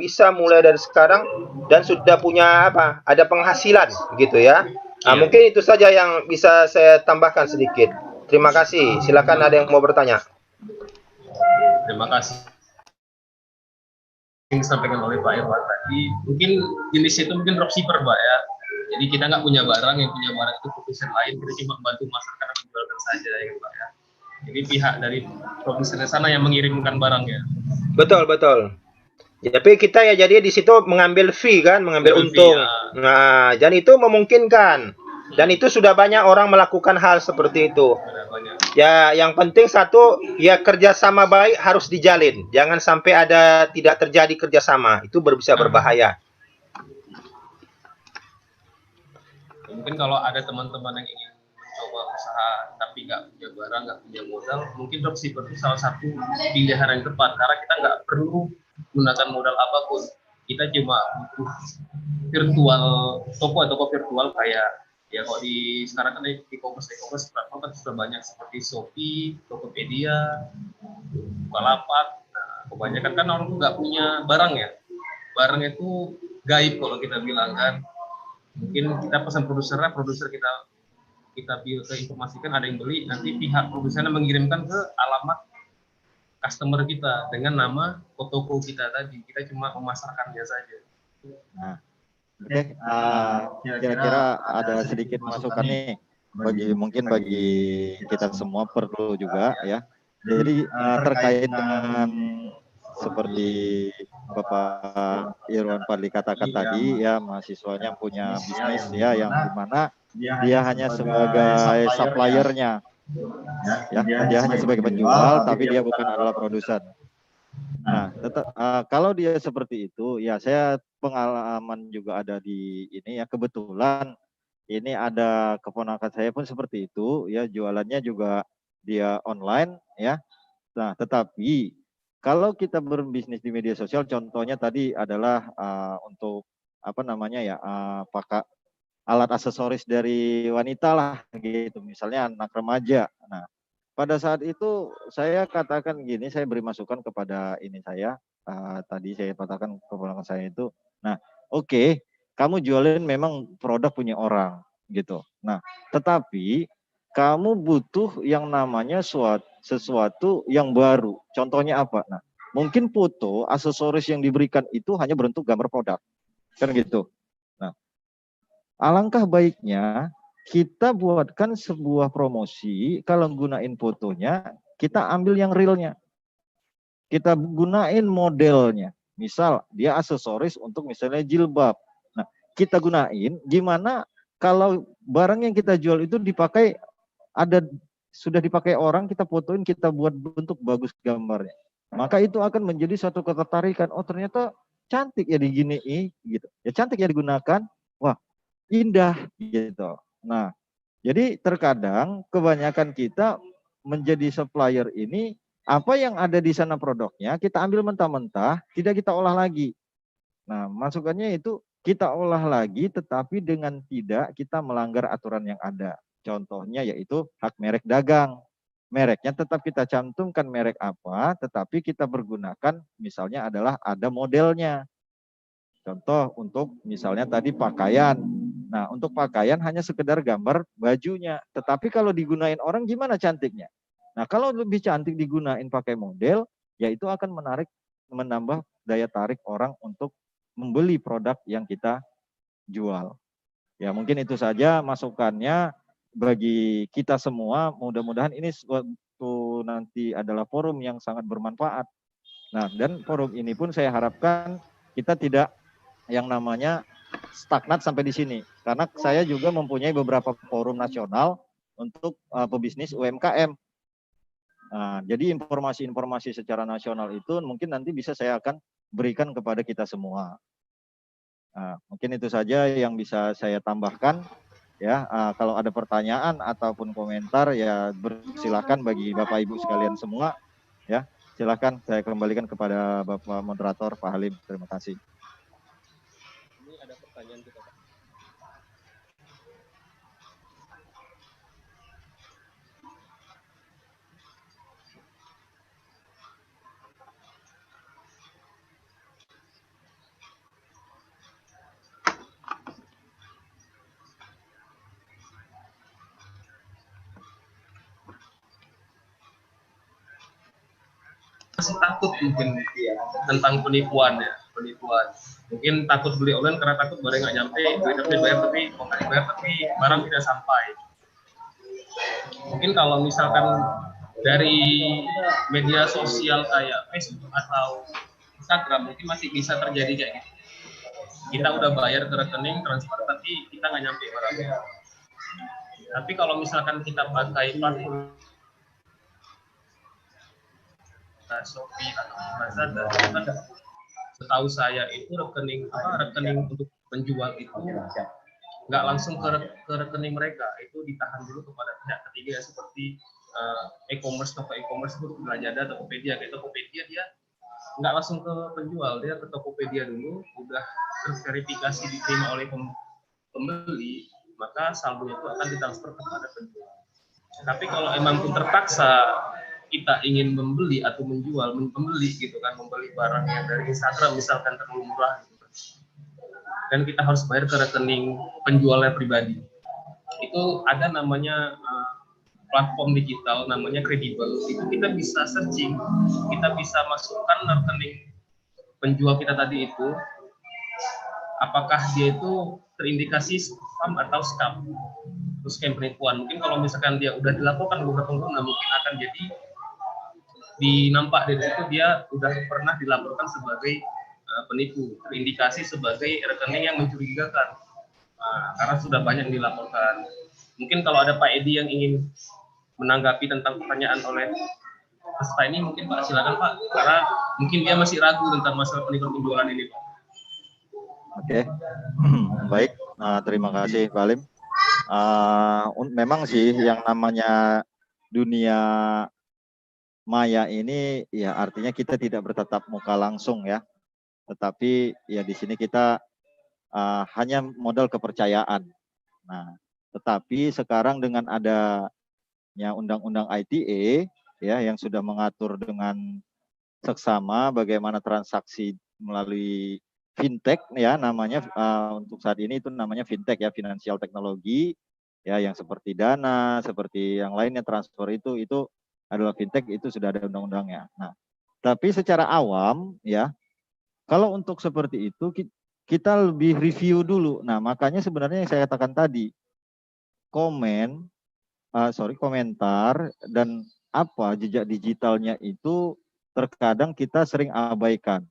A: bisa mulai dari sekarang dan sudah punya apa? Ada penghasilan gitu ya. Nah, mungkin itu saja yang bisa saya tambahkan sedikit. Terima kasih. Silakan ada yang mau bertanya.
B: Terima kasih. Yang disampaikan oleh Pak Irwan tadi, mungkin jenis itu mungkin dropshipper, Pak ya. Jadi kita nggak punya barang, yang punya barang itu produsen lain, kita cuma bantu masyarakat menjualkan saja ya Pak ya. Jadi pihak dari produsen sana yang mengirimkan barangnya.
A: Betul, betul. Ya, tapi kita ya jadi di situ mengambil fee kan, mengambil untung.
B: Ya.
A: Nah, dan itu memungkinkan. Dan itu sudah banyak orang melakukan hal seperti itu. Ya, yang penting satu, ya kerjasama baik harus dijalin. Jangan sampai ada tidak terjadi kerjasama. Itu bisa berbahaya.
B: Mungkin kalau ada teman-teman yang ingin mencoba usaha tapi nggak punya barang, nggak punya modal, mungkin dropshipper itu salah satu pilihan yang tepat karena kita nggak perlu gunakan modal apapun. kita cuma butuh virtual toko virtual kayak ya kalau di sekarang kan e-commerce platform kan sudah banyak seperti Shopee, Tokopedia, Bukalapak. Nah, kebanyakan kan orang nggak punya barang ya. Barang itu gaib kalau kita bilang kan. Mungkin kita pesan produser kita informasikan ada yang beli, nanti pihak produsennya mengirimkan ke alamat customer kita dengan nama toko kita tadi. Kita cuma memasarkannya saja.
C: Nah, oke, kira-kira ada sedikit masukan nih bagi kita semua perlu juga ya. Jadi terkait dengan seperti Bapak Irwan Fadli katakan tadi ya, mahasiswanya punya bisnis ya yang dimana dia hanya sebagai suppliernya ya, dia hanya sebagai penjual tapi dia bukan adalah produsen. Nah, kalau dia seperti itu ya, saya pengalaman juga ada di ini ya, kebetulan ini ada keponakan saya pun seperti itu ya, jualannya juga dia online ya. Nah, tetapi kalau kita berbisnis di media sosial, contohnya tadi adalah untuk apa namanya ya, pakai alat aksesoris dari wanita lah gitu, misalnya anak remaja. Nah, pada saat itu saya katakan gini, saya beri masukan kepada ini saya, tadi saya katakan keponakan saya itu, nah oke, kamu jualin memang produk punya orang gitu. Nah, tetapi kamu butuh yang namanya sesuatu yang baru. Contohnya apa? Nah, mungkin foto aksesoris yang diberikan itu hanya berbentuk gambar produk, kan gitu. Nah, alangkah baiknya kita buatkan sebuah promosi, kalau gunain fotonya, kita ambil yang realnya. Kita gunain modelnya. Misal, dia aksesoris untuk misalnya jilbab. Nah, kita gunain, gimana kalau barang yang kita jual itu dipakai, sudah dipakai orang, kita fotoin, kita buat bentuk bagus gambarnya. Maka itu akan menjadi suatu ketertarikan. Oh, ternyata cantik ya diginiin, gitu. Ya cantik ya digunakan. Wah, indah gitu. Nah, jadi terkadang kebanyakan kita menjadi supplier ini, apa yang ada di sana produknya kita ambil mentah-mentah, tidak kita olah lagi. Nah, masukannya itu kita olah lagi, tetapi dengan tidak kita melanggar aturan yang ada. Contohnya yaitu hak merek dagang. Mereknya tetap kita cantumkan merek apa, tetapi kita pergunakan misalnya adalah ada modelnya. Contoh untuk misalnya tadi pakaian. Nah, untuk pakaian hanya sekedar gambar bajunya. Tetapi kalau digunain orang gimana cantiknya? Nah, kalau lebih cantik digunain pakai model, ya itu akan menambah daya tarik orang untuk membeli produk yang kita jual. Ya, mungkin itu saja masukannya bagi kita semua. Mudah-mudahan ini suatu nanti adalah forum yang sangat bermanfaat. Nah, dan forum ini pun saya harapkan kita tidak yang namanya stagnat sampai di sini, karena saya juga mempunyai beberapa forum nasional untuk pebisnis UMKM. Nah, jadi informasi-informasi secara nasional itu mungkin nanti bisa saya akan berikan kepada kita semua. Nah, mungkin itu saja yang bisa saya tambahkan ya. Kalau ada pertanyaan ataupun komentar ya silakan bagi Bapak Ibu sekalian semua ya. Silakan saya kembalikan kepada Bapak Moderator Pak Halim. Terima kasih.
B: Ini ada pertanyaan kita, Pak. Masih takut mungkin tentang penipuan ya, penipuan. Mungkin takut beli online karena takut barang nggak nyampe, duitnya dibayar tapi mau nggak dibayar tapi barang tidak sampai. Mungkin kalau misalkan dari media sosial kayak Facebook atau Instagram mungkin masih bisa terjadi kayak gitu. Kita udah bayar ke rekening transfer tapi kita nggak nyampe barangnya. Tapi kalau misalkan kita pakai platform Shopee atau Lazada, kan setahu saya itu rekening untuk penjual itu nggak langsung ke rekening mereka, itu ditahan dulu kepada pihak ketiga ya, seperti e-commerce, toko e-commerce itu Lazada, Tokopedia. Kayak Tokopedia dia nggak langsung ke penjual, dia ke Tokopedia dulu, udah terverifikasi diterima oleh pembeli, maka saldonya itu akan ditransfer kepada penjual. Tapi kalau emang pun terpaksa kita ingin membeli atau menjual, membeli gitu kan, membeli barang yang dari Instagram misalkan terlalu murah, gitu, dan kita harus bayar ke rekening penjualnya pribadi. Itu ada namanya platform digital namanya Kredibel. Itu kita bisa searching, kita bisa masukkan rekening penjual kita tadi itu, apakah dia itu terindikasi spam atau scam, terus scam penipuan. Mungkin kalau misalkan dia udah dilaporkan beberapa pengguna, mungkin akan jadi dinampak dari situ dia udah pernah dilaporkan sebagai penipu, terindikasi sebagai rekening yang mencurigakan. Karena sudah banyak yang dilaporkan. Mungkin kalau ada Pak Edi yang ingin menanggapi tentang pertanyaan oleh peserta ini, mungkin Pak silakan Pak, karena mungkin dia masih ragu tentang masalah penipuan penjualan ini Pak.
C: Oke, baik, terima kasih Pak Alim. Memang sih yang namanya dunia maya ini ya artinya kita tidak bertatap muka langsung ya, tetapi ya di sini kita hanya modal kepercayaan. Nah, tetapi sekarang dengan adanya undang-undang ITE ya yang sudah mengatur dengan seksama bagaimana transaksi melalui fintech ya namanya, untuk saat ini itu namanya fintech ya, financial teknologi ya, yang seperti Dana, seperti yang lainnya transfer itu adalah fintech, itu sudah ada undang-undangnya. Nah, tapi secara awam ya, kalau untuk seperti itu kita lebih review dulu. Nah, makanya sebenarnya yang saya katakan tadi, komentar dan jejak digitalnya itu terkadang kita sering abaikan.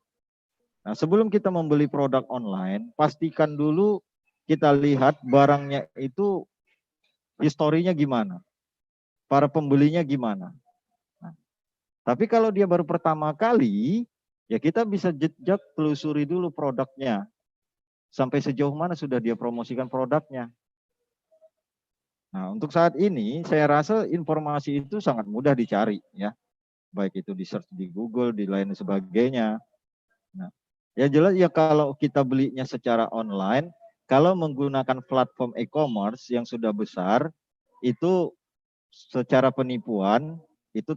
C: Nah, sebelum kita membeli produk online, pastikan dulu kita lihat barangnya itu historinya gimana, para pembelinya gimana. Nah, tapi kalau dia baru pertama kali, ya kita bisa jejak telusuri dulu produknya, sampai sejauh mana sudah dia promosikan produknya. Nah, untuk saat ini saya rasa informasi itu sangat mudah dicari ya, baik itu di search di Google, di lain sebagainya. Nah, ya jelas ya kalau kita belinya secara online, kalau menggunakan platform e-commerce yang sudah besar, itu secara penipuan itu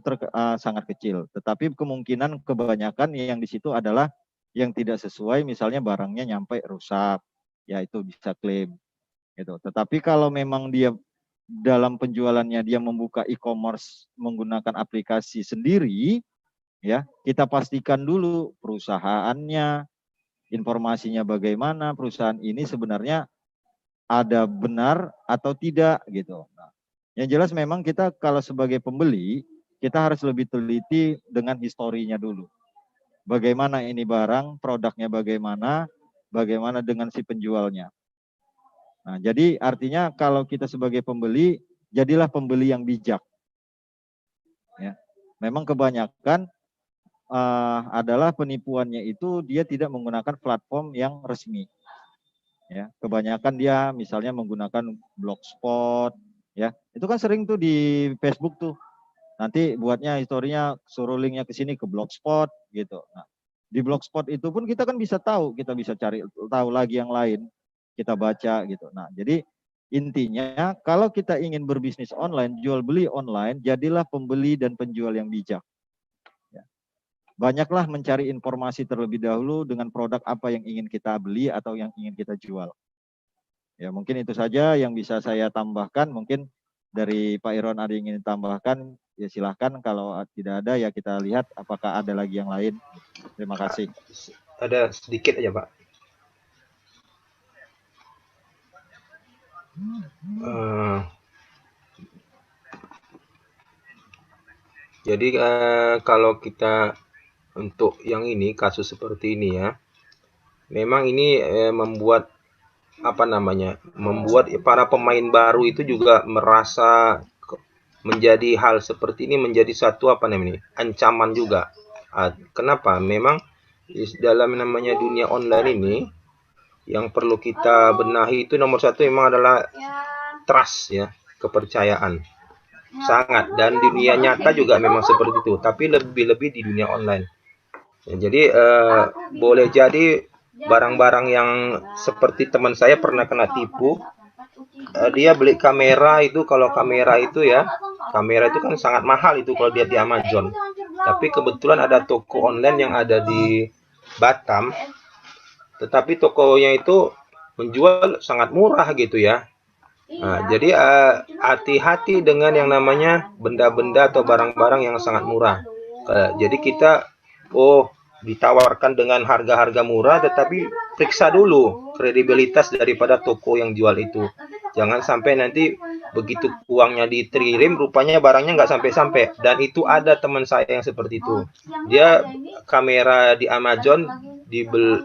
C: sangat kecil. Tetapi kemungkinan kebanyakan yang di situ adalah yang tidak sesuai, misalnya barangnya nyampe rusak, ya itu bisa klaim. Gitu. Tetapi kalau memang dia dalam penjualannya dia membuka e-commerce menggunakan aplikasi sendiri, ya kita pastikan dulu perusahaannya, informasinya bagaimana, perusahaan ini sebenarnya ada benar atau tidak gitu. Nah, yang jelas memang kita kalau sebagai pembeli kita harus lebih teliti dengan historinya dulu. Bagaimana ini barang, produknya bagaimana, bagaimana dengan si penjualnya. Nah, jadi artinya kalau kita sebagai pembeli, jadilah pembeli yang bijak. Ya. Memang kebanyakan adalah penipuannya itu dia tidak menggunakan platform yang resmi. Ya, kebanyakan dia misalnya menggunakan blogspot, ya. Itu kan sering tuh di Facebook tuh. Nanti buatnya historinya suruh linknya ke sini ke blogspot gitu. Nah, di blogspot itu pun kita kan bisa tahu, kita bisa cari tahu lagi yang lain. Kita baca gitu. Nah, jadi intinya kalau kita ingin berbisnis online, jual beli online, jadilah pembeli dan penjual yang bijak. Ya. Banyaklah mencari informasi terlebih dahulu dengan produk apa yang ingin kita beli atau yang ingin kita jual. Ya, mungkin itu saja yang bisa saya tambahkan. Mungkin dari Pak Irwan ada yang ingin tambahkan, ya silahkan. Kalau tidak ada ya kita lihat apakah ada lagi yang lain. Terima kasih.
A: Ada sedikit aja Pak. Jadi kalau kita untuk yang ini kasus seperti ini ya, memang ini membuat membuat para pemain baru itu juga merasa menjadi hal seperti ini menjadi satu ancaman juga. Kenapa? Memang dalam namanya dunia online ini yang perlu kita benahi itu nomor satu memang adalah trust ya, kepercayaan. Sangat, dan dunia nyata juga memang seperti itu, tapi lebih-lebih di dunia online. Ya, jadi boleh jadi barang-barang yang seperti teman saya pernah kena tipu. Dia beli kamera itu, kalau kamera itu ya, kamera itu kan sangat mahal itu kalau dia di Amazon. Tapi kebetulan ada toko online yang ada di Batam, tetapi tokonya itu menjual sangat murah gitu ya. Nah, jadi hati-hati dengan yang namanya benda-benda atau barang-barang yang sangat murah. Jadi kita ditawarkan dengan harga-harga murah, tetapi periksa dulu kredibilitas daripada toko yang jual itu. Jangan sampai nanti begitu uangnya dikirim, rupanya barangnya nggak sampai-sampai. Dan itu ada teman saya yang seperti itu. Dia kamera di Amazon,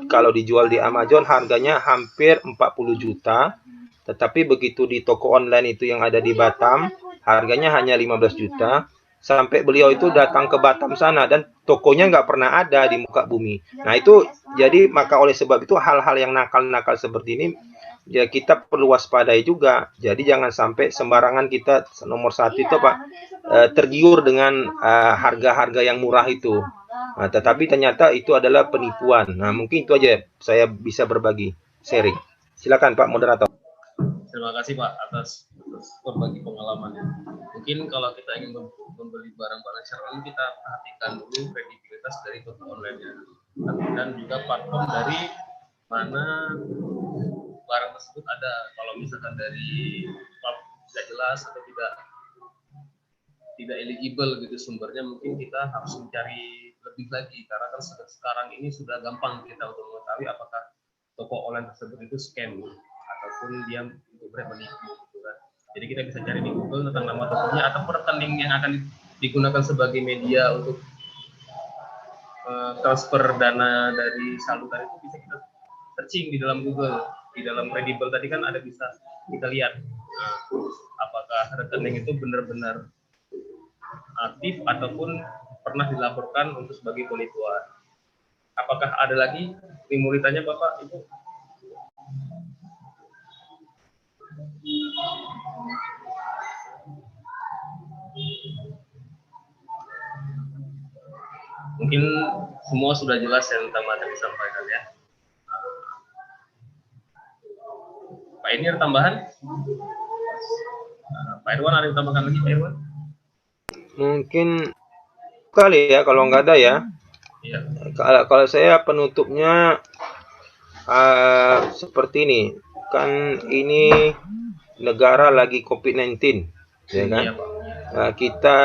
A: kalau dijual di Amazon harganya hampir 40 juta. Tetapi begitu di toko online itu yang ada di Batam, harganya hanya 15 juta. Sampai beliau itu datang ke Batam sana dan tokonya nggak pernah ada di muka bumi. Nah itu jadi maka oleh sebab itu hal-hal yang nakal-nakal seperti ini ya kita perlu waspadai juga. Jadi jangan sampai sembarangan kita nomor satu itu Pak tergiur dengan harga-harga yang murah itu. Nah, tetapi ternyata itu adalah penipuan. Nah mungkin itu aja saya bisa berbagi sharing. Silakan Pak moderator.
B: Terima kasih Pak atas berbagi pengalamannya. Mungkin kalau kita ingin membeli barang-barang secara online, kita perhatikan dulu kredibilitas dari toko online-nya dan juga platform dari mana barang tersebut ada. Kalau misalkan dari tidak jelas atau tidak eligible gitu sumbernya, mungkin kita harus mencari lebih lagi karena kan sekarang ini sudah gampang kita untuk mengetahui apakah toko online tersebut itu scam ataupun dia untuk menipu gitu kan. Jadi kita bisa cari di Google tentang nama tokonya ataupun rekening yang akan digunakan sebagai media untuk transfer dana dari saldo tadi itu bisa kita searching di dalam Google. Di dalam kredibel tadi kan ada bisa kita lihat apakah rekening itu benar-benar aktif ataupun pernah dilaporkan untuk sebagai penipuan. Apakah ada lagi murid-muridnya Bapak Ibu? Mungkin semua sudah jelas yang tentang materi disampaikan ya. Pak ini ada tambahan? Pak Irwan ada yang tambahkan lagi Pak Irwan?
A: Mungkin kali ya kalau nggak ada ya.
B: Iya.
A: Kalau saya penutupnya seperti ini. Kan ini negara lagi COVID-19, ya kan?
B: Iya, Pak.
A: Nah, kita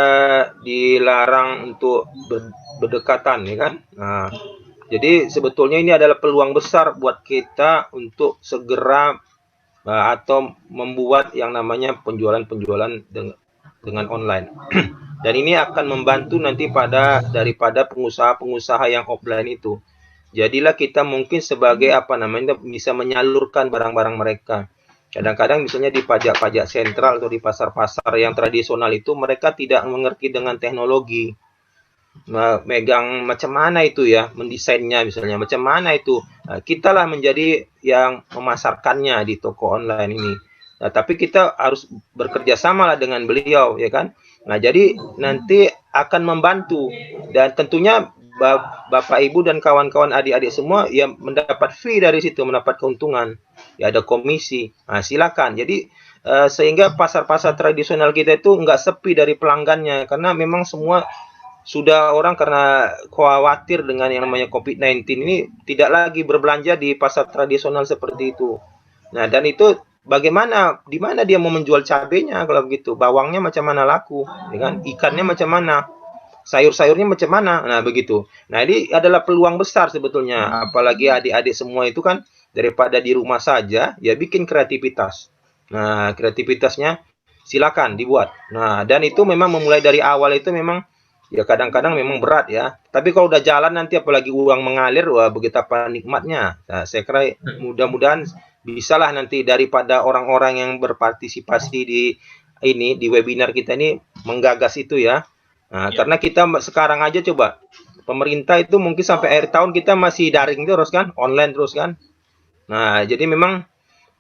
A: dilarang untuk berdekatan, ya kan? Nah, jadi sebetulnya ini adalah peluang besar buat kita untuk segera atau membuat yang namanya penjualan-penjualan dengan online. Dan ini akan membantu nanti daripada pengusaha-pengusaha yang offline itu. Jadilah kita mungkin sebagai bisa menyalurkan barang-barang mereka. Kadang-kadang misalnya di pajak-pajak sentral atau di pasar-pasar yang tradisional itu mereka tidak mengerti dengan teknologi. Megang macam mana itu ya, mendesainnya misalnya, macam mana itu. Nah, kita lah menjadi yang memasarkannya di toko online ini. Nah, tapi kita harus bekerja sama lah dengan beliau, ya kan? Nah, jadi nanti akan membantu dan tentunya Bapak Ibu dan kawan-kawan adik-adik semua yang mendapat fee dari situ, mendapat keuntungan. Ya ada komisi. Nah, silakan. Jadi sehingga pasar-pasar tradisional kita itu nggak sepi dari pelanggannya karena memang semua sudah orang karena khawatir dengan yang namanya COVID-19 ini tidak lagi berbelanja di pasar tradisional seperti itu. Nah, dan itu bagaimana, di mana dia mau menjual cabenya kalau begitu, bawangnya macam mana laku, ya kan? Ikannya macam mana, sayur-sayurnya macam mana, nah begitu. Nah ini adalah peluang besar sebetulnya, apalagi adik-adik semua itu kan daripada di rumah saja, ya bikin kreativitas. Nah kreativitasnya silakan dibuat. Nah dan itu memang memulai dari awal itu memang ya kadang-kadang memang berat ya. Tapi kalau udah jalan nanti apalagi uang mengalir, wah betapa nikmatnya. Nah, saya kira mudah-mudahan bisalah nanti daripada orang-orang yang berpartisipasi di webinar kita ini menggagas itu ya. Nah, karena kita sekarang aja coba pemerintah itu mungkin sampai akhir tahun kita masih daring terus kan, online terus kan. Nah, jadi memang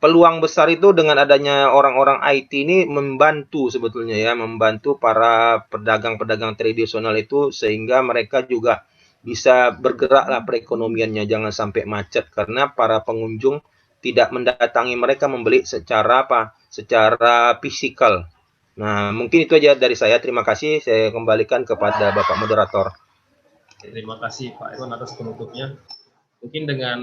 A: peluang besar itu dengan adanya orang-orang IT ini membantu sebetulnya ya, membantu para pedagang-pedagang tradisional itu sehingga mereka juga bisa bergeraklah perekonomiannya, jangan sampai macet karena para pengunjung tidak mendatangi mereka membeli secara secara fisikal. Nah, mungkin itu aja dari saya. Terima kasih. Saya kembalikan kepada Bapak Moderator.
B: Terima kasih Pak Irwan atas penutupnya. Mungkin dengan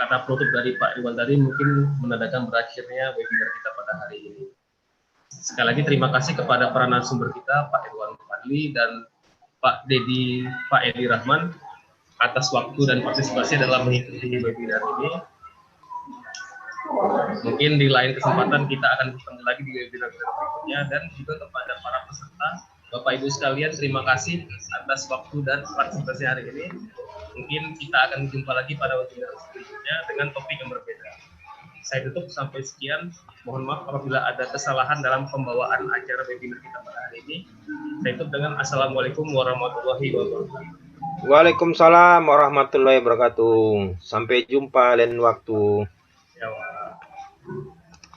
B: kata penutup dari Pak Irwan tadi mungkin menandakan berakhirnya webinar kita pada hari ini. Sekali lagi terima kasih kepada para narasumber kita, Pak Irwan Fadli dan Pak Edi Rahman atas waktu dan partisipasi dalam mengikuti webinar ini. Mungkin di lain kesempatan kita akan bertemu lagi di webinar berikutnya, dan juga kepada para peserta, Bapak Ibu sekalian, terima kasih atas waktu dan partisipasi hari ini. Mungkin kita akan jumpa lagi pada webinar berikutnya dengan topik yang berbeda. Saya tutup sampai sekian. Mohon maaf apabila ada kesalahan dalam pembawaan acara webinar kita pada hari ini. Saya tutup dengan Assalamualaikum warahmatullahi wabarakatuh.
A: Waalaikumsalam warahmatullahi wabarakatuh. Sampai jumpa lain waktu.
B: Ya, Pak.